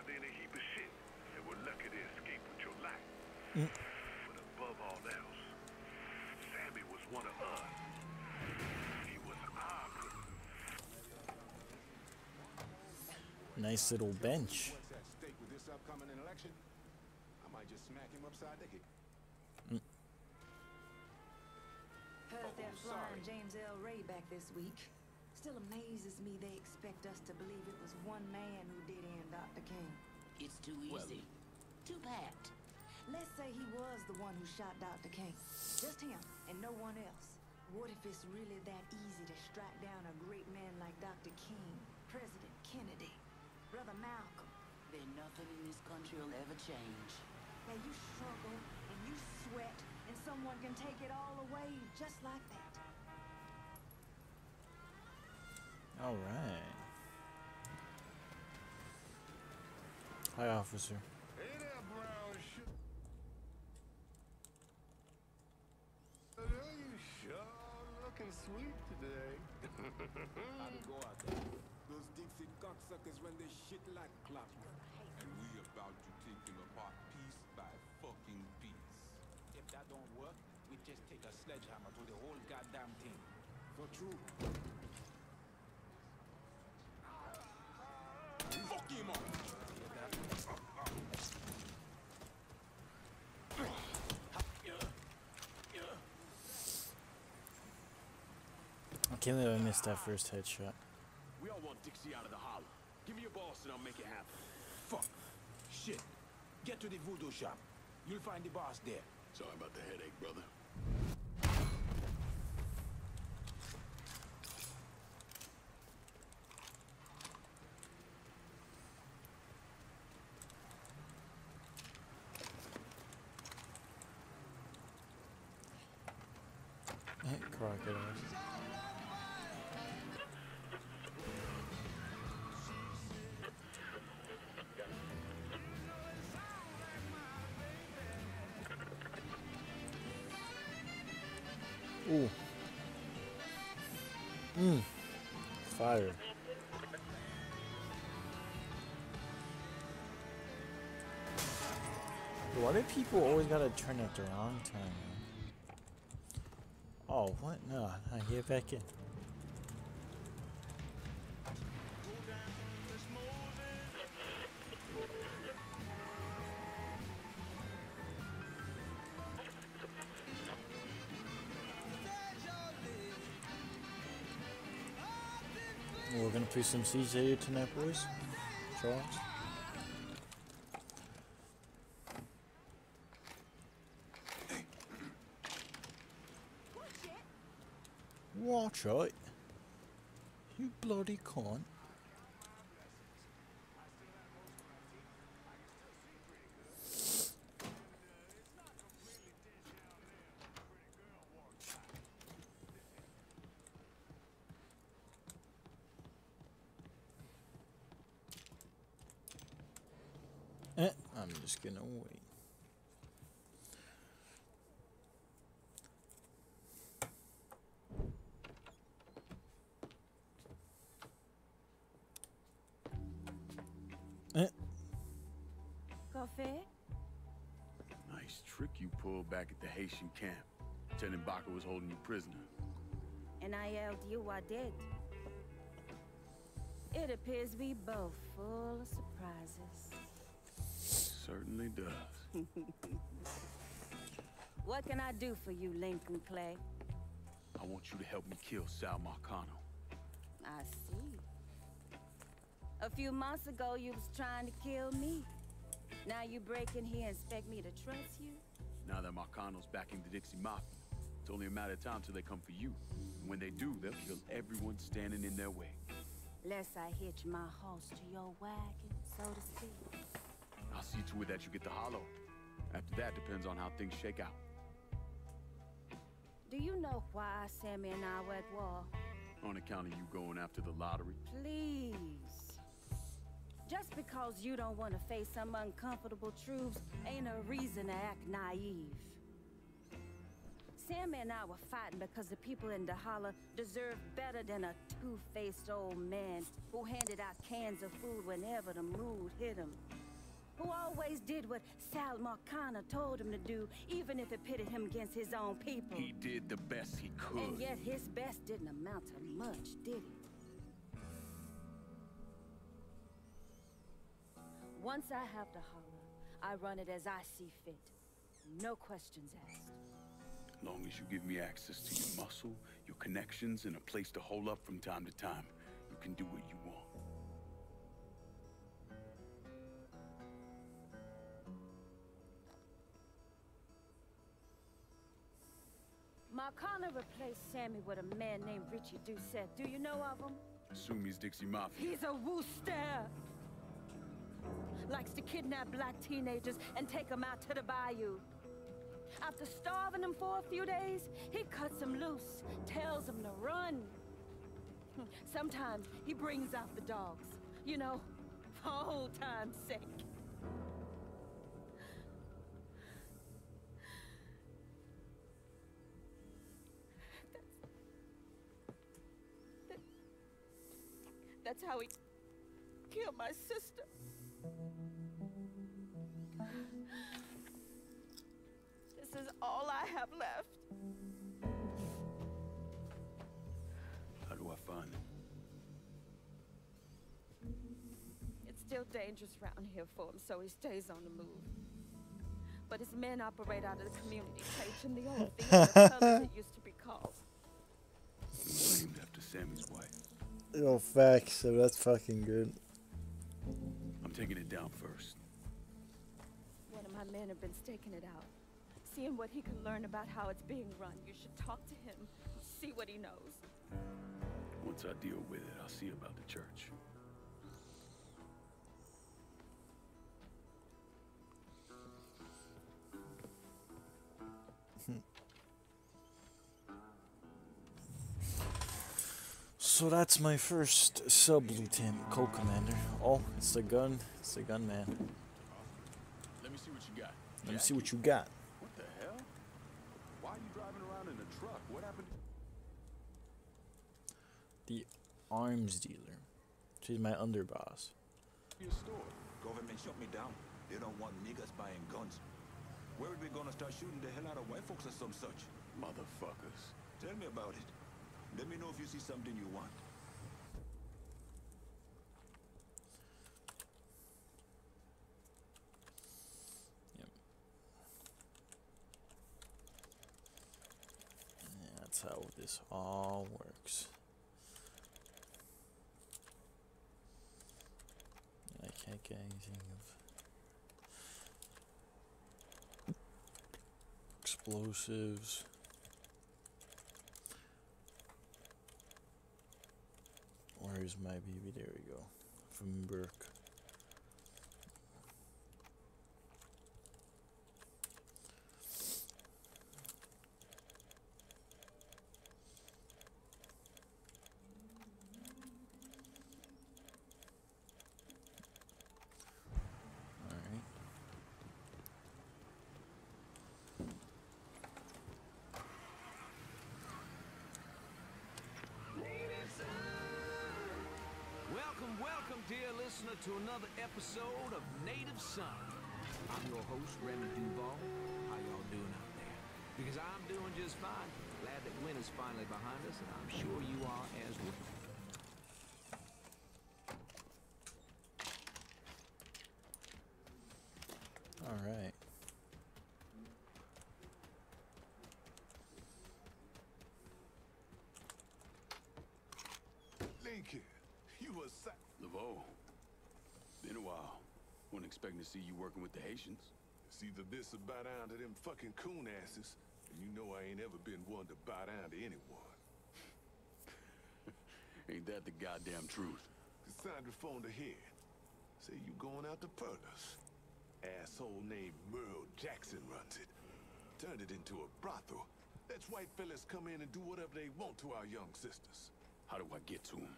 In a heap of shit and were lucky to escape with your life. But above all else, Sammy was one of us. He was our criminal. Nice little bench. What's at stake with this upcoming election? I might just smack him upside the head. Heard they're flying James L. Ray back this week. Still amazes me they expect us to believe it was one man who did end Dr. King. It's too easy. Too bad. Let's say he was the one who shot Dr. King. Just him and no one else. What if it's really that easy to strike down a great man like Dr. King, President Kennedy, Brother Malcolm? Then nothing in this country will ever change. Now you struggle and you sweat and someone can take it all away just like that. All right. Hi, officer. Hey there, brown sugar. You sure looking sweet today. I can go out there. Those Dixie cocksuckers run this shit like clockwork. And we about to take him apart piece by fucking piece. If that don't work, we just take a sledgehammer to the whole goddamn thing. So true. Fuck him up! I can't believe I missed that first headshot. We all want Dixie out of the holler. Give me your boss and I'll make it happen. Fuck. Shit. Get to the voodoo shop. You'll find the boss there. Sorry about the headache, brother. Crocodiles. Ooh. Fire. Why do people always gotta turn at the wrong time, man? Oh, what? No, I get back in. We're gonna play some CJ tonight, boys. Charles. Watch it. You bloody cunt. I'm just gonna wait. Coffee? Nice trick you pulled back at the Haitian camp. Lieutenant Baca was holding you prisoner. And I yelled you are dead. It appears we both full of surprises. Certainly does. What can I do for you, Lincoln Clay? I want you to help me kill Sal Marcano. I see. A few months ago, you was trying to kill me. Now you break in here and expect me to trust you? Now that Marcano's backing the Dixie Mafia, it's only a matter of time till they come for you. And when they do, they'll kill everyone standing in their way. Lest I hitch my horse to your wagon, so to speak. I'll see to it that you get the hollow. After that, depends on how things shake out. Do you know why Sammy and I were at war? On account of you going after the lottery? Please. Just because you don't want to face some uncomfortable truths ain't a reason to act naive. Sammy and I were fighting because the people in the holler deserved better than a two-faced old man who handed out cans of food whenever the mood hit him. Who always did what Sal Marcano told him to do, even if it pitted him against his own people. He did the best he could. And yet his best didn't amount to much, did it? Once I have to holler, I run it as I see fit. No questions asked. As long as you give me access to your muscle, your connections, and a place to hole up from time to time, you can do what you want. Marcana replaced Sammy with a man named Richie Doucette. Do you know of him? Assume he's Dixie Mafia. He's a wooster! Likes to kidnap black teenagers and take them out to the bayou. After starving them for a few days, he cuts them loose, tells them to run. Sometimes he brings out the dogs, you know, for old time's sake. That's how he killed my sister. This is all I have left. How do I find him? It's still dangerous around here for him, so he stays on the move. But his men operate out of the community page in the old theater, as it used to be called. Named after Sammy's wife. Yo, facts. So that's fucking good. I'm taking it down first. One of my men have been staking it out. Seeing what he can learn about how it's being run. You should talk to him, see what he knows. Once I deal with it, I'll see about the church. So that's my first sub-lieutenant, co-commander. Oh, it's the gun. It's the gunman. Let me see what you got. Let me see what you got. What the hell? Why are you driving around in a truck? What happened? The arms dealer. She's my underboss. Your store. Government shut me down. They don't want niggas buying guns. Where are we gonna start shooting the hell out of white folks or some such? Motherfuckers. Tell me about it. Let me know if you see something you want. Yep. Yeah, that's how this all works. I can't get anything of explosives. Where's my BB? There we go. From Burke. Alright. Welcome, dear listener, to another episode of Native Son. I'm your host, Remy Duval. How y'all doing out there? Because I'm doing just fine. Glad that winter's finally behind us, and I'm sure you are as well. Alright. Lincoln, you was Laveau. Been a while. Wasn't expecting to see you working with the Haitians. It's either this or bow down to them fucking coon asses, and you know I ain't ever been one to bow down to anyone. Ain't that the goddamn truth? Cassandra phoned ahead. Say you going out to Perlas. Asshole named Merle Jackson runs it. Turned it into a brothel. Lets white fellas come in and do whatever they want to our young sisters. How do I get to them?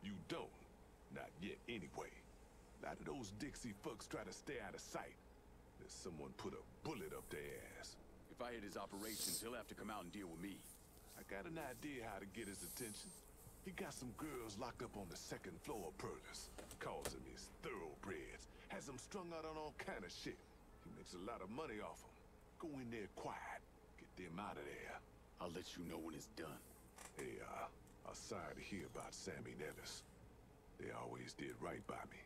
You don't. Not yet, anyway. A lot of those Dixie fucks try to stay out of sight. There's someone put a bullet up their ass. If I hit his operations, he'll have to come out and deal with me. I got an idea how to get his attention. He got some girls locked up on the second floor of Perlas. Calls them his thoroughbreds. Has them strung out on all kind of shit. He makes a lot of money off them. Go in there quiet. Get them out of there. I'll let you know when it's done. Hey, I'm sorry to hear about Sammy Nevis. They always did right by me.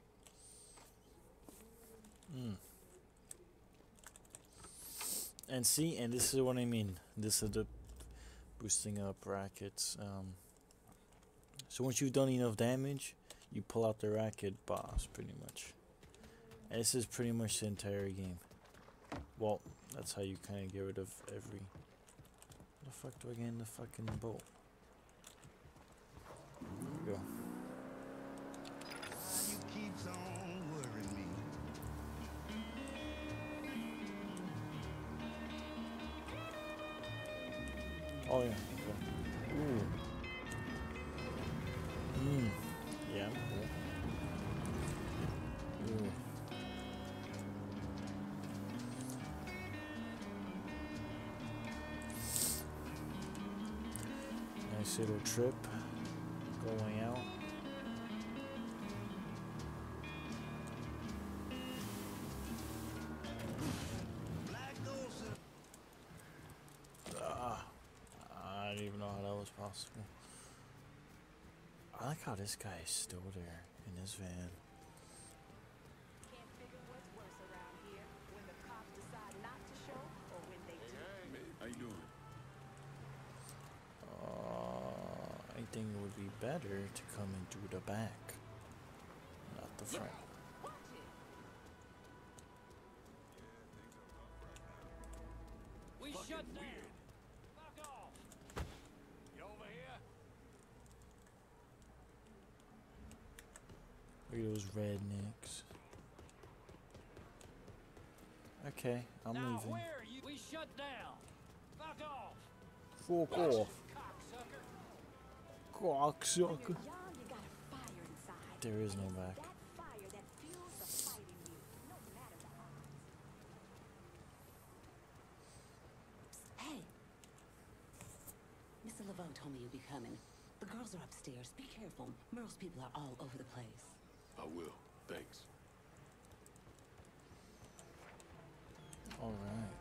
Mm. And see, and this is what I mean. This is the boosting up rackets. So once you've done enough damage, you pull out the racket boss, pretty much. And this is pretty much the entire game. Well, that's how you kind of get rid of every... The fuck do I get in the fucking boat? There we go. You keeps on worrying me. Oh yeah, okay. Ooh. Yeah, cool. Ooh. Nice little trip going out. I don't even know how that was possible. I like how this guy is still there in his van. Can't figure what's worse around here, when the cops decide not to show or when they do. Hey, how you doing? I think it would be better to come in through the back, not the front. We shut down. Fuck off. You over here? Look at those rednecks. Okay, I'm Now, leaving. where are you? We shut down. Fuck off. Fuck off. Cocksucker. There is no back. Hey. Mr. Laveau told me you'd be coming. The girls are upstairs. Be careful. Merle's people are all over the place. I will. Thanks. All right.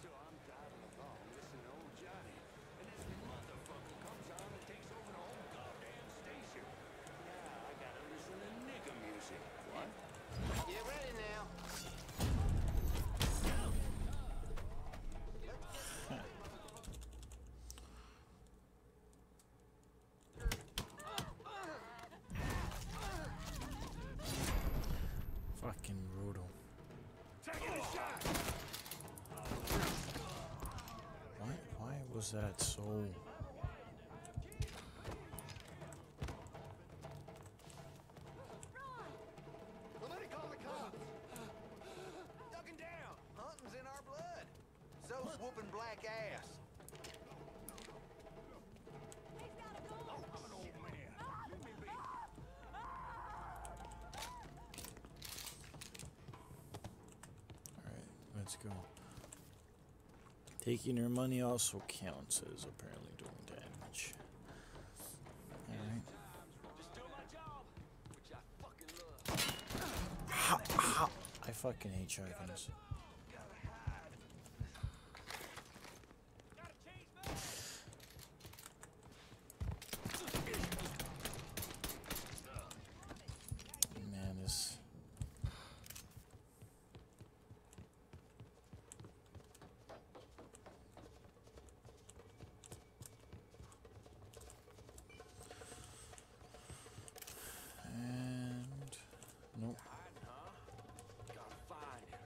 So I'm driving along, listening to old Johnny, and this motherfucker comes on and takes over the whole goddamn station. Now I gotta listen to nigga music. What? Get ready now. Fucking brutal. Why was that so? Somebody call the cops. Ducking down. Hunting's in our blood. So's whooping black ass. I'm an old man. Let me be. Alright, let's go. Taking her money also counts as apparently doing damage. Alright. Just do my job, which I fucking love. Ha, ha. I fucking hate shotguns. Man, this... And... Nope. Gotta find him.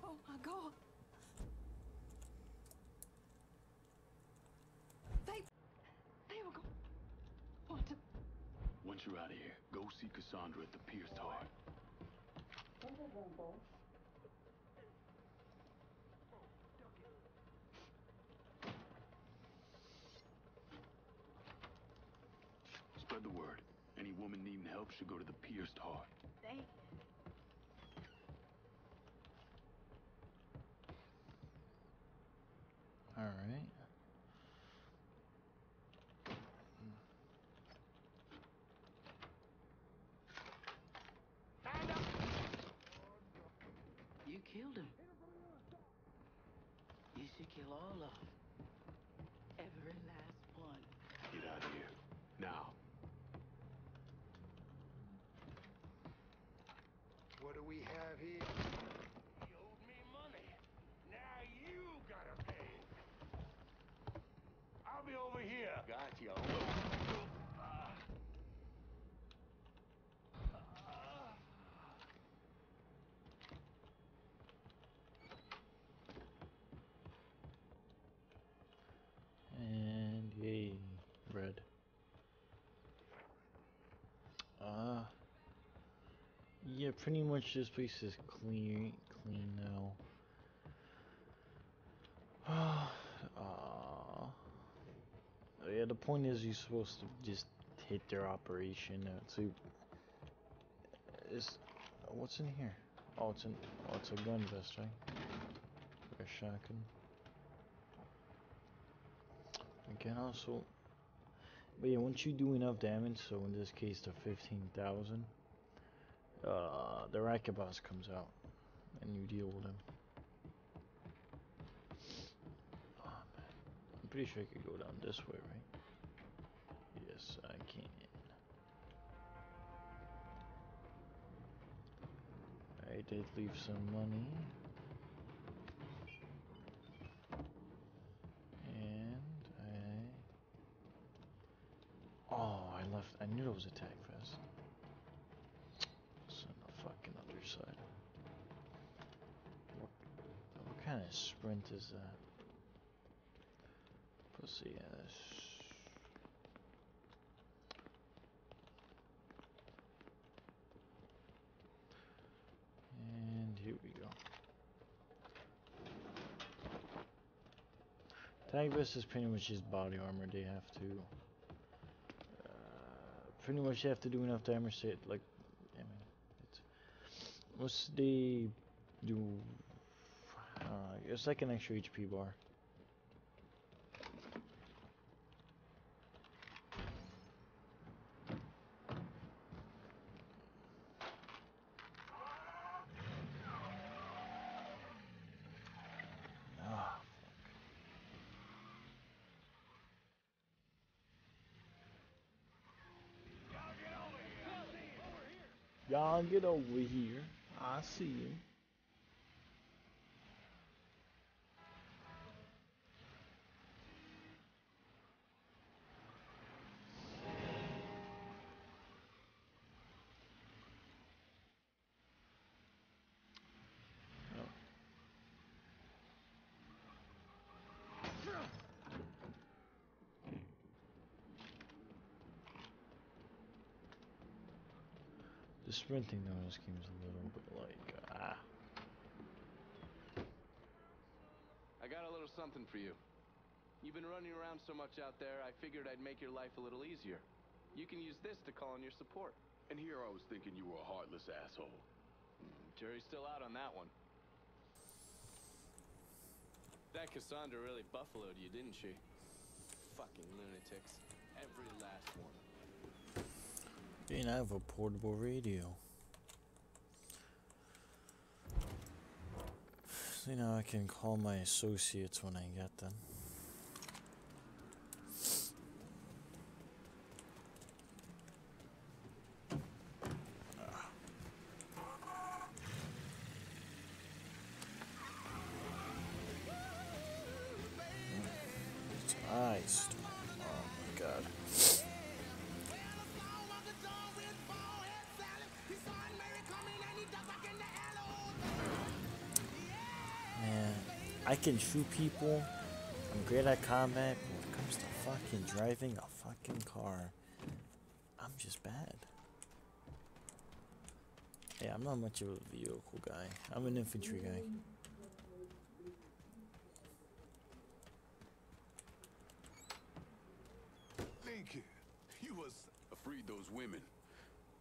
Oh my God. They were going. What? Once you're out of here, go see Cassandra at the Pierce Tower. helps you go to the pierced heart. Thank All right. You killed him. You should kill all of them. Every last one. Get out of here. Now. What do we have here? He owed me money. Now you gotta pay. I'll be over here. Got you. And yay, red. Yeah, pretty much this place is clean now. Yeah, the point is you're supposed to just hit their operation. So is what's in here? Oh, it's a gun vest, right? Or a shotgun. Again, also, but yeah, once you do enough damage, so in this case the 15,000, the racket boss comes out, and you deal with him. Oh man, I'm pretty sure I could go down this way, right? Yes, I can. I did leave some money. And I knew there was a tag vest. It's on the fucking other side. What kind of sprint is that? Pussy ass. And here we go. Tag vest is pretty much just body armor. They have to pretty much have to do enough damage to it. Like, I mean, it's what's they do? It's like an extra HP bar. Y'all get over here. I see you. The sprinting though in this game is a little bit like I got a little something for you. You've been running around so much out there, I figured I'd make your life a little easier. You can use this to call in your support. And here I was thinking you were a heartless asshole. Jury's still out on that one. That Cassandra really buffaloed you, didn't she? Fucking lunatics. Every last one. And I have a portable radio. So now I can call my associates when I get them. It's iced. Oh my god. Man, I can shoot people. I'm great at combat, but when it comes to fucking driving a fucking car, I'm just bad. Yeah, I'm not much of a vehicle guy. I'm an infantry guy. Lincoln, you was... I freed those women.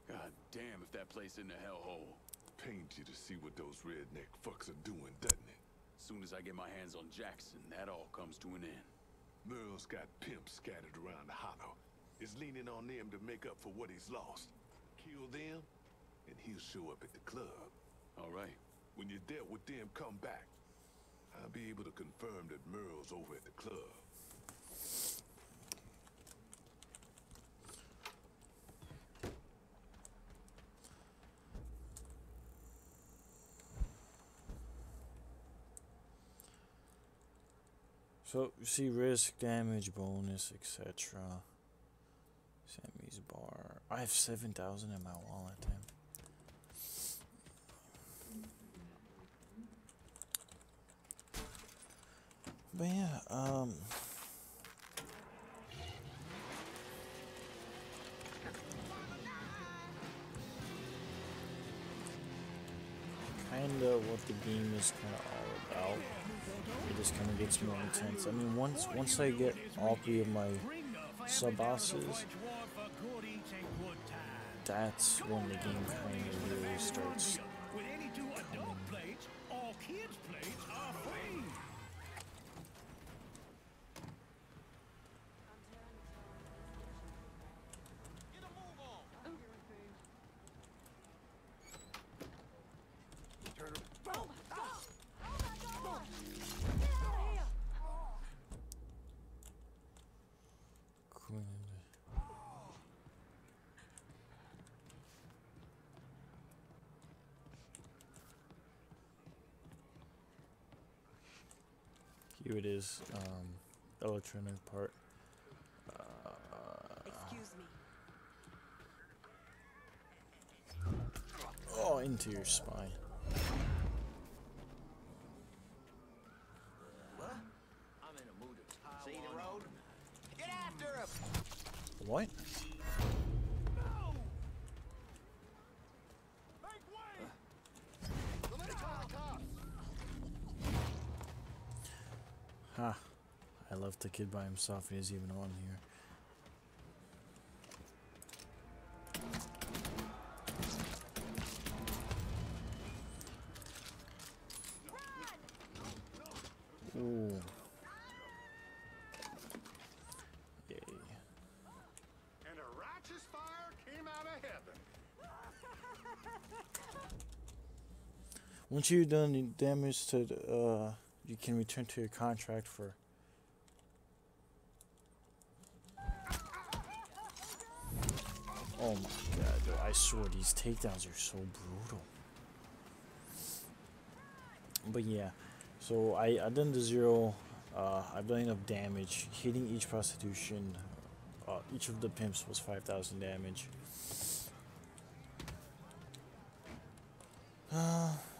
God God damn if that place in the hellhole. Pains you to see what those redneck fucks are doing, doesn't it? As soon as I get my hands on Jackson, that all comes to an end. Merle's got pimps scattered around the hollow. Is leaning on them to make up for what he's lost. Kill them, and he'll show up at the club. All right. When you're dealt with them, come back. I'll be able to confirm that Merle's over at the club. So, you see risk, damage, bonus, etc. Sammy's bar. I have 7,000 in my wallet, damn. But yeah, kinda what the game is kinda all about. It just kinda gets more intense. I mean, once I get all 3 of my sub-bosses, that's when the game kinda really starts coming. All kids' plates are free. Here it is, electronic part. Excuse me. Oh, into your spine. What? I'm in a mood to tie. See the road? Get after him! What? Ha. I left the kid by himself. He isn't even on here. Ooh. Yay. And a righteous fire came out of heaven. Once you've done the damage to the, you can return to your contract for. Oh my god, though, I swear these takedowns are so brutal. But yeah, so I done the 0. I've done enough damage. Hitting each prostitution, each of the pimps was 5,000 damage.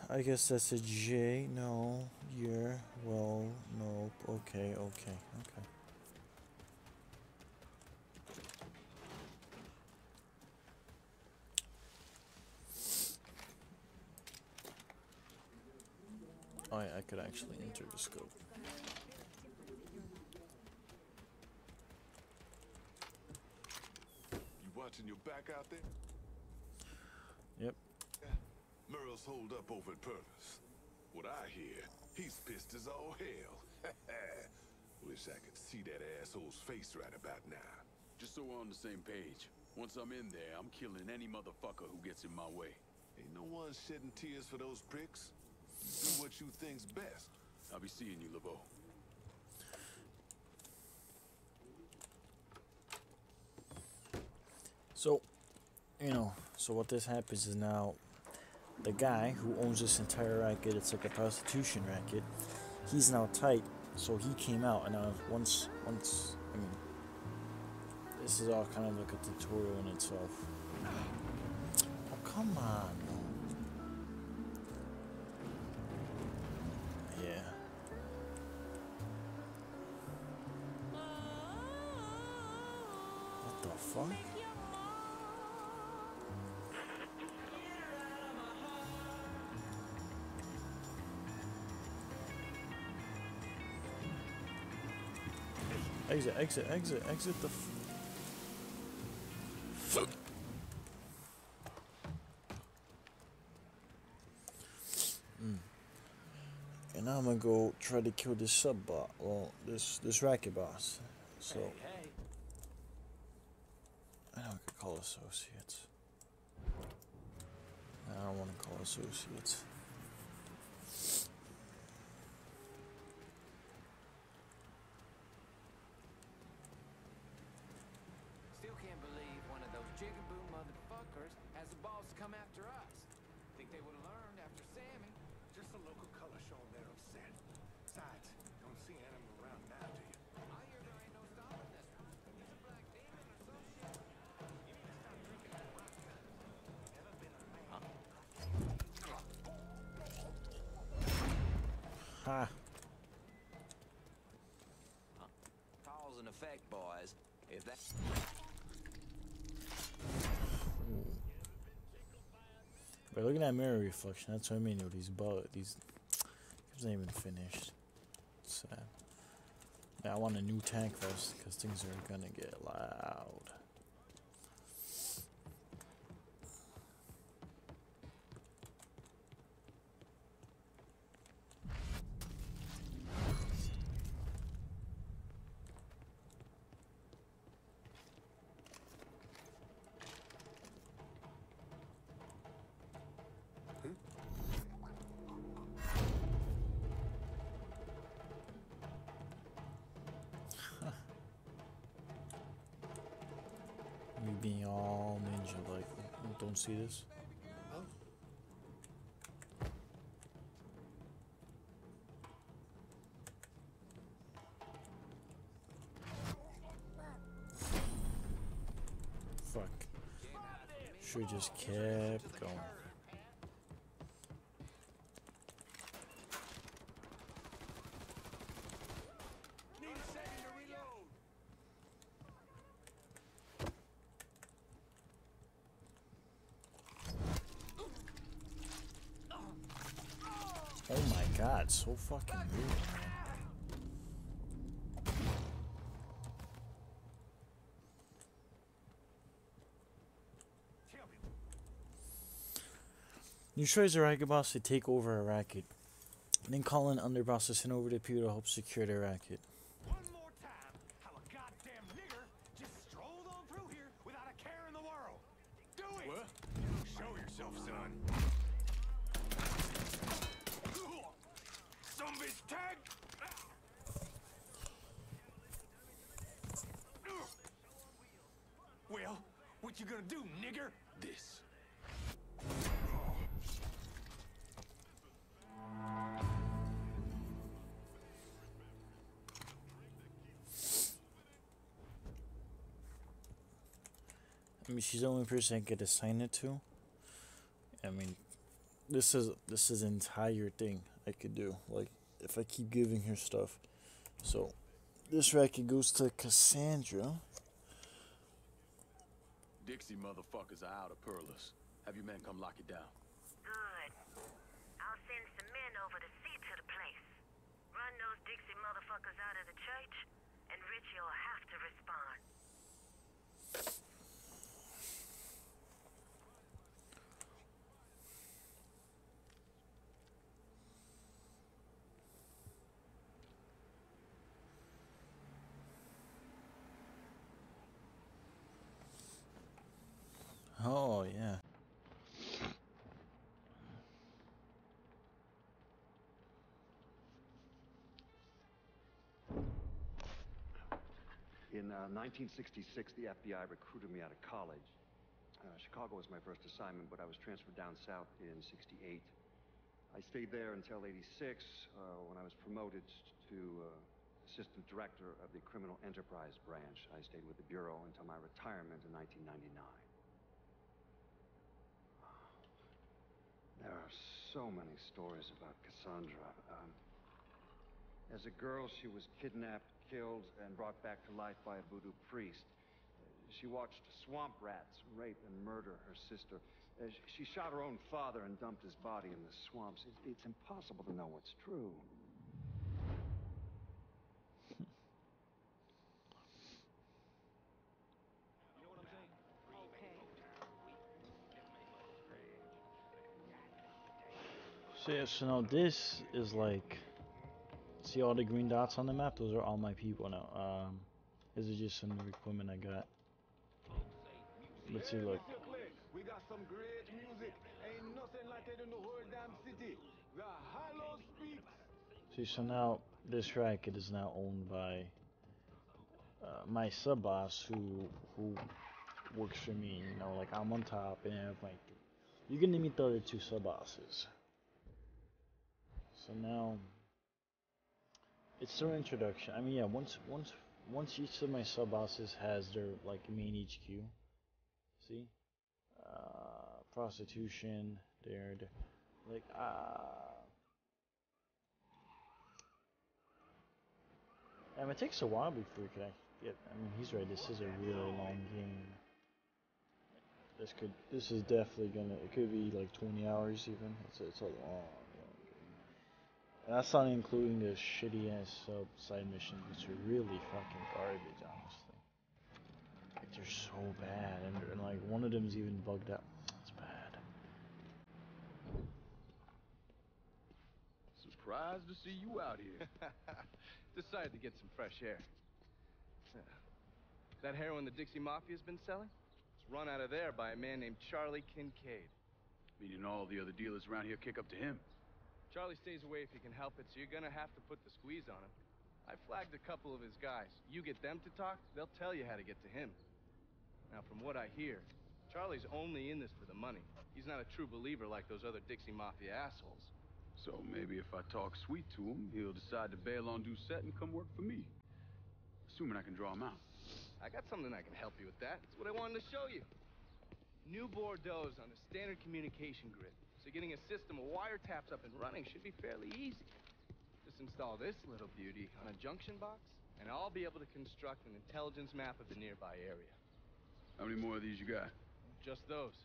I guess that's a J. No, yeah, well, nope. Okay. Oh yeah, I could actually enter the scope. You watching your back out there? Yep. Merle's holed up over at Perlis. What I hear, he's pissed as all hell. Wish I could see that asshole's face right about now. Just so we're on the same page. Once I'm in there, I'm killing any motherfucker who gets in my way. Ain't no one shedding tears for those pricks. Do what you think's best. I'll be seeing you, LeBeau. So, so what this happens is now, the guy who owns this entire racket, it's like a prostitution racket, he's now tight, so he came out, and now once, I mean, this is all kind of like a tutorial in itself. Oh, come on. Yeah. What the fuck? Exit the go try to kill this sub boss. Well, this racket boss. So Hey. I know I could call associates. I don't want to call associates. Still can't believe one of those jigaboo motherfuckers has the balls to come after us. Think they would have learned after Sammy. Just a local color showing they're upset. Besides, don't see animal around now, do you? I hear there ain't no stopping this one. He's a black demon or some shit. You need to stop drinking that vodka. Never been a man. Ha. Cause and effect, boys. If that... But look at that mirror reflection. That's what I mean. Yo, these games ain't even finished. It's sad. Man, I want a new tank first because things are gonna get loud. Me being all ninja like, don't see this. Fuck. Should just kept going. Oh my god, so fucking weird, man. You tries a racket boss to take over a racket. And then call in underboss to send over the people to help secure the racket. One more time, how a goddamn nigger just strolled on through here without a care in the world. Do it! What? Show yourself, son. Some bitch tag! Well, what you gonna do, nigger? This. I mean, she's the only person I could assign it to. I mean, this is an entire thing I could do. Like, if I keep giving her stuff. So, this racket goes to Cassandra. Dixie motherfuckers are out of Perlas. Have your men come lock it down. Good. I'll send some men over to see to the place. Run those Dixie motherfuckers out of the church, and Richie'll have to respond. Oh, yeah. In 1966, the FBI recruited me out of college. Chicago was my first assignment, but I was transferred down south in '68. I stayed there until '86, when I was promoted to assistant director of the criminal enterprise branch. I stayed with the Bureau until my retirement in 1999. There are so many stories about Cassandra. As a girl, she was kidnapped, killed, and brought back to life by a voodoo priest. She watched swamp rats rape and murder her sister. She shot her own father and dumped his body in the swamps. It's impossible to know what's true. So yeah, so now this is like See all the green dots on the map? Those are all my people now. This is just some new equipment I got. Let's see, look. We got some great music. Ain't nothing like it in the whole damn city. The Hollow speaks. See, so now this racket is now owned by my sub boss who works for me. You know, like I'm on top and I have like you're gonna meet the other two sub bosses. So now it's their introduction. I mean, yeah, once each of my sub bosses has their like main HQ. See, prostitution. They're like and it takes a while before you can actually get. I mean, he's right. This is a really long game. This is definitely gonna. It could be like 20 hours even. It's a long game. And that's not including the shitty ass side missions, which are really fucking garbage, honestly. Like they're so bad, and like one of them is even bugged out. It's bad. Surprised to see you out here. Decided to get some fresh air. That heroin the Dixie Mafia's been selling? It's run out of there by a man named Charlie Kincaid. Meaning all the other dealers around here kick up to him. Charlie stays away if he can help it, so you're gonna have to put the squeeze on him. I flagged a couple of his guys. You get them to talk, they'll tell you how to get to him. Now, from what I hear, Charlie's only in this for the money. He's not a true believer like those other Dixie Mafia assholes. So maybe if I talk sweet to him, he'll decide to bail on Doucette and come work for me. Assuming I can draw him out. I got something that can help you with that. That's what I wanted to show you. New Bordeaux's on a standard communication grid. So getting a system of wiretaps up and running should be fairly easy. Just install this little beauty on a junction box, and I'll be able to construct an intelligence map of the nearby area. How many more of these you got? Just those.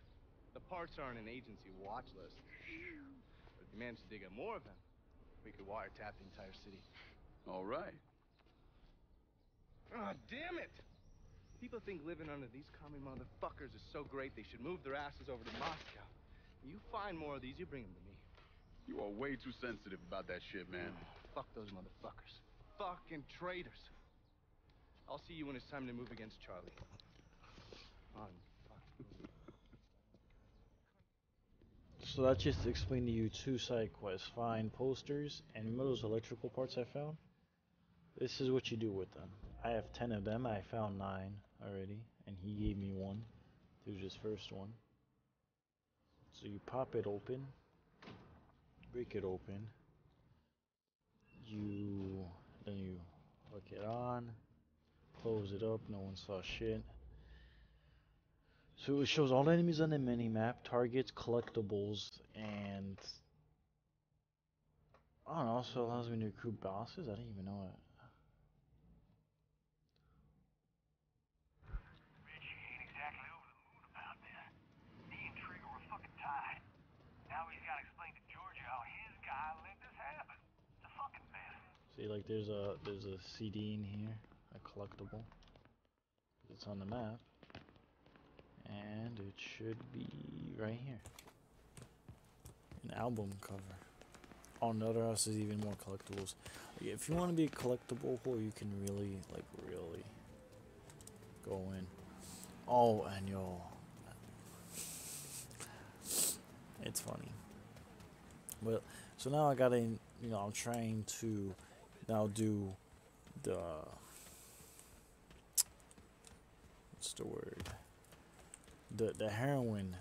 The parts are on an agency watch list. But if you manage to dig up more of them, we could wiretap the entire city. All right. Ah, damn it! People think living under these commie motherfuckers is so great they should move their asses over to Moscow. You find more of these, you bring them to me. You are way too sensitive about that shit, man. Fuck those motherfuckers. Fucking traitors. I'll see you when it's time to move against Charlie. So that just explained to you two side quests. Find posters, and remember those electrical parts I found? This is what you do with them. I have 10 of them. I found 9 already, and he gave me 1. This was his first one. So you pop it open, break it open. Then you hook it on, close it up. No one saw shit. So it shows all the enemies on the mini-map, targets, collectibles, and I don't know, also allows me to recruit bosses? I didn't even know it. Rich ain't exactly over the moon about this. He and Trigger were fucking tied. Now he's gotta explain to Georgia how his guy let this happen. It's a fucking mess. See, like there's a CD in here, a collectible. It's on the map. And it should be right here. An album cover. On the other house is even more collectibles. Like, if you want to be a collectible whore, you can really go in. Oh, and yo, it's funny. But so now I gotta, I'm trying to now do the what's the word? The heroin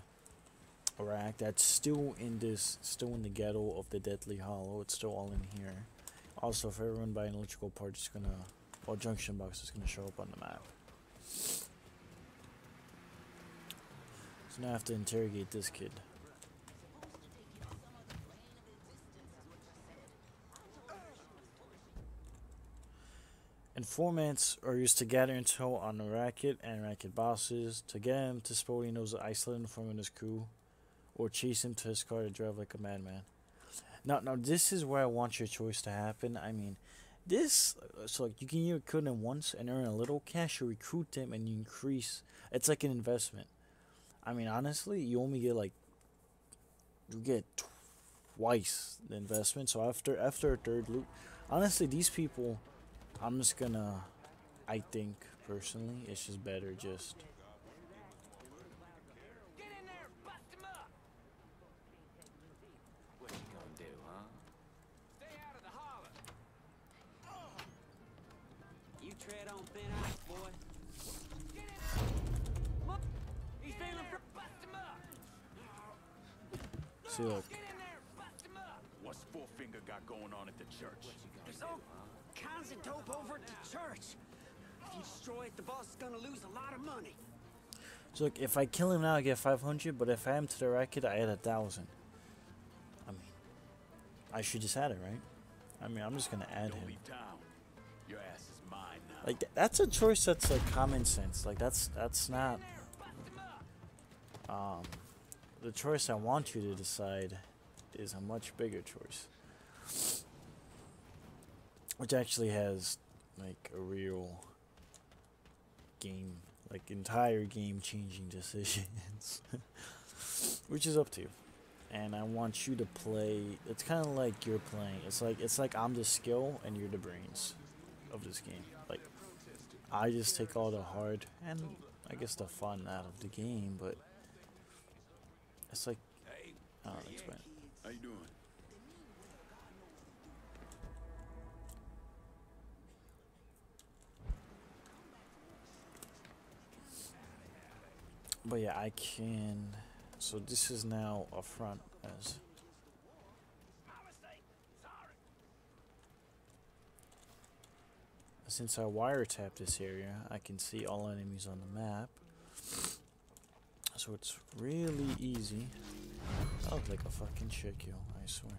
rack that's still in the ghetto of the Deadly Hollow. It's still all in here. Also, if everyone buy an electrical part, it's gonna, or junction box is gonna show up on the map. So now I have to interrogate this kid. Informants are used to gather intel on the racket and racket bosses to get him to suppose he knows the isolated informant in his crew, or chase him to his car to drive like a madman. Now this is where I want your choice to happen. I mean, this, so like you can either kill them once and earn a little cash, or recruit them and you increase. It's like an investment. I mean, honestly, you only get twice the investment. So after a third loop, Honestly, these people, I'm just gonna, I think personally, it's just better just. Get in there, bust him up. What you gonna do, huh? Stay out of the holler. You tread on thin ice, boy. Get in there. Look, he's feeling for bust him up. See, look. Get in there, bust him up. What's Four-Finger got going on at the church? There's all kinds of dope over at the church. If you destroy it, the boss is gonna lose a lot of money. So look, if I kill him now, I get 500. But if I am to the record, I add 1,000. I mean, I should just add it, right? I mean, I'm just gonna add him. Your ass is mine now. Like that's a choice that's like common sense. Like that's not the choice I want you to decide is a much bigger choice, which actually has like a real game, like entire game changing decisions, which is up to you. And I want you to play. It's kind of like you're playing. It's like I'm the skill and you're the brains of this game. Like I just take all the hard and I guess the fun out of the game, but it's like I don't know how to explain it. How you doing? But yeah, I can. So this is now a front as. Since I wiretap this area, I can see all enemies on the map. So it's really easy. I look like a fucking chick, yo, I swear.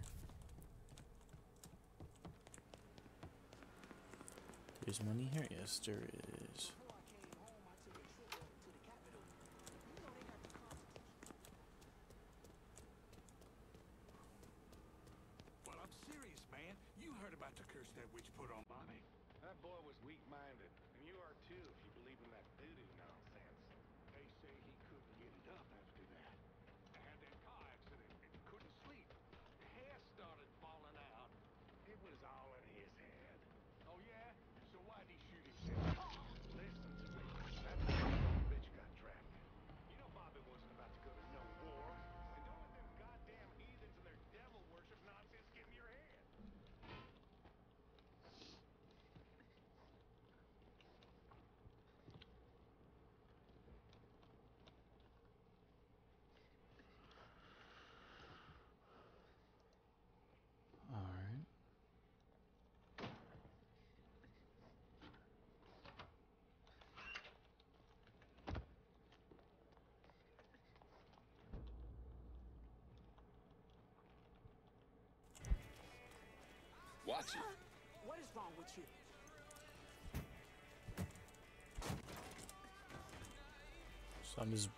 There's money here? Yes, there is. Well, I'm serious, man. You heard about the curse that witch put on Bobby. That boy was weak-minded, and you are too if you believe in that voodoo nonsense. They say he couldn't get it up after that. Had that car accident and couldn't sleep. Hair started falling out. It was all in his head. Oh, yeah? So why'd he shoot himself? Listen to me. That bitch got trapped. You know Bobby wasn't about to go to no war. And don't let them goddamn heathens and their devil worship nonsense get in your head. Alright. Watch it. What is wrong with you? So I'm just.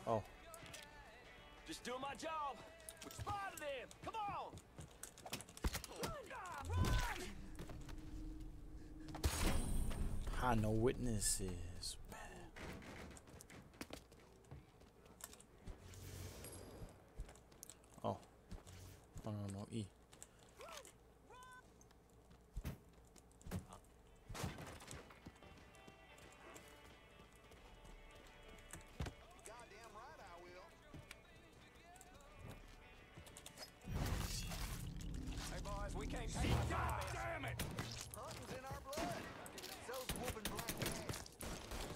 Oh. Just doing my job. We spotted him. Come on. Ha, no witnesses. Oh. Oh, no, E. Hey, boys, we can't take God damn it! Hunting's in our blood. So's whooping black ass.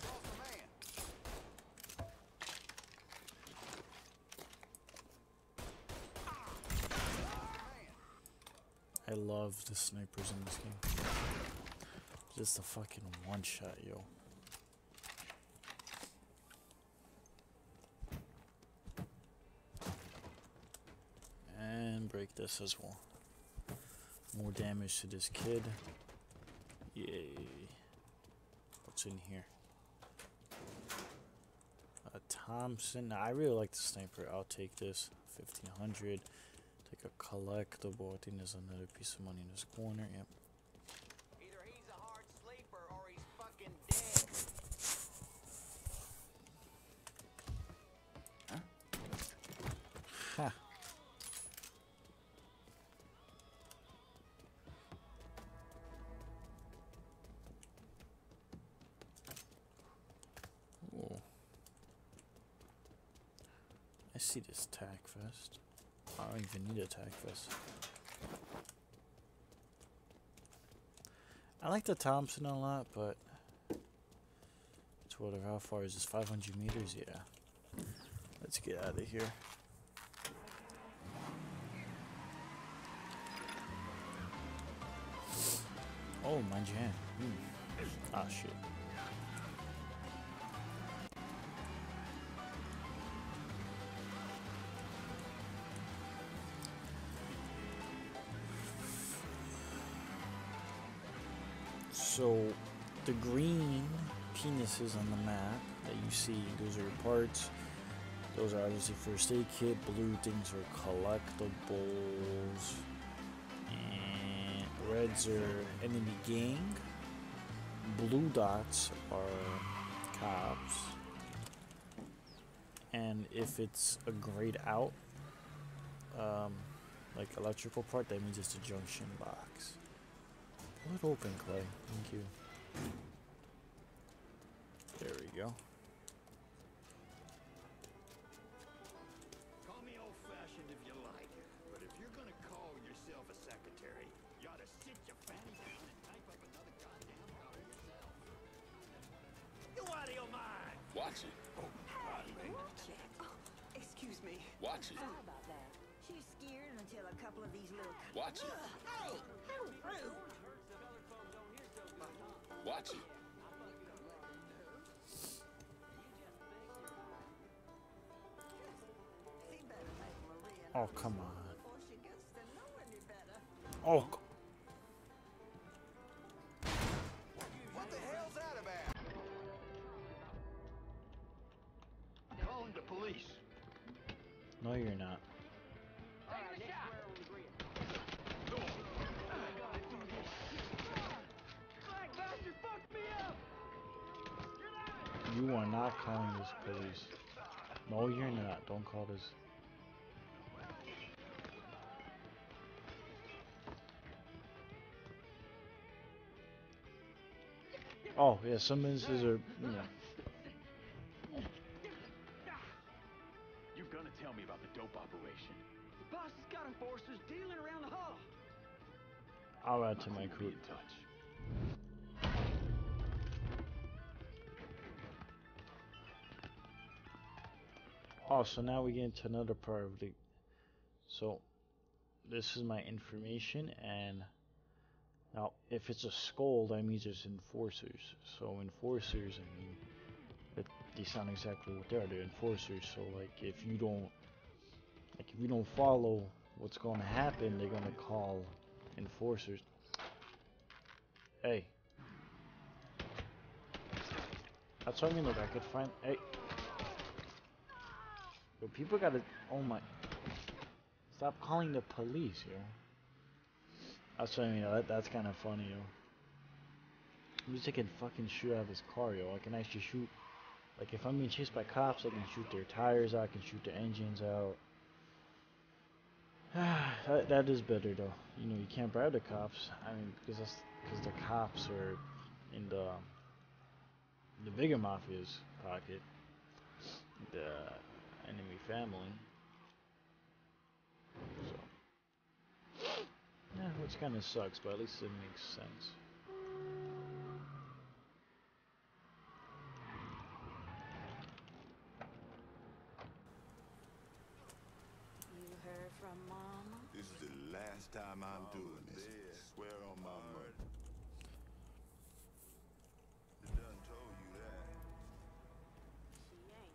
Lost a man. I love the snipers in this game. Just a fucking one shot, yo. And break this as well. More damage to this kid. Yay. What's in here? A Thompson. I really like the sniper. I'll take this. 1500. Take a collectible. I think there's another piece of money in this corner. Yep. Either he's a hard sleeper or he's fucking dead. Ha. see this tack vest. I don't even need a tack vest. I like the Thompson a lot, but it's whatever. How far is this? 500 meters? Yeah. Let's get out of here. Oh, my jam. Ah, shit. So, the green penises on the map that you see, those are your parts. Those are obviously first aid kit. Blue things are collectibles. And reds are enemy gang. Blue dots are cops. And if it's a grayed out, like electrical part, that means it's a junction box. Pull it open, Clay. Thank you. There we go. Call me old-fashioned if you like, but if you're gonna call yourself a secretary, you ought to sit your fanny down and type up another goddamn copy yourself. You out of your mind! Watch it. Watch it. Oh, excuse me. Watch it. Sorry about that. She's scared until a couple of these little... Watch it. Hey, how rude. Watch it. Oh, come on. Oh, What the hell's that about? Calling the police. No, you're not. You are not calling this police. No, you're not. Don't call this. Oh, yeah, some instances are, You're gonna tell me about the dope operation. The boss has got enforcers dealing around the hall. I'll add to my Be crew. in touch. Oh, so now we get into another part of the... So, this is my information, and now, if it's a skull, that means it's enforcers. So, enforcers, I mean, they sound exactly what they are. They're enforcers. So, like, if you don't follow what's going to happen, they're going to call enforcers. Hey. That's what I mean. Look, I could find... Hey. Yo, people gotta... Oh my... Stop calling the police, yo. That's what I mean. That's kind of funny, yo. I'm just taking fucking shoot out of this car, yo. I can actually shoot... Like, if I'm being chased by cops, I can shoot their tires out. I can shoot their engines out. that is better, though. You know, you can't bribe the cops. I mean, because the cops are in the bigger mafia's pocket. The enemy family. So, yeah, which kind of sucks, but at least it makes sense. You heard from Mama? This is the last time I'm doing this. Swear on my mother. I done told you that. She ain't.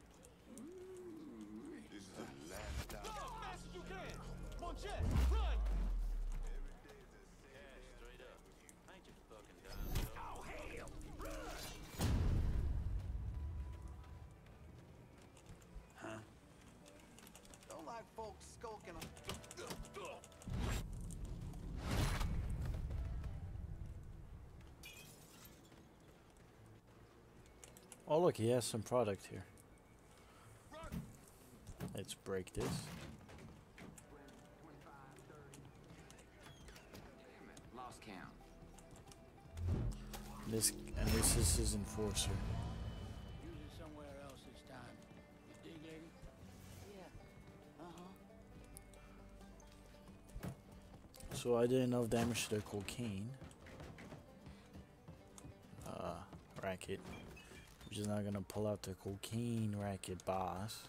This is the last time. Go as fast as you can! Come on, Jet, run! Straight up. Ain't you fucking dumb? Oh, hell! Run! Huh? Don't like folks skulking. oh look, he has some product here. Let's break this. Lost count. This is his enforcer. Use it somewhere else this time. You dig, Eddie? Yeah. So I did enough damage to their cocaine racket, which is not gonna pull out the cocaine racket boss.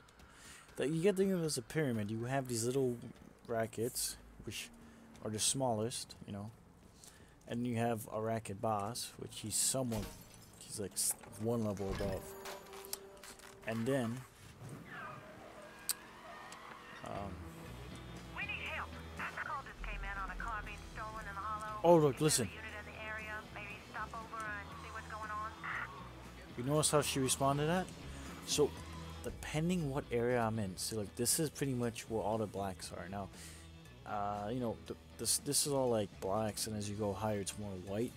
That you get to think of as a pyramid. You have these little rackets, which are the smallest, you know, and you have a racket boss, which he's like one level above, and then We need help. A call just came in on a car being stolen in the hollow. oh look, listen. Unit in the area. Maybe stop over and see what's going on. You notice how she responded to that? So, depending what area I'm in, see, like this is pretty much where all the blacks are now. You know, this is all like blacks, and as you go higher, it's more white.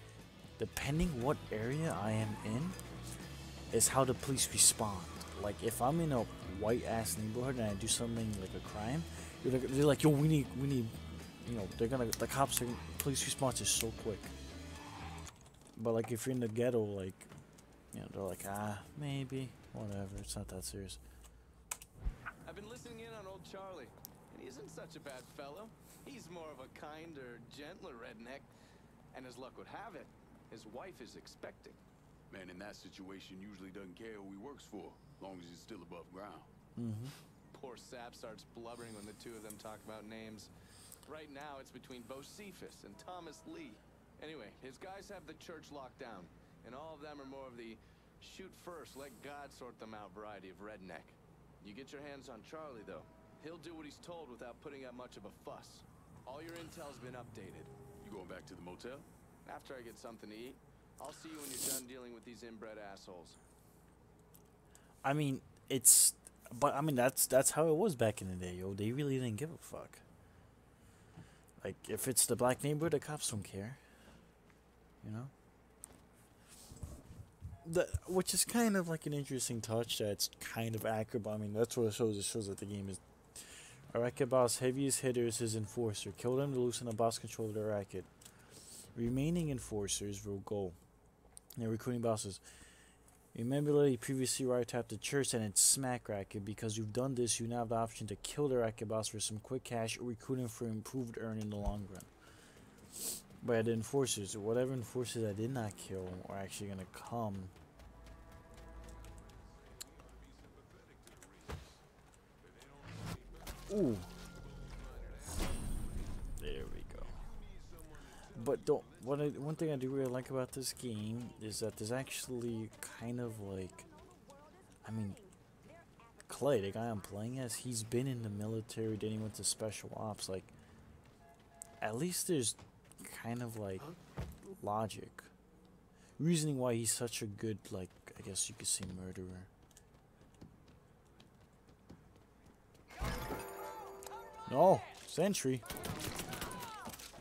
Depending what area I am in, is how the police respond. Like if I'm in a white ass neighborhood and I do something like a crime, they're like, yo, we need, you know, the cops are, police response is so quick. But like if you're in the ghetto, like, you know, they're like, maybe, whatever, it's not that serious. I've been listening in on old Charlie, and he isn't such a bad fellow. He's more of a kinder, gentler redneck. And as luck would have it, his wife is expecting. Man in that situation usually doesn't care who he works for, as long as he's still above ground. Poor Sap starts blubbering when the two of them talk about names. Right now, it's between Bocephus and Thomas Lee. Anyway, his guys have the church locked down, and all of them are more of the shoot first, let God sort them out variety of redneck. You get your hands on Charlie, though. He'll do what he's told without putting up much of a fuss. All your intel's been updated. You going back to the motel? After I get something to eat, I'll see you when you're done dealing with these inbred assholes. I mean, that's how it was back in the day, yo. They really didn't give a fuck. Like, if it's the black neighborhood, the cops don't care. You know? Which is kind of like an interesting touch that's kind of accurate, but I mean, that's what it shows. It shows that the game is... A racket boss' heaviest hitter is his enforcer. Kill them to loosen the boss control of the racket. Remaining enforcers will go. Now, recruiting bosses. Remember that you previously wiretapped the church and its smack racket. Because you've done this, you now have the option to kill the racket boss for some quick cash or recruit him for improved earn in the long run. But the enforcers, whatever enforcers I did not kill are actually going to come. Ooh. There we go. But one thing I do really like about this game is that there's actually kind of like, I mean, Clay, the guy I'm playing as, he's been in the military, then he went to special ops. Like, at least there's kind of like logic, reasoning why he's such a good, like, I guess you could say, murderer. No, sentry.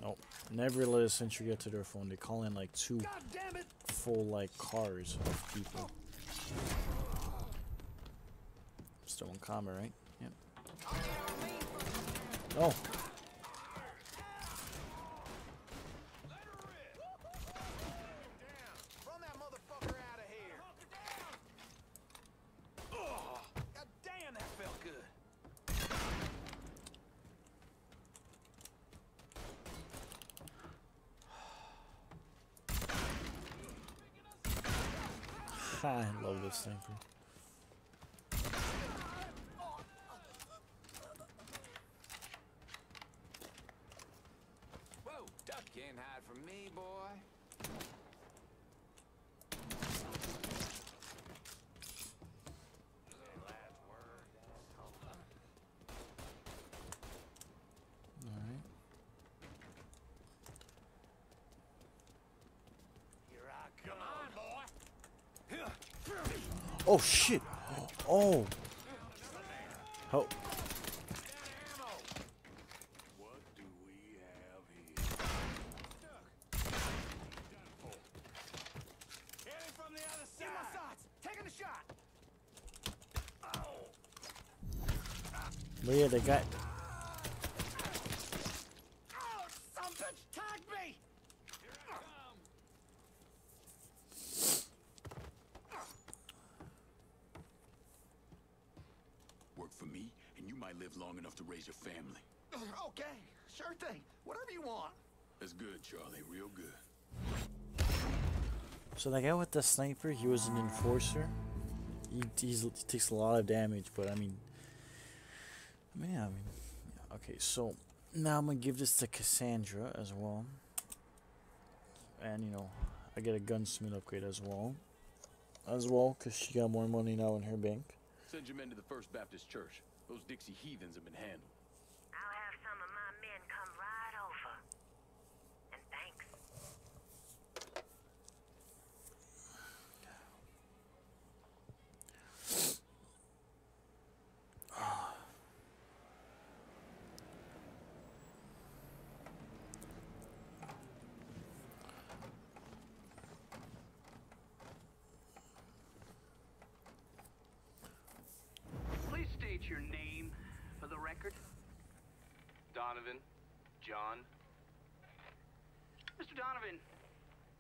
Nope, never let a sentry get to their phone. They call in like 2 full like cars of people. Still in combat, right? Yep. No. I love this sniper. Whoa, duck can't hide from me, boy. Alright. Here I come on, boy. Oh shit! Oh! Help! What do we have here? Hit him from the other side. My sights. Taking a shot. But yeah, they got. Oh, some bitch tagged me. Here I come. Work for me, and you might live long enough to raise your family. Okay, sure thing. Whatever you want. That's good, Charlie. Real good. So the guy with the sniper, he was an enforcer. He takes a lot of damage, but I mean, yeah. Okay, so now I'm gonna give this to Cassandra as well, and you know, I get a gunsmith upgrade as well, cause she got more money now in her bank. Send your men to the First Baptist Church. Those Dixie heathens have been handled. I'll have some of my men come right over. And thanks. Please state your name for the record. Donovan, John. Mr. Donovan,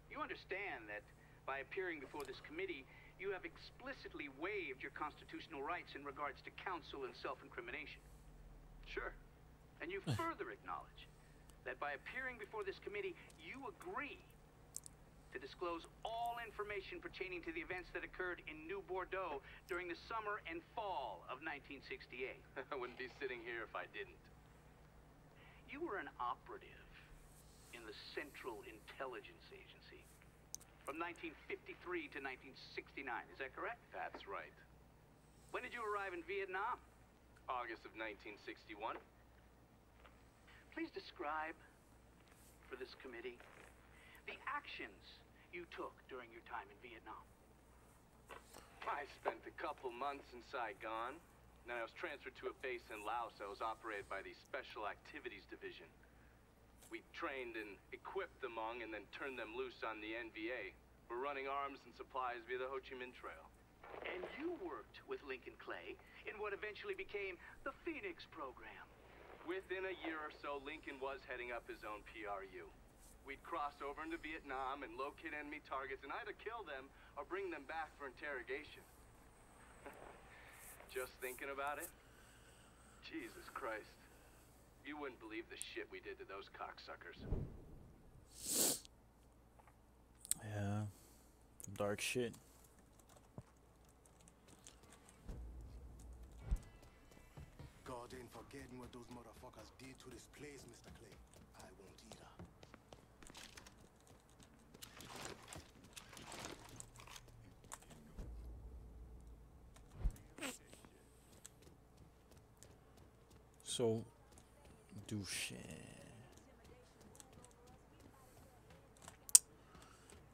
you understand that by appearing before this committee, you have explicitly waived your constitutional rights in regards to counsel and self-incrimination. Sure. And you further acknowledge that by appearing before this committee, you agree to disclose all information pertaining to the events that occurred in New Bordeaux during the summer and fall of 1968. I wouldn't be sitting here if I didn't. You were an operative in the Central Intelligence Agency from 1953 to 1969, is that correct? That's right. When did you arrive in Vietnam? August of 1961. Please describe for this committee the actions you took during your time in Vietnam. I spent a couple months in Saigon. Then I was transferred to a base in Laos that was operated by the Special Activities Division. We trained and equipped the Hmong and then turned them loose on the NVA. We're running arms and supplies via the Ho Chi Minh Trail. And you worked with Lincoln Clay in what eventually became the Phoenix program. Within a year or so, Lincoln was heading up his own PRU. We'd cross over into Vietnam and locate enemy targets and either kill them or bring them back for interrogation. Just thinking about it? Jesus Christ. You wouldn't believe the shit we did to those cocksuckers. Yeah. Dark shit. God ain't forgetting what those motherfuckers did to this place, Mr. Clay. I won't either. So, do shit.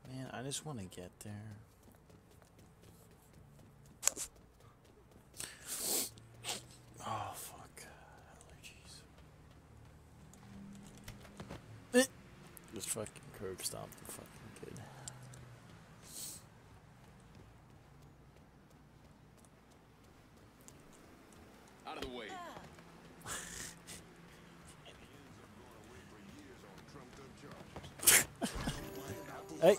Man, I just want to get there. Oh, fuck. Allergies. Just fucking curb stomp the fucking kid. Out of the way. Hey.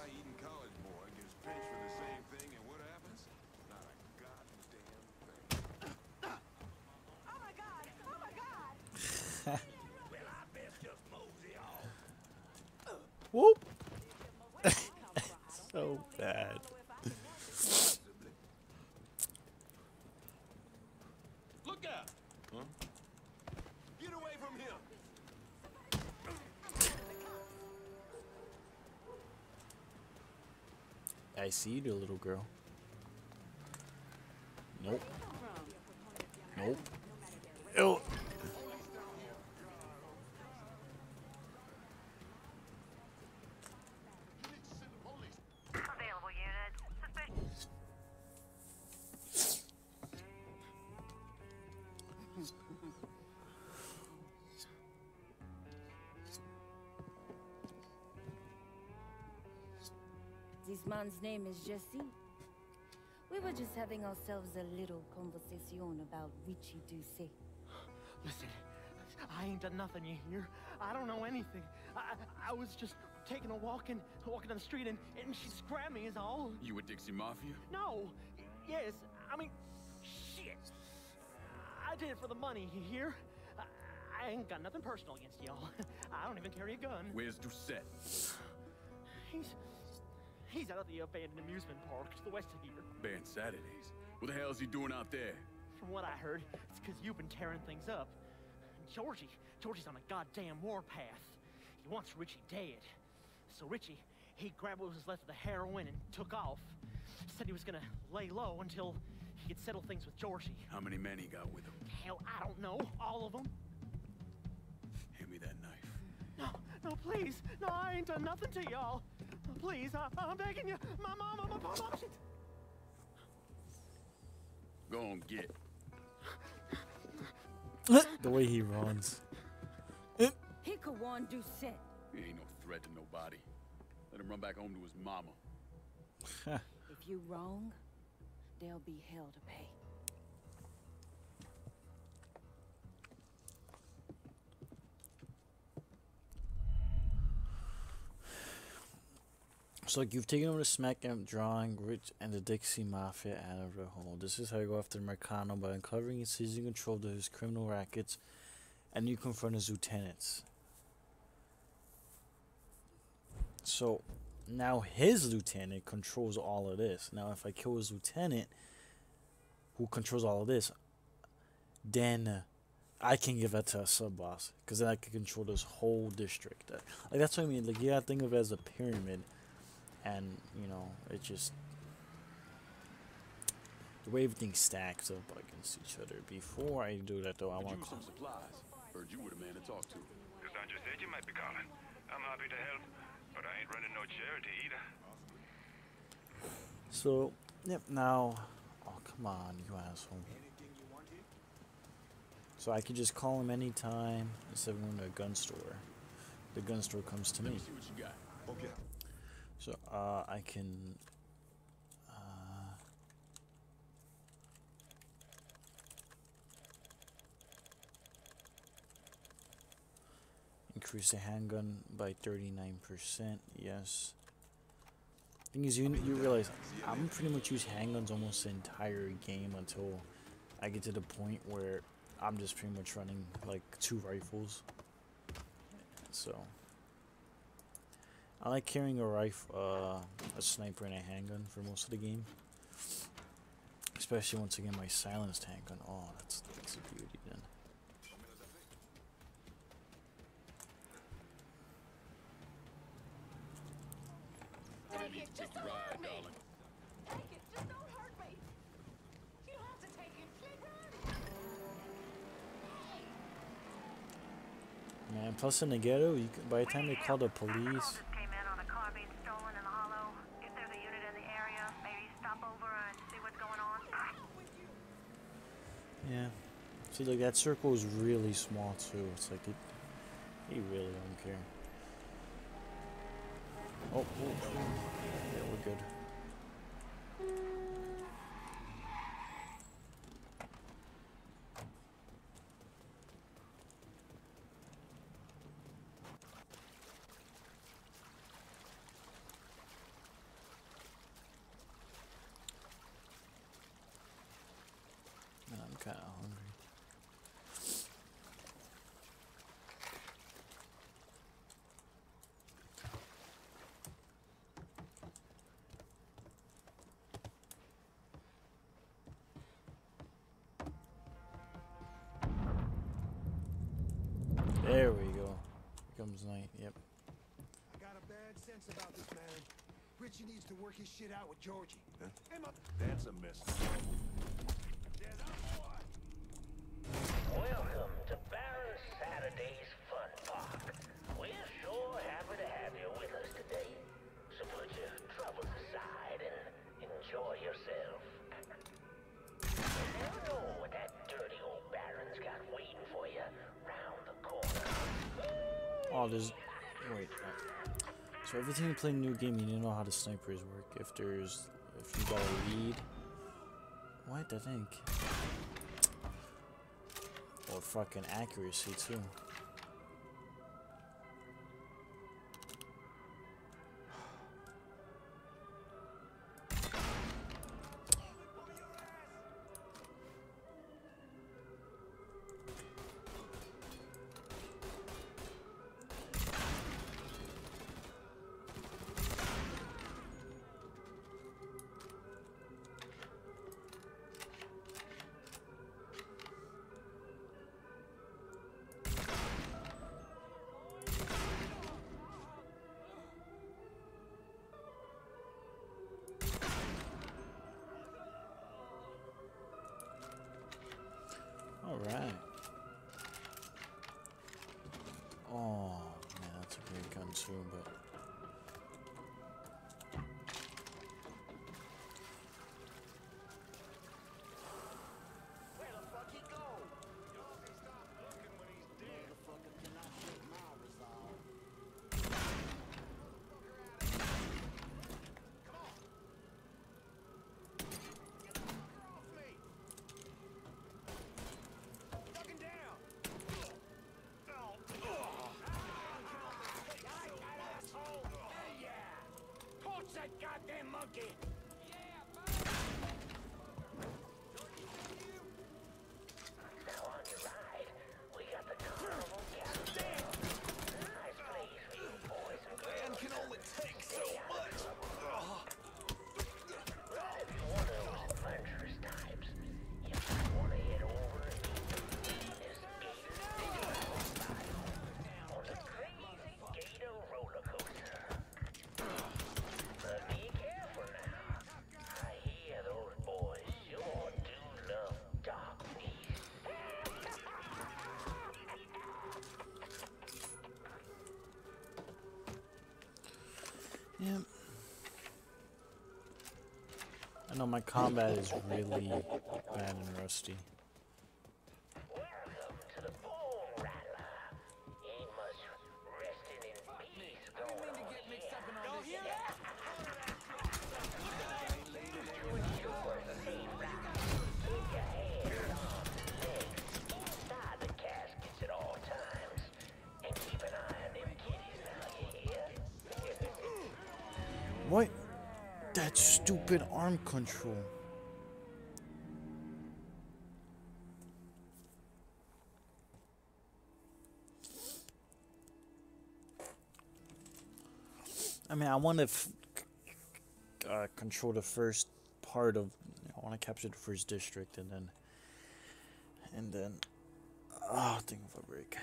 Whoop. So bad. Look out! Huh? Get away from him! I see you, little girl. Nope. Nope. Ew. Available units. Suspicious. This man's name is Jesse. We were just having ourselves a little conversation about Richie Doucet. Listen, I ain't done nothing, you hear? I don't know anything. I was just taking a walking down the street and she grabbed me is all. You with Dixie Mafia? No. Yes, I mean, shit. I did it for the money, you hear? I ain't got nothing personal against y'all. I don't even carry a gun. Where's Doucette? He's out at the abandoned amusement park to the west of here. Banned Saturdays. What the hell is he doing out there? From what I heard, it's because you've been tearing things up. Georgie's on a goddamn warpath. He wants Richie dead. So Richie, he grabbed what was left of the heroin and took off. Said he was gonna lay low until he could settle things with Georgie. How many men he got with him? Hell, I don't know. All of them. Hand me that knife. No, please. No, I ain't done nothing to y'all. Please, I'm begging you. My mama, my papa. Go on, get. The way he runs. He could want Doucette. He ain't no threat to nobody. Let him run back home to his mama. If you wrong, there'll be hell to pay. So like you've taken over the SmackDown drawing Rich and the Dixie Mafia out of their home. This is how you go after Mercano by uncovering and seizing control of his criminal rackets, and you confront his lieutenants. So now his lieutenant controls all of this. Now if I kill his lieutenant, who controls all of this, then I can give that to a sub boss, because then I can control this whole district. Like that's what I mean. Like you gotta think of it as a pyramid. And, you know, it just... The way everything stacks up against each other. Before I do that, though, I want to... some supplies. Heard you were the man to talk to. Cassandra said you might be calling. I'm happy to help, but I ain't running no charity either. So, yep, now... Oh, come on, you asshole. So I can just call him anytime instead of going to a gun store. The gun store comes to me. Let me see what you got. Okay. So, I can, increase the handgun by 39%, yes. Thing is, you realize, I'm pretty much use handguns almost the entire game until I get to the point where I'm just pretty much running, like, 2 rifles. So... I like carrying a rifle, a sniper, and a handgun for most of the game. Especially once again my silenced handgun. Oh, that's a beauty then. Take it, just don't hurt me. Darling. Take it, just don't hurt me. You don't have to take it. Just Man, plus in the ghetto, you can, by the time they call the police... Yeah. See, like, that circle is really small, too. It's like, he really don't care. Oh, yeah, we're good. I'm kind of hungry. There we go. Here comes night. Yep. I got a bad sense about this, man. Richie needs to work his shit out with Georgie. Huh? That's a mess. Welcome to Baron Saturday's Fun Park. We're sure happy to have you with us today. So put your troubles aside and enjoy yourself. You never know what that dirty old Baron's got waiting for you round the corner. Oh, there's... Wait. So every time you play a new game, you need to know how the snipers work. If you got a lead... What? I think... Or fucking accuracy, too. too, but. That goddamn monkey! Now on your ride, we got the carnival carousel. Nice place for you boys and girls. Man can only take so much. Well, if you're one of those adventurous types, you might want to head over and meet this Gator on the crazy Gator roller coaster. But be careful now. I hear those boys sure do love dark beasts. Yep. I know my combat is really bad and rusty. Welcome to the Bone Rattler. He must resting in peace. I didn't mean to get mixed up in all this shit. Keep your hands, arms, and legs inside the caskets at all times. And keep an eye on them kitties now, you hear? What? That stupid arm control. I mean, I want to control the first part of. I want to capture the first district, and then. Oh, think of a break.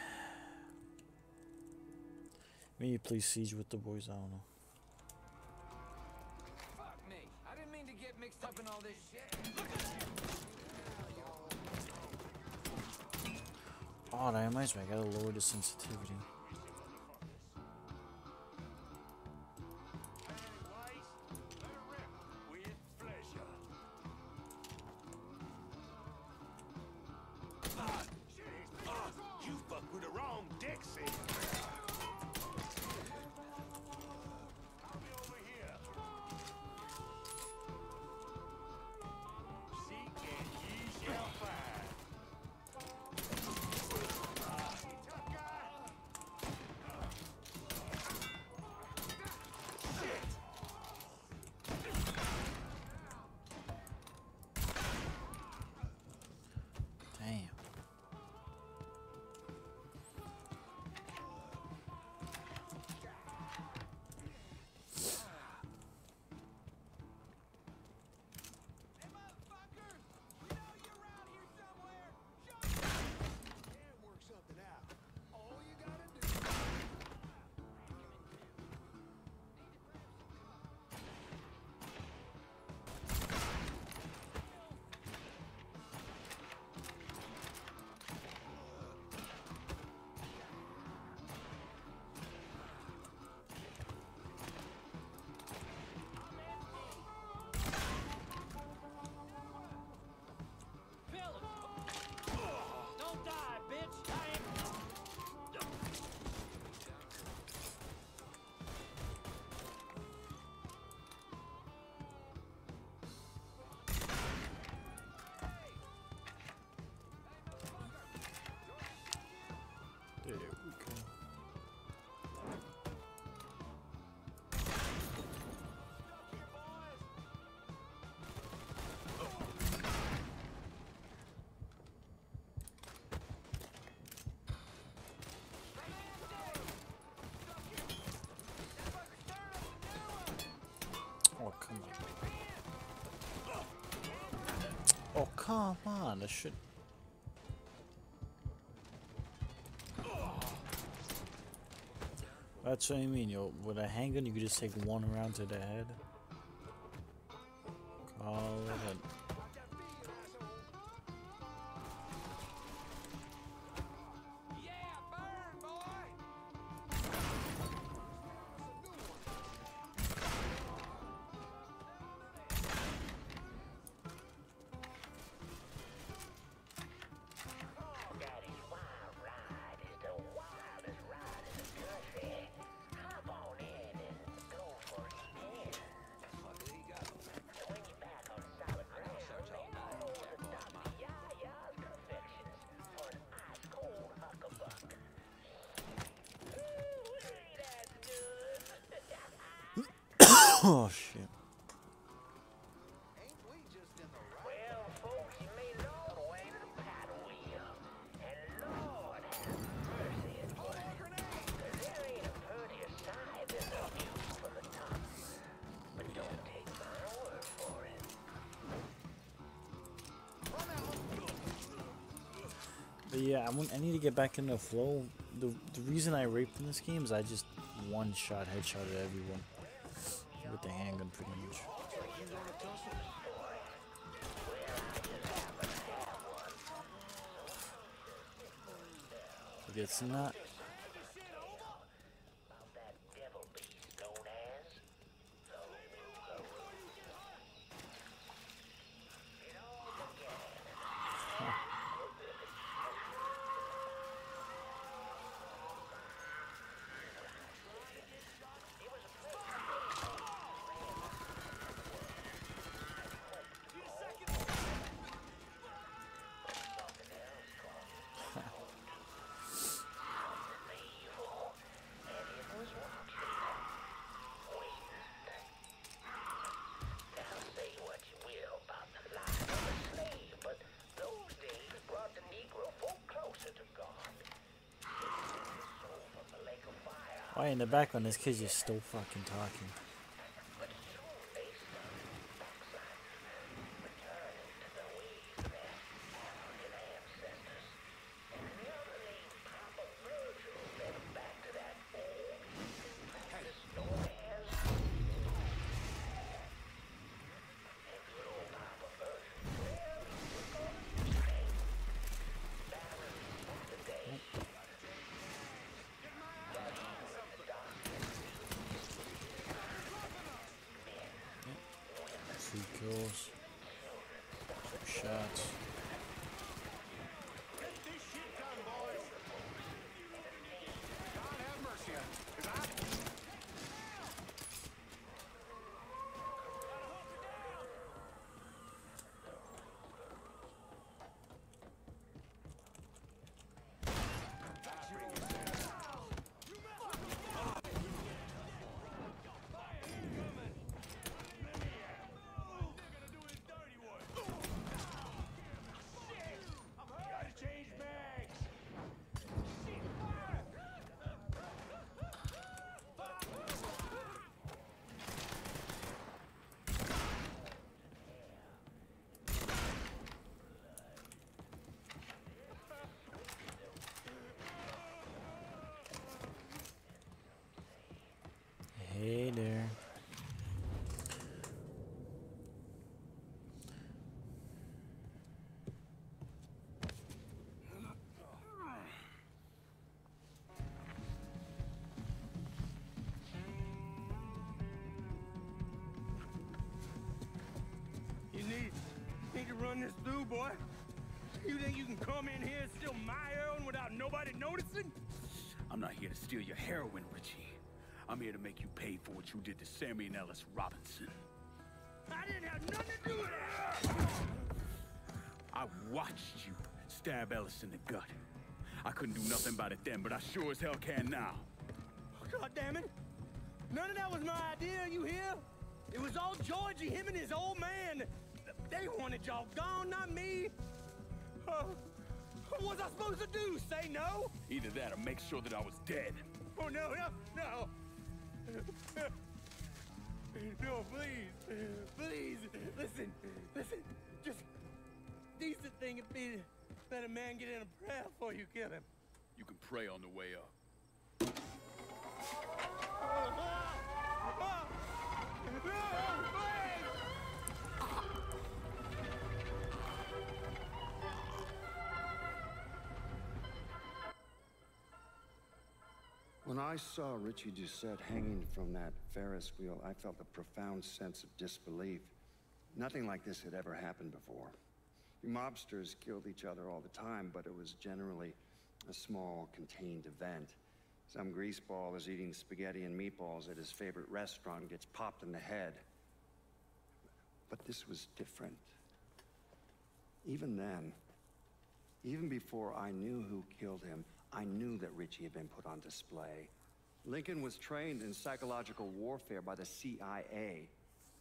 Maybe play Siege with the boys. I don't know. Fuck me. I didn't mean to get mixed up in all this shit. Oh, that reminds me. I gotta lower the sensitivity. You fuck with the wrong Dixie. I'll be over here. Seek and ye shall find. Damn. Don't die, bitch! I ain't... There we go. Oh, come on. Oh, come on. That shit. That's what I mean, yo. With a handgun, you could just take one round to the head. Call it a... Oh shit. Well, folks, you made it all the way to the paddle wheel. And Lord have mercy, it was. 'Cause there ain't a prettier sight than the view from the top. But don't take my word for it. But yeah, I need to get back in the flow. The reason I raped in this game is I just one-shot headshotted everyone with the handgun, pretty much. But it's not. Why in the background this kid's just still fucking talking. Kills. Shots. Hey there. You need to run this through, boy. You think you can come in here and steal my heroin without nobody noticing? I'm not here to steal your heroin, Richie. I'm here to make you pay for what you did to Sammy and Ellis Robinson. I didn't have nothing to do with that! I watched you stab Ellis in the gut. I couldn't do nothing about it then, but I sure as hell can now. God damn it! None of that was my idea, you hear? It was all Georgie, him and his old man. They wanted y'all gone, not me. What was I supposed to do? Say no? Either that or make sure that I was dead. Oh, no. No, please, listen. Just decent thing would be to let a man get in a prayer before you kill him. You can pray on the way up. When I saw Richie Doucette hanging from that Ferris wheel, I felt a profound sense of disbelief. Nothing like this had ever happened before. Mobsters killed each other all the time, but it was generally a small, contained event. Some greaseball is eating spaghetti and meatballs at his favorite restaurant and gets popped in the head. But this was different. Even then, even before I knew who killed him, I knew that Richie had been put on display. Lincoln was trained in psychological warfare by the CIA.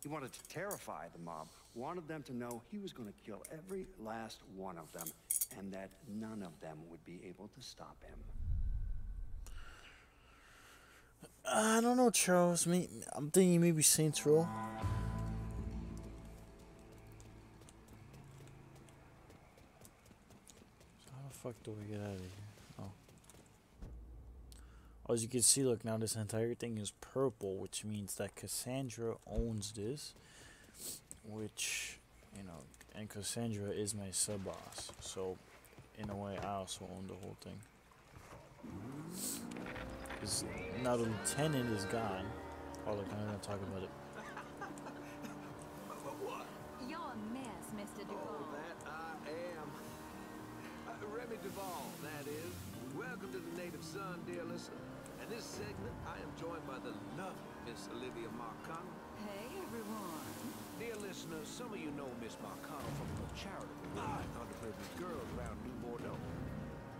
He wanted to terrify the mob, wanted them to know he was going to kill every last one of them, and that none of them would be able to stop him. I don't know, Charles. I'm thinking maybe Saints Row. So how the fuck do we get out of here? Oh. As you can see, look, now this entire thing is purple, which means that Cassandra owns this. Which, you know, and Cassandra is my sub-boss. So, in a way, I also own the whole thing. Because now the lieutenant is gone. Oh, look, I'm going to talk about it. You're a mess, Mr. Duvall. Oh, that I am. Remy Duvall, that is. Welcome to the Native Son, dear listener. And this segment, I am joined by the lovely Miss Olivia Marcano. Hey, everyone. Dear listeners, some of you know Miss Marcano from her charitable work with underprivileged girls around New Bordeaux.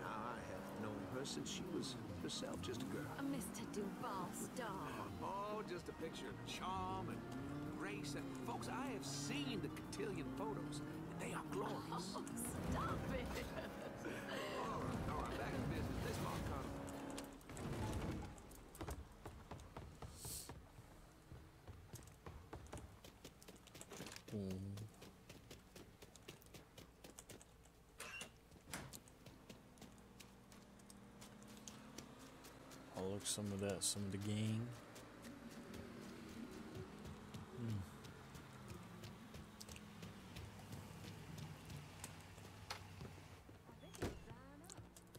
Now, I have known her since she was herself just a girl. A Mr. Duvall star. Oh, just a picture of charm and grace. And folks, I have seen the cotillion photos, and they are glorious. Oh, stop it. All right, back to business. Miss Marcano. Oh, look, some of the gang.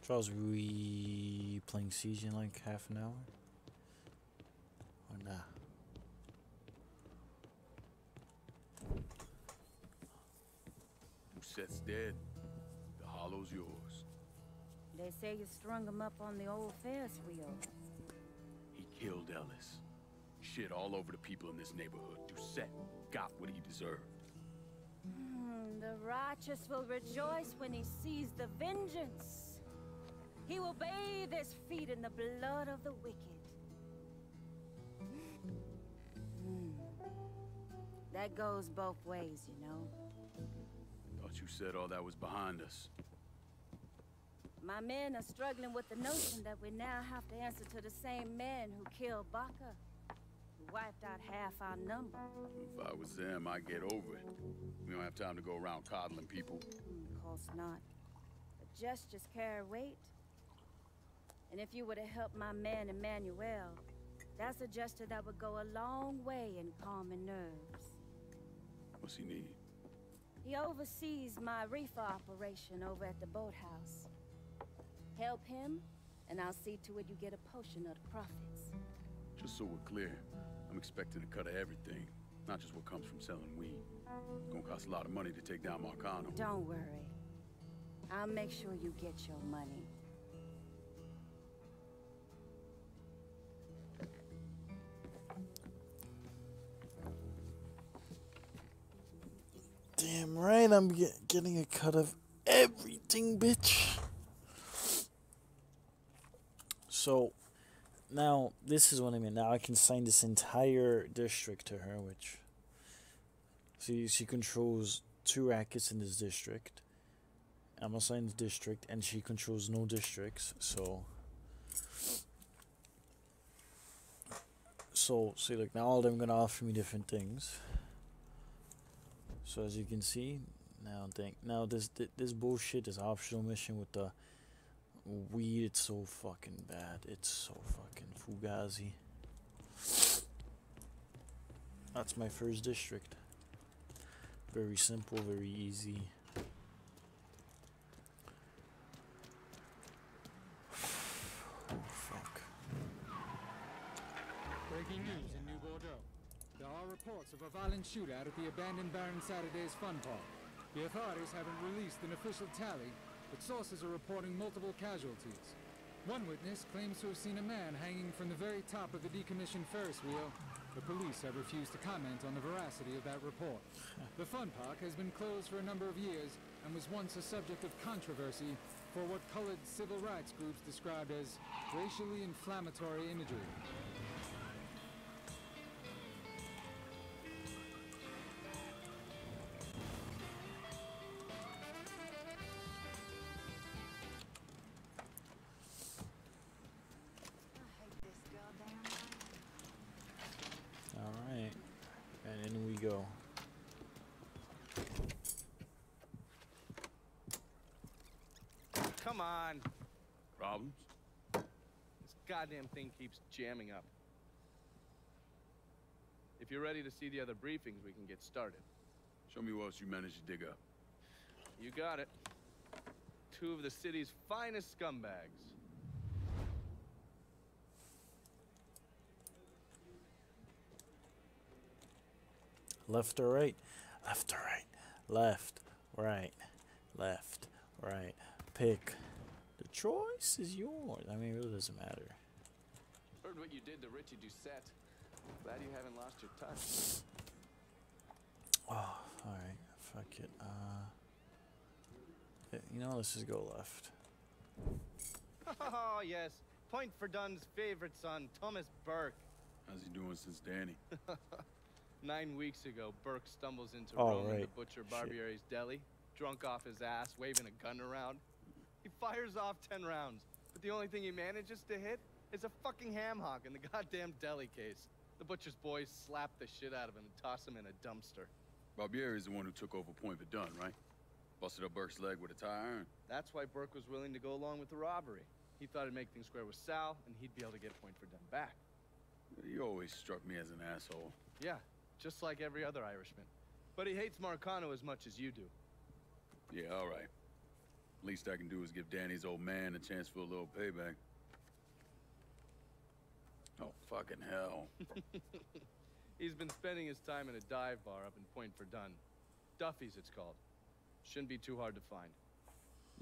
Charles, we playing Siege in like half an hour? Or nah? Doucette's dead. The hollow's yours. They say you strung him up on the old Ferris wheel. He killed Ellis. Shit all over the people in this neighborhood. Doucette got what he deserved. The righteous will rejoice when he sees the vengeance. He will bathe his feet in the blood of the wicked. That goes both ways, you know. Thought you said all that was behind us. My men are struggling with the notion that we now have to answer to the same men who killed Baca, who wiped out half our number. If I was them, I'd get over it. We don't have time to go around coddling people. Of course not. But gestures carry weight. And if you were to help my man Emmanuel, that's a gesture that would go a long way in calming nerves. What's he need? He oversees my reefer operation over at the boathouse. Help him, and I'll see to it you get a portion of the profits. Just so we're clear, I'm expecting a cut of everything, not just what comes from selling weed. It's gonna cost a lot of money to take down Marcano. Don't worry. I'll make sure you get your money. Damn right, I'm getting a cut of everything, bitch. So, now, this is what I mean. Now I can sign this entire district to her, which... See, she controls 2 rackets in this district. I'm gonna sign the district, and she controls no districts, so... So, see, look, now all of them gonna offer me different things. So as you can see, now this bullshit, this optional mission with the weed, it's so fucking bad. It's so fucking fugazi. That's my first district. Very simple, very easy. Oh fuck. Breaking news in New Bordeaux. There are reports of a violent shootout at the abandoned Baron Saturday's Fun Park. The authorities haven't released an official tally, but sources are reporting multiple casualties. One witness claims to have seen a man hanging from the very top of the decommissioned Ferris wheel. The police have refused to comment on the veracity of that report. The Fun Park has been closed for a number of years and was once a subject of controversy for what colored civil rights groups described as racially inflammatory imagery. Alright. And in we go. Come on. Problems? This goddamn thing keeps jamming up. If you're ready to see the other briefings, we can get started. Show me what else you managed to dig up. You got it. 2 of the city's finest scumbags. Left or right? Left or right? Left, right, left, right. Pick. The choice is yours. I mean, it really doesn't matter. Heard what you did to Richie Doucette. Glad you haven't lost your touch. Oh, alright. Fuck it. You know, let's just go left. Oh, yes. Point for Dunn's favorite son, Thomas Burke. How's he doing since Danny? 9 weeks ago, Burke stumbles into Oh, Roman right. the Butcher Barbier's deli, drunk off his ass, waving a gun around. He fires off 10 rounds, but the only thing he manages to hit is a fucking ham hock in the goddamn deli case. The butcher's boys slap the shit out of him and toss him in a dumpster. Barbieri is the one who took over Point Verdun, right? Busted up Burke's leg with a tire iron. That's why Burke was willing to go along with the robbery. He thought it'd make things square with Sal, and he'd be able to get Point Verdun back. You always struck me as an asshole. Yeah, just like every other Irishman. But he hates Marcano as much as you do. Yeah, all right. Least I can do is give Danny's old man a chance for a little payback. Oh, fucking hell. He's been spending his time in a dive bar up in Point Verdun. Duffy's, it's called. Shouldn't be too hard to find.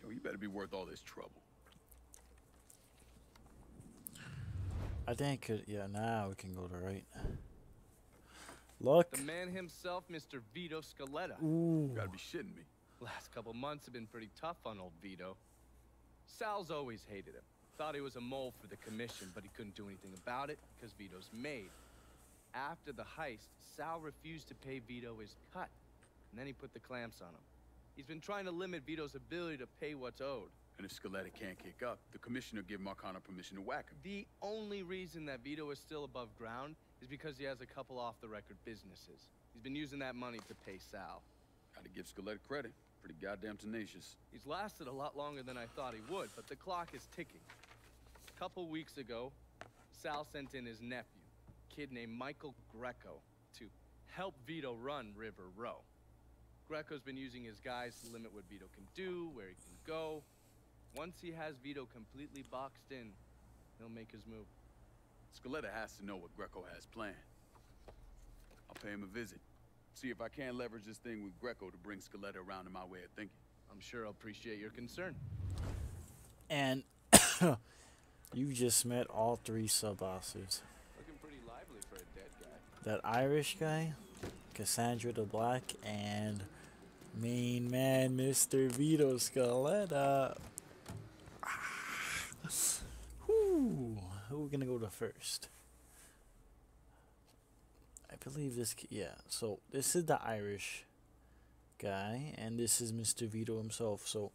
Yo, you better be worth all this trouble. I think yeah, now we can go to right. Look. The man himself, Mr. Vito Scaletta. Ooh. You gotta be shitting me. Last couple months have been pretty tough on old Vito. Sal's always hated him. Thought he was a mole for the commission, but he couldn't do anything about it because Vito's made. After the heist, Sal refused to pay Vito his cut, and then he put the clamps on him. He's been trying to limit Vito's ability to pay what's owed. And if Scaletta can't kick up, the commissioner give Marcano permission to whack him. The only reason that Vito is still above ground is because he has a couple off-the-record businesses. He's been using that money to pay Sal. Gotta give Scaletta credit. Pretty goddamn tenacious. He's lasted a lot longer than I thought he would, but the clock is ticking. A couple weeks ago, Sal sent in his nephew, a kid named Michael Greco, to help Vito run River Row. Greco's been using his guys to limit what Vito can do, where he can go. Once he has Vito completely boxed in, he'll make his move. Scaletta has to know what Greco has planned. I'll pay him a visit. See if I can leverage this thing with Greco to bring Scaletta around to my way of thinking. I'm sure I'll appreciate your concern. And you just met all 3 sub-bosses. Looking pretty lively for a dead guy. That Irish guy, Cassandra the Black, and main man, Mr. Vito Scaletta. Whew. Who are we gonna go to first? I believe this, yeah, so this is the Irish guy, and this is Mr. Vito himself, so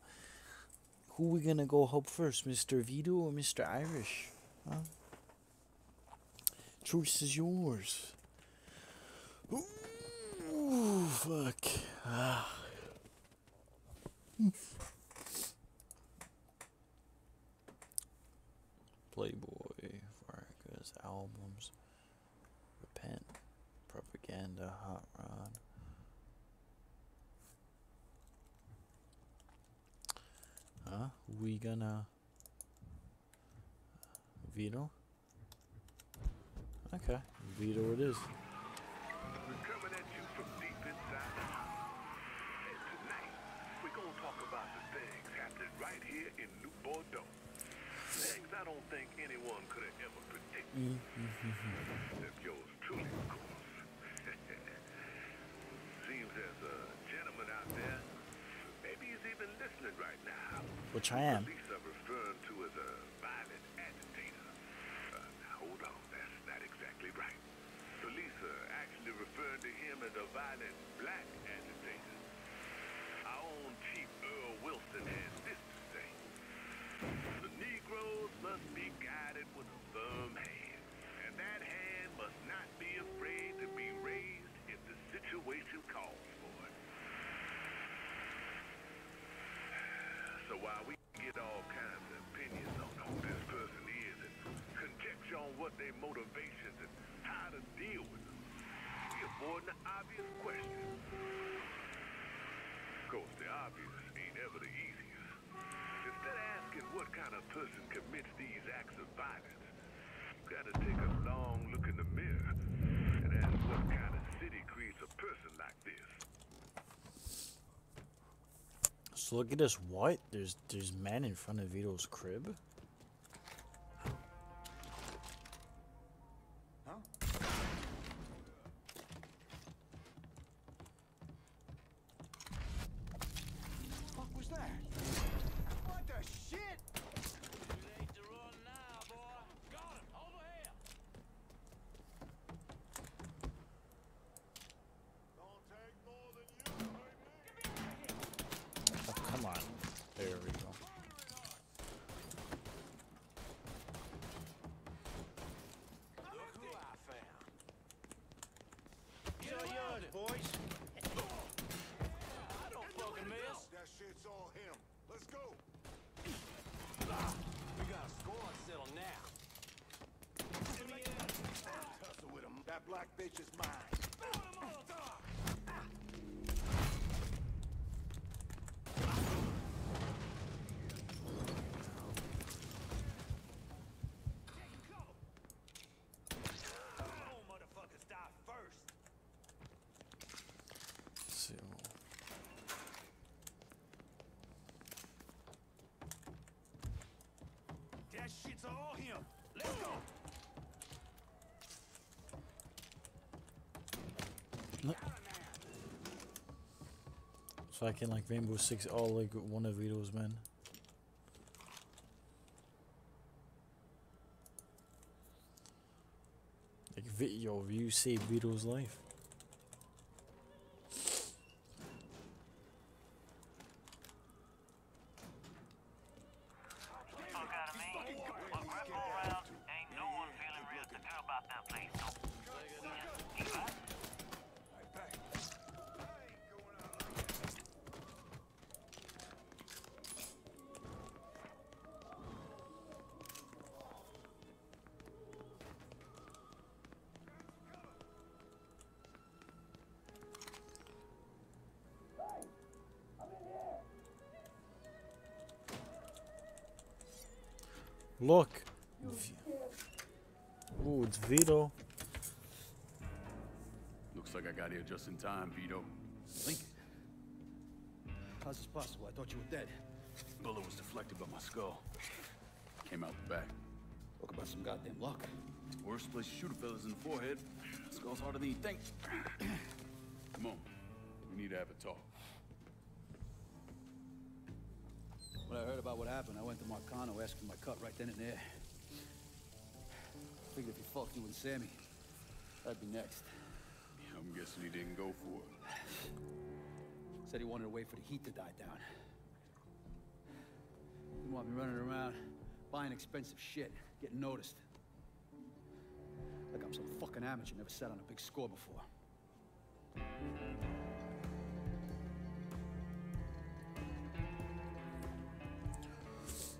who we gonna go help first, Mr. Vito or Mr. Irish? Huh? Choice is yours. Ooh, fuck. Playboy, Vargas, albums, Repent, Propaganda, Hot Rod. Huh? We gonna Vito? Okay, Vito it is. We're coming at you from deep inside the house. And tonight, we're gonna talk about the things happening right here in New Bordeaux. Things I don't think anyone could have ever predicted. Except yours truly, of course. Seems there's a gentleman out there. Maybe he's even listening right now. which I am. Police are referring to as a violent agitator. Hold on, that's not exactly right. Police are actually referring to him as a violent black agitator. Our own Chief Earl Wilson has this to say. The Negroes must be guided with a firm hand, and that hand must not be afraid to be raised if the situation calls for it. So while we get all kinds of opinions on who this person is and conjecture on what their motivations and how to deal with them, we avoid the obvious question. Of course, the obvious ain't ever the easiest. Instead of asking what kind of person commits these acts of violence, you gotta take a long look in the mirror and ask what kind of city creates a person like this. So look at this. What? There's man in front of Vito's crib. Huh? What was that? What the shit? Too late to run now, boy. Got him. Over here. Don't take more than you, baby. Oh, come on. There we go. Look who I found. Get on yours, boys. I don't fucking miss. That shit's all him. Let's go. We got a score to settle now. Tussle with him. That black bitch is mine. Oh, motherfuckers die first. So That shit's all him. Let's go. so I can like Rainbow Six all like one of Vito's men. Like yo, you saved Vito's life. Fuck out of me. But Grandpa around, ain't no one feeling real secure about that place. You back? Look. Ooh, it's Vito. Looks like I got here just in time, Vito. Lincoln. How's this possible? I thought you were dead. Bullet was deflected by my skull. Came out the back. Talk about some goddamn luck. Worst place to shoot a fella's in the forehead. Skull's harder than you think. Come on. We need to have a talk. When I heard about what happened, I went to Marcano, asked for my cut right then and there. Figured if he fucked you and Sammy, that'd be next. Yeah, I'm guessing he didn't go for it. Said he wanted to wait for the heat to die down. Didn't want me running around, buying expensive shit, getting noticed. Like I'm some fucking amateur, never sat on a big score before.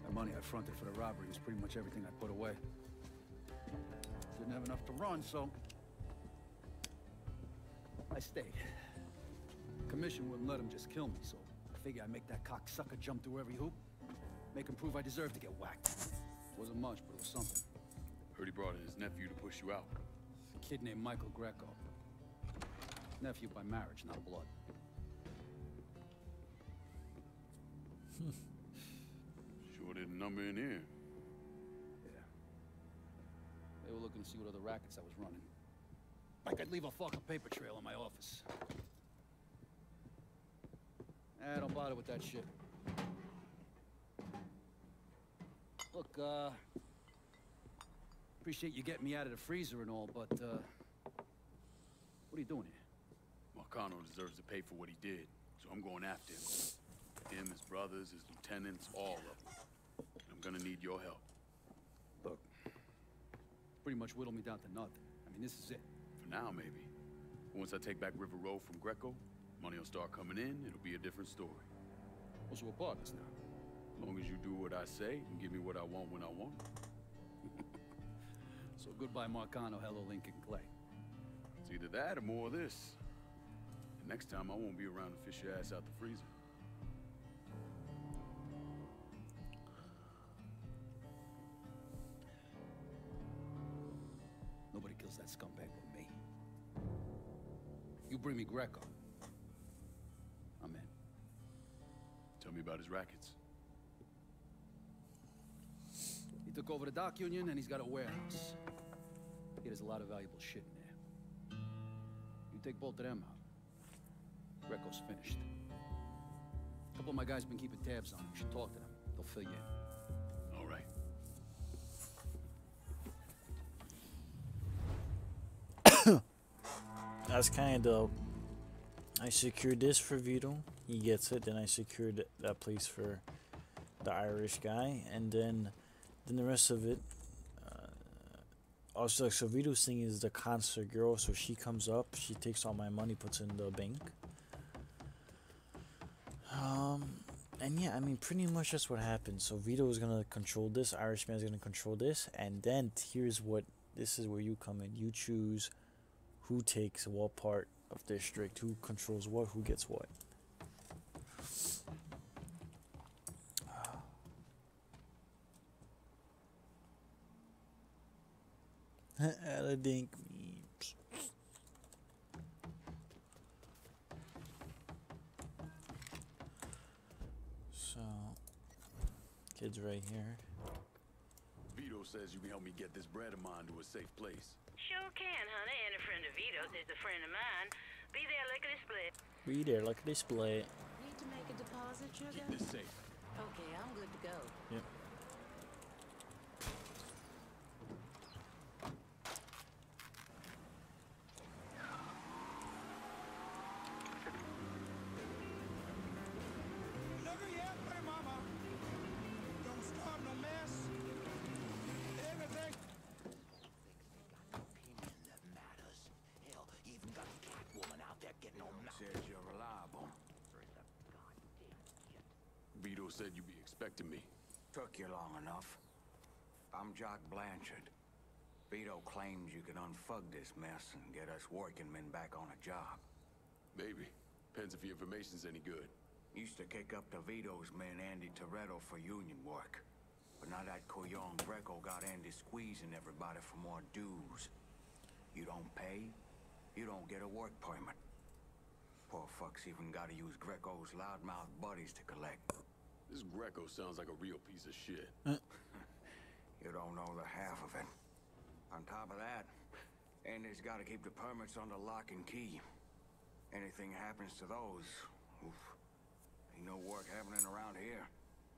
The money I fronted for the robbery was pretty much everything I put away. Didn't have enough to run, so I stayed. Commission wouldn't let him just kill me, so I figured I'd make that cocksucker jump through every hoop. Make him prove I deserve to get whacked. Wasn't much, but it was something. Heard he brought in his nephew to push you out. A kid named Michael Greco. Nephew by marriage, not blood. Sure didn't number in here. Yeah. They were looking to see what other rackets I was running. Like I'd leave a fucking paper trail in my office. Don't bother with that shit. Look, appreciate you getting me out of the freezer and all, but, what are you doing here? Marcano deserves to pay for what he did, so I'm going after him. Him, his brothers, his lieutenants, all of them. I'm gonna need your help. Look, pretty much whittled me down to nothing. I mean, this is it. For now, maybe. Once I take back River Road from Greco, money will start coming in, it'll be a different story. Also, we're partners now. As long as you do what I say and give me what I want when I want it. So goodbye, Marcano, hello, Lincoln Clay. It's either that or more of this. And next time, I won't be around to fish your ass out the freezer. Nobody kills that scumbag but me. You bring me Greco. I'm in. Tell me about his rackets. He took over the dock union and he's got a warehouse. He has a lot of valuable shit in there. You take both of them out. Greco's finished. A couple of my guys been keeping tabs on him. You should talk to them. They'll fill you in. All right. That's kind of dope. I secured this for Vito. He gets it. Then I secured that place for the Irish guy, and then the rest of it. Also, like, so Vito's thing is the concert girl. So she comes up, she takes all my money, puts it in the bank. And yeah, I mean, pretty much that's what happened. So Vito is gonna control this. Irishman's gonna control this, and then here's what. This is where you come in. You choose who takes what part of district, who controls what, who gets what. Dink memes. So, kid's right here. Vito says you can help me get this bread of mine to a safe place. Sure can, honey. And a friend of Vito's is a friend of mine. Be there lickety-split. Be there, lickety-split. Need to make a deposit, sugar? Keep this safe. Okay, I'm good to go. Yep. Look here, pretty mama. Don't start no mess. Everything. That matters. Hell, you even got a Catwoman out there getting on mouth. Says you're reliable. Vito said you'd be expecting me. Took you long enough. I'm Jock Blanchard. Vito claims you can unfug this mess and get us working men back on a job. Maybe. Depends if the information's any good. Used to kick up to Vito's man Andy Toretto for union work. But now that Couillon Greco got Andy squeezing everybody for more dues. You don't pay, you don't get a work permit. Poor fucks even gotta use Greco's loudmouth buddies to collect. This Greco sounds like a real piece of shit. You don't know the half of it. On top of that, Andy's gotta keep the permits under lock and key. Anything happens to those, oof, ain't no work happening around here.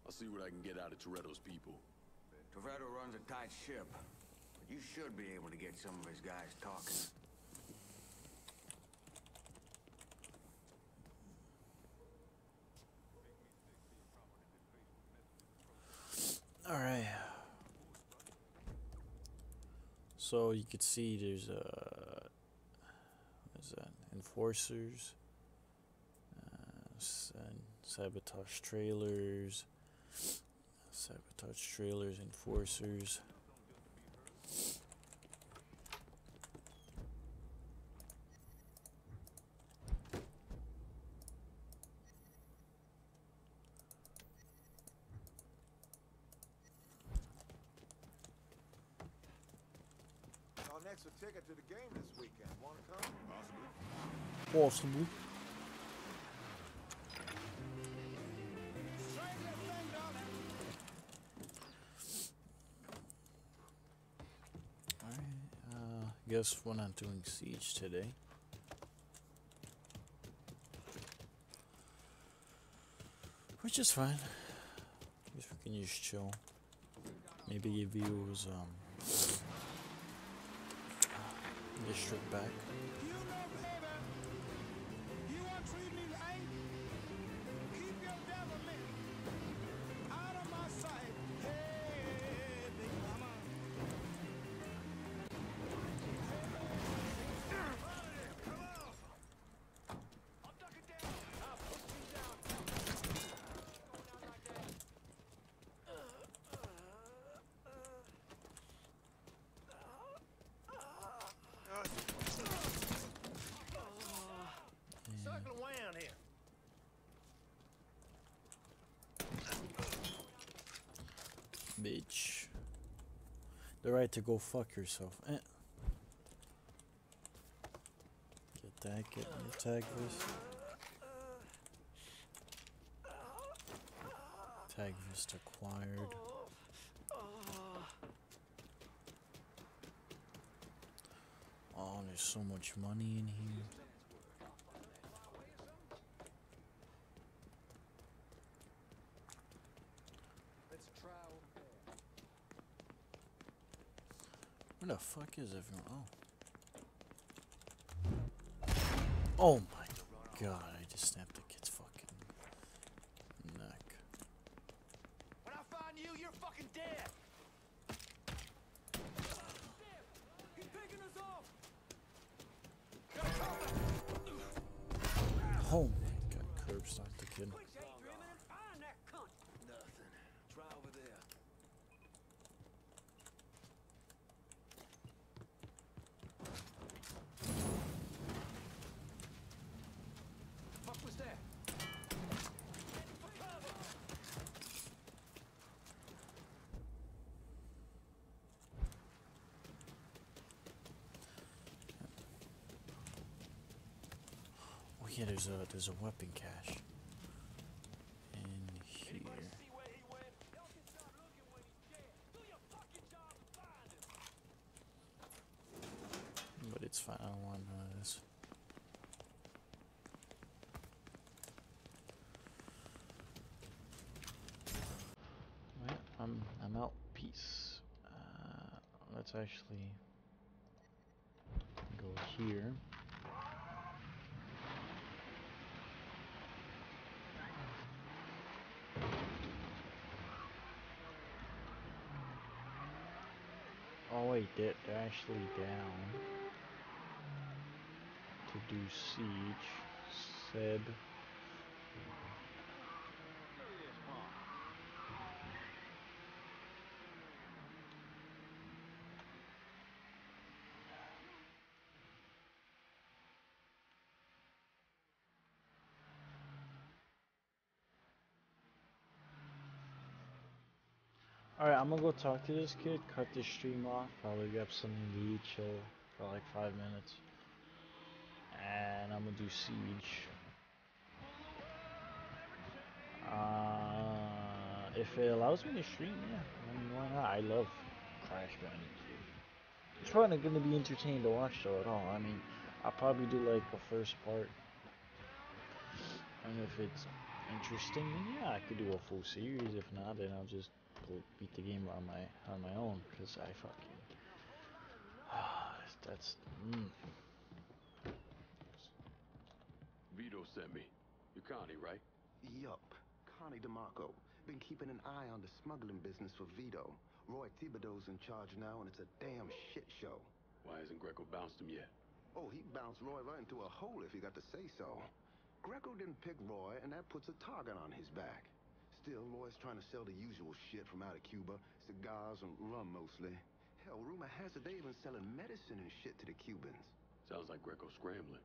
I'll see what I can get out of Toretto's people. Toretto runs a tight ship, but you should be able to get some of his guys talking. All right. So you could see there's what is that? Enforcers, sabotage trailers, enforcers. Our next ticket to the game this weekend. Want to come? Possibly. Alright, guess we're not doing Siege today. Which is fine. Guess we can just chill. Maybe give you district back. You know, baby, you want to treat me right? Keep your devilment out of my sight. Hey, big mama. Circle around here. Bitch. The right to go fuck yourself. Get that, get your tag vest. Tag vest acquired. Oh, there's so much money in here. Where the fuck is everyone? Oh. Oh my god, I just snapped the kid's fucking neck. When I find you, you're fucking dead. He's picking us off. Oh my god, curb stomped the kid. Nothing. Try over there. Fuck was that? Oh yeah, there's a weapon cache in here. But it's fine. I don't want none of this. Right, I'm out. Peace. Let's actually go here. Oh wait, they're actually down to do siege. Seb. Alright, I'm gonna go talk to this kid, cut this stream off, probably grab something to eat, chill for like 5 minutes. And I'm gonna do siege. If it allows me to stream, yeah. I mean, why not? I love Crash Bandicoot. It's probably not gonna be entertaining to watch though at all. I mean, I'll probably do like the first part. And if it's interesting, then yeah, I could do a full series. If not, then I'll just beat the game on my own. Because I fucking... that's... Vito sent me. You're Connie, right? Yup. Connie DeMarco. Been keeping an eye on the smuggling business for Vito. Roy Thibodeau's in charge now, and it's a damn shit show. Why hasn't Greco bounced him yet? Oh, he bounced Roy right into a hole if he got to say so. Greco didn't pick Roy, and that puts a target on his back. Still, Roy's trying to sell the usual shit from out of Cuba. Cigars and rum, mostly. Hell, rumor has it they even selling medicine and shit to the Cubans. Sounds like Greco's scrambling.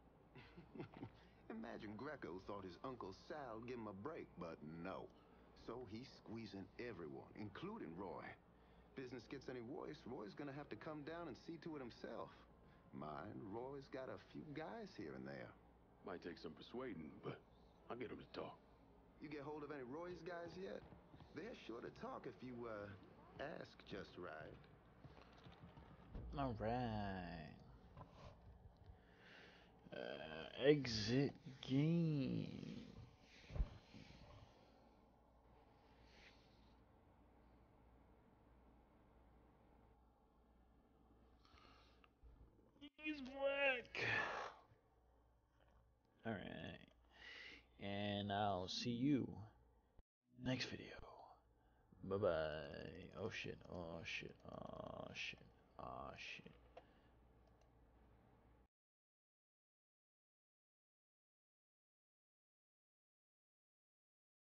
Imagine Greco thought his Uncle Sal would give him a break, but no. So he's squeezing everyone, including Roy. Business gets any worse, Roy's gonna have to come down and see to it himself. Mind, Roy's got a few guys here and there. Might take some persuading, but I'll get him to talk. You get hold of any Roy's guys yet? They're sure to talk if you, ask just right. Alright. Exit game. He's whack. Alright. And I'll see you next video. Bye bye. Oh shit. Oh shit. Oh shit. Oh